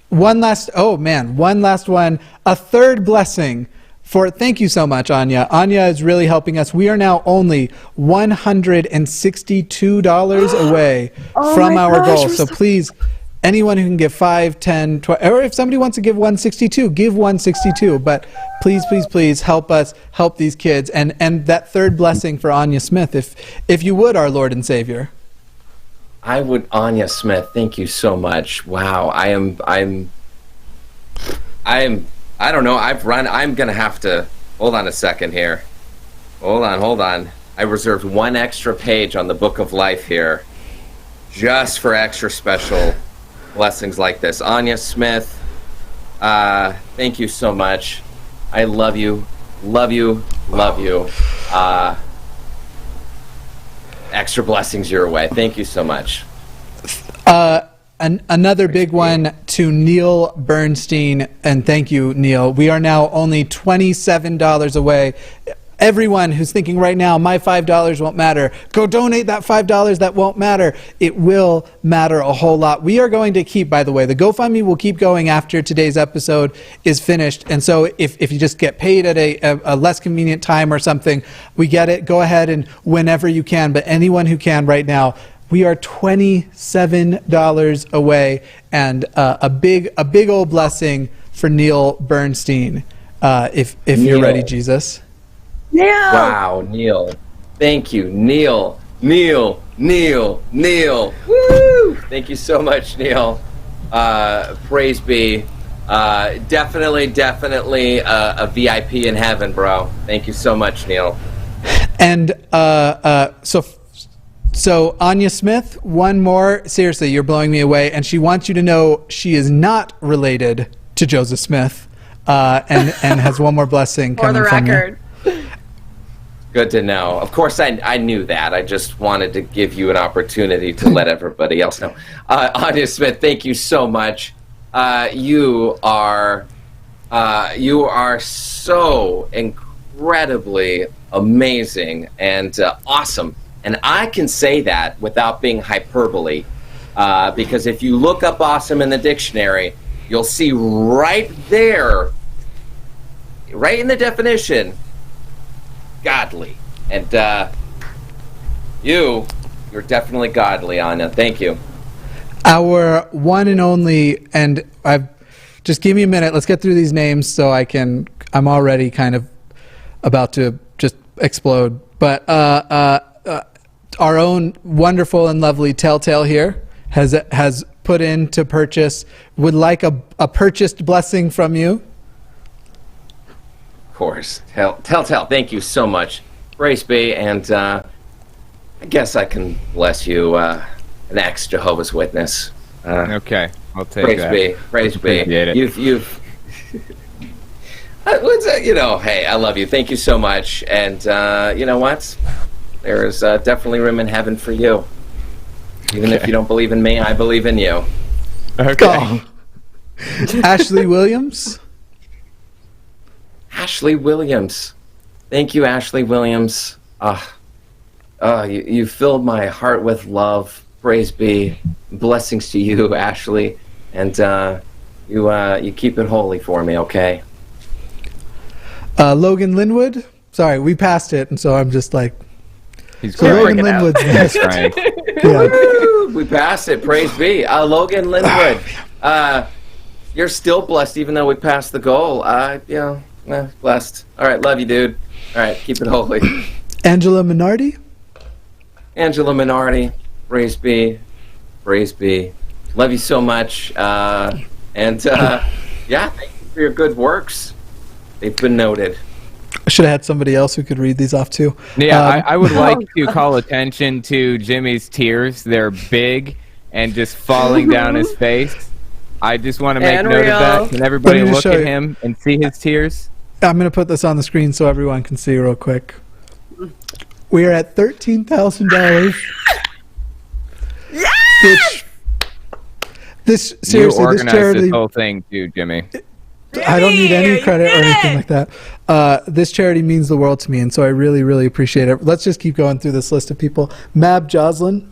S1: one last one. A third blessing thank you so much, Anya. Anya is really helping us. We are now only $162 away from our goal. So please, anyone who can give 5, 10, 12, or if somebody wants to give 162, give 162. But please, please, please help us help these kids. And that third blessing for Anya Smith, if you would, our Lord and Savior.
S8: I would, Anya Smith. Thank you so much. Wow, I don't know. I'm gonna have to hold on a second here. Hold on. I reserved one extra page on the Book of Life here, just for extra special blessings like this. Anya Smith, thank you so much. I love you. Extra blessings your way. Thank you so much.
S1: Another big one to Neil Bernstein, and thank you, Neil. We are now only $27 away. Everyone who's thinking right now, my $5 won't matter, go donate that $5. That won't matter. It will matter a whole lot. We are going to keep, by the way, the GoFundMe will keep going after today's episode is finished. And so if you just get paid at a less convenient time or something, we get it. Go ahead and whenever you can. But anyone who can right now, We are $27 away, and a big old blessing for Neil Bernstein. If you're ready, Jesus.
S3: Yeah.
S8: Wow, Neil. Thank you, Neil. Neil. Woo! Thank you so much, Neil. Praise be. Definitely a VIP in heaven, bro. Thank you so much, Neil.
S1: And so Anya Smith, one more. Seriously, you're blowing me away. And she wants you to know she is not related to Joseph Smith, and has one more blessing coming from you.
S3: For the record.
S8: Good to know. Of course, I knew that. I just wanted to give you an opportunity to let everybody else know. Anya Smith, thank you so much. You are so incredibly amazing and awesome. And I can say that without being hyperbole, because if you look up awesome in the dictionary, you'll see right there, right in the definition, godly. And you're definitely godly, Anna. Thank you.
S1: Our one and only, and just give me a minute. Let's get through these names so I'm already kind of about to just explode. But our own wonderful and lovely Telltale here has put in to purchase, would like a purchased blessing from you.
S8: Of course. Telltale, thank you so much. Praise be, and I guess I can bless you, an ex-Jehovah's Witness.
S2: Okay, I'll take
S8: praise
S2: that.
S8: Praise be.
S2: Appreciate it.
S8: You've hey, I love you. Thank you so much. And you know what? There is definitely room in heaven for you. Even if you don't believe in me, I believe in you.
S2: Okay.
S1: Oh. Ashley Williams.
S8: Ashley Williams. Thank you, Ashley Williams. You filled my heart with love. Praise be. Blessings to you, Ashley. And you keep it holy for me, okay?
S1: Logan Linwood. Sorry, we passed it, and so I'm just like.
S2: He's
S1: So
S2: crying.
S1: Logan Linwood's next.
S2: Crying.
S1: Yeah.
S8: We passed it. Praise be. Logan Linwood. You're still blessed, even though we passed the goal. Blessed. All right, love you, dude. All right, keep it holy.
S1: Angela Minardi.
S8: Angela Minardi. Praise be. Praise be. Love you so much. Yeah, thank you for your good works. They've been noted.
S1: I should have had somebody else who could read these off too.
S2: Yeah, I would like to call attention to Jimmy's tears. They're big and just falling down his face. I just want to make note of that. Can everybody
S1: Let me
S2: look
S1: just
S2: at
S1: show you.
S2: him and see his tears?
S1: I'm going to put this on the screen so everyone can see real quick. We are at $13,000.
S3: Yeah!
S1: This
S2: You
S1: seriously, this
S2: organized
S1: charity.
S2: this whole thing too, Jimmy.
S1: I don't need any credit or
S3: did
S1: anything
S3: it!
S1: like that. This charity means the world to me, and so I really, really appreciate it. Let's just keep going through this list of people. Mab Joslin.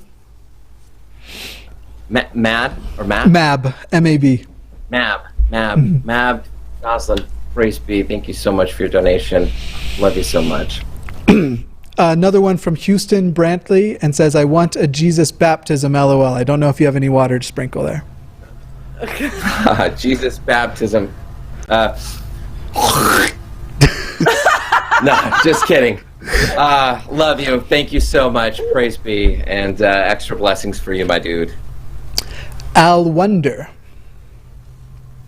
S8: Mad or Mab?
S1: Mab, M-A-B.
S8: Mab Jocelyn. Praise be. Thank you so much for your donation. Love you so much.
S1: Another one from Houston Brantley and says, I want a Jesus baptism, LOL. I don't know if you have any water to sprinkle there.
S8: Jesus baptism. No, just kidding. Love you. Thank you so much. Praise be. And extra blessings for you, my dude.
S1: Al Wonder.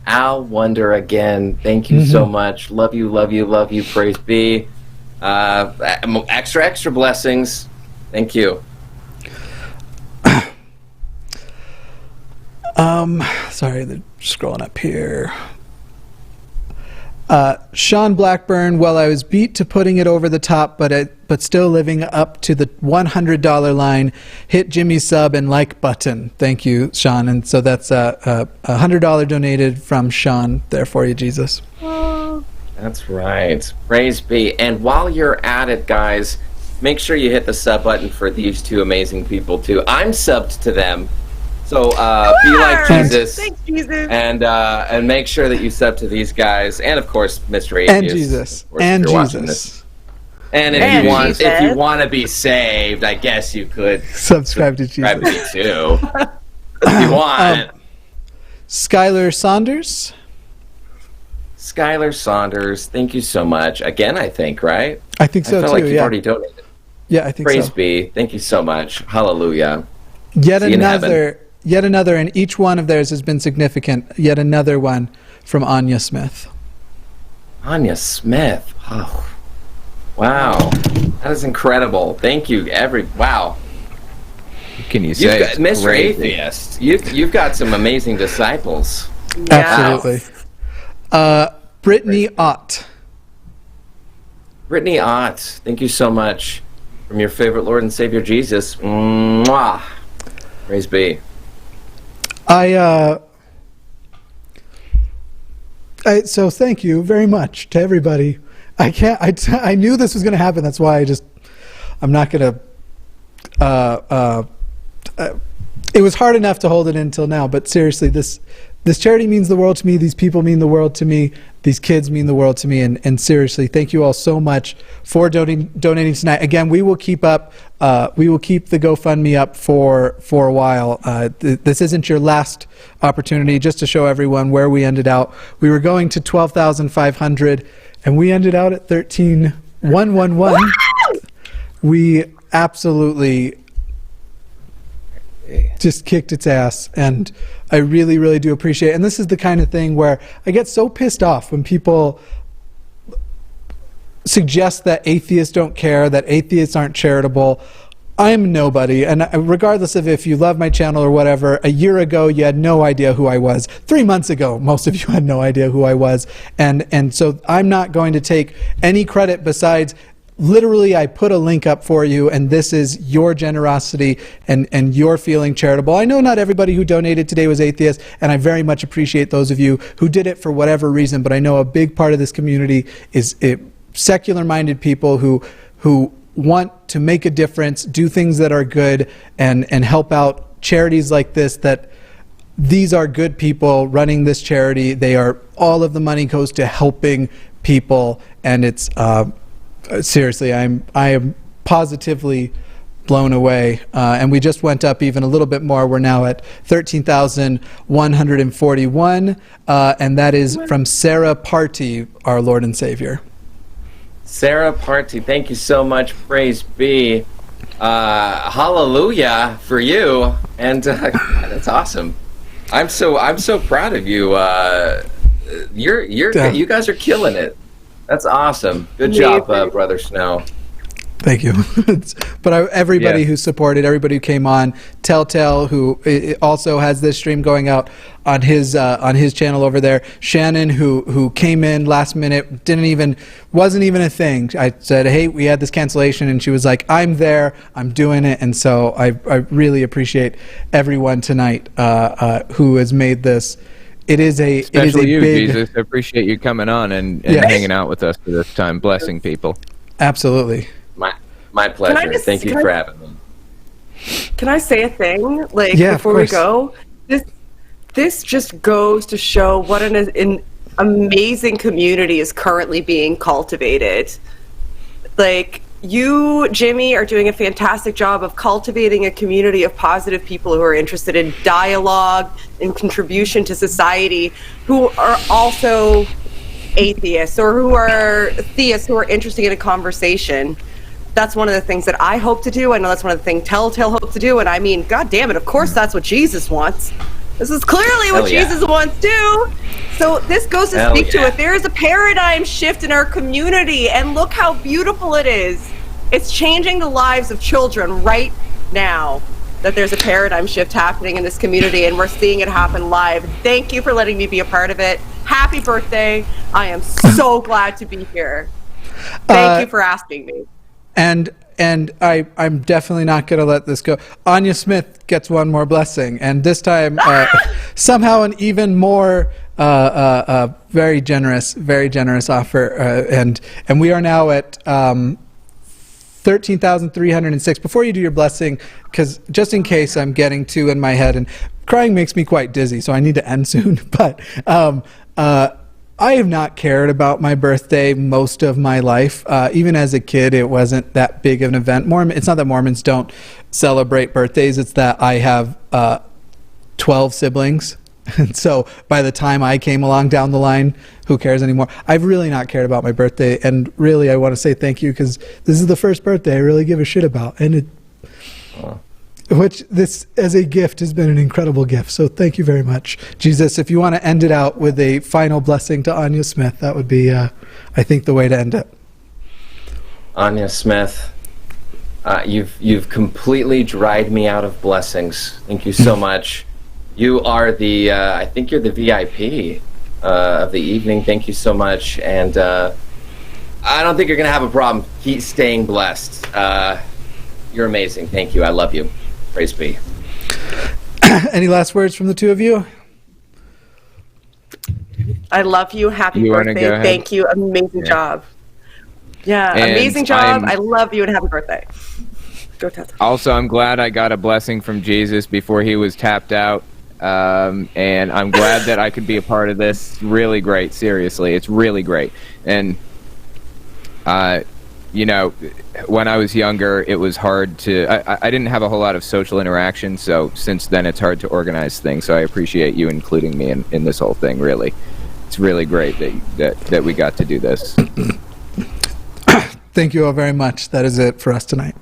S8: Al Wonder again. Thank you so much. Love you, love you, love you. Praise be. Extra blessings. Thank you.
S1: Sorry, they're scrolling up here. Sean Blackburn, well, I was beat to putting it over the top, but still living up to the $100 line. Hit Jimmy's sub and like button. Thank you, Sean. And so that's a $100 donated from Sean there for you, Jesus.
S8: That's right. Praise be. And while you're at it, guys, make sure you hit the sub button for these two amazing people, too. I'm subbed to them. So be like Jesus.
S3: Thanks, Jesus.
S8: And make sure that you sub to these guys. And, of course, Mr. Atheist.
S1: And Jesus.
S8: Of course,
S1: And
S8: if you're watching
S1: Jesus.
S8: this. And if you want to be saved, I guess you could
S1: subscribe to Jesus.
S8: Me too, if you want.
S1: Skylar Saunders.
S8: Skylar Saunders, thank you so much. Again, I think, right?
S1: I think so,
S8: I feel
S1: too,
S8: like you've already donated.
S1: Yeah, I think
S8: Praise
S1: so.
S8: be. Thank you so much. Hallelujah.
S1: Yet another, and each one of theirs has been significant. Yet another one from Anya Smith.
S8: Anya Smith. Oh. Wow. That is incredible. Thank you, wow.
S2: What can you say?
S8: Mr. Atheist, you've got some amazing disciples.
S1: Absolutely. Brittany Ott.
S8: Brittany Ott, thank you so much. From your favorite Lord and Savior Jesus. Mwah. Praise be.
S1: So thank you very much to everybody. I knew this was going to happen. That's why I'm not going to, it was hard enough to hold it until now, but seriously, this charity means the world to me. These people mean the world to me. These kids mean the world to me. And seriously, thank you all so much for donating tonight. Again, we will keep the GoFundMe up for a while. This isn't your last opportunity. Just to show everyone where we ended out. We were going to 12,500 and we ended out at 13,111. We absolutely just kicked its ass, and I really, really do appreciate it. And this is the kind of thing where I get so pissed off when people suggest that atheists don't care, that atheists aren't charitable. I'm nobody, and regardless of if you love my channel or whatever, a year ago you had no idea who I was. 3 months ago, most of you had no idea who I was, and so I'm not going to take any credit besides literally I put a link up for you, and this is your generosity and your feeling charitable. I know not everybody who donated today was atheist, and I very much appreciate those of you who did it for whatever reason, but I know a big part of this community is secular-minded people who want to make a difference, do things that are good, and help out charities like this. That these are good people running this charity. All of the money goes to helping people, and it's seriously, I am positively blown away, and we just went up even a little bit more. We're now at 13,141, and that is from Sarah Party, our Lord and Savior.
S8: Sarah Party, thank you so much. Praise be. Hallelujah for you, and that's awesome. I'm so proud of you. You guys are killing it. That's awesome. Good job, Brother Snow.
S1: Thank you. But everybody who supported, everybody who came on, Telltale, who also has this stream going out on his channel over there. Shannon, who came in last minute, wasn't even a thing. I said, hey, we had this cancellation, and she was like, I'm there, I'm doing it. And so I really appreciate everyone tonight who has made this.
S2: Especially you, Jesus. I appreciate you coming on and hanging out with us for this time, blessing people.
S1: Absolutely.
S8: My pleasure. Thank you for having me.
S3: Can I say a thing? Before we go? This just goes to show what an amazing community is currently being cultivated. You, Jimmy, are doing a fantastic job of cultivating a community of positive people who are interested in dialogue and contribution to society, who are also atheists or who are theists who are interested in a conversation. That's one of the things that I hope to do. I know that's one of the things Telltale hope to do. And I mean, God damn it, of course that's what Jesus wants. This is clearly what Jesus wants too. So this goes to speak to it. There is a paradigm shift in our community, and look how beautiful it is. It's changing the lives of children right now, that there's a paradigm shift happening in this community, and we're seeing it happen live. Thank you for letting me be a part of it. Happy birthday. I am so glad to be here. Thank you for asking me.
S1: And I'm definitely not going to let this go. Anya Smith gets one more blessing, and this time somehow an even more very generous offer, and we are now at 13,306. Before you do your blessing, because just in case I'm getting two in my head, and crying makes me quite dizzy, so I need to end soon. But I have not cared about my birthday most of my life. Even as a kid, it wasn't that big of an event. It's not that Mormons don't celebrate birthdays. It's that I have 12 siblings. And so by the time I came along down the line, who cares anymore? I've really not cared about my birthday. And really, I want to say thank you, because this is the first birthday I really give a shit about. And which this as a gift has been an incredible gift. So thank you very much. Jesus, if you want to end it out with a final blessing to Anya Smith, that would be, I think, the way to end it.
S8: Anya Smith, you've completely dried me out of blessings. Thank you so much. You are I think you're the VIP of the evening. Thank you so much. And I don't think you're going to have a problem. Keep staying blessed. You're amazing. Thank you. I love you. Praise be.
S1: Any last words from the two of you?
S3: I love you. Happy birthday. Thank you. Amazing job. Yeah, and amazing job. I love you and happy birthday. Go Telltale.
S2: Also, I'm glad I got a blessing from Jesus before he was tapped out. And I'm glad that I could be a part of this. Really great. Seriously, it's really great. And, you know, when I was younger, it was hard to, I didn't have a whole lot of social interaction. So since then, it's hard to organize things. So I appreciate you including me in this whole thing. Really, it's really great that we got to do this.
S1: Thank you all very much. That is it for us tonight.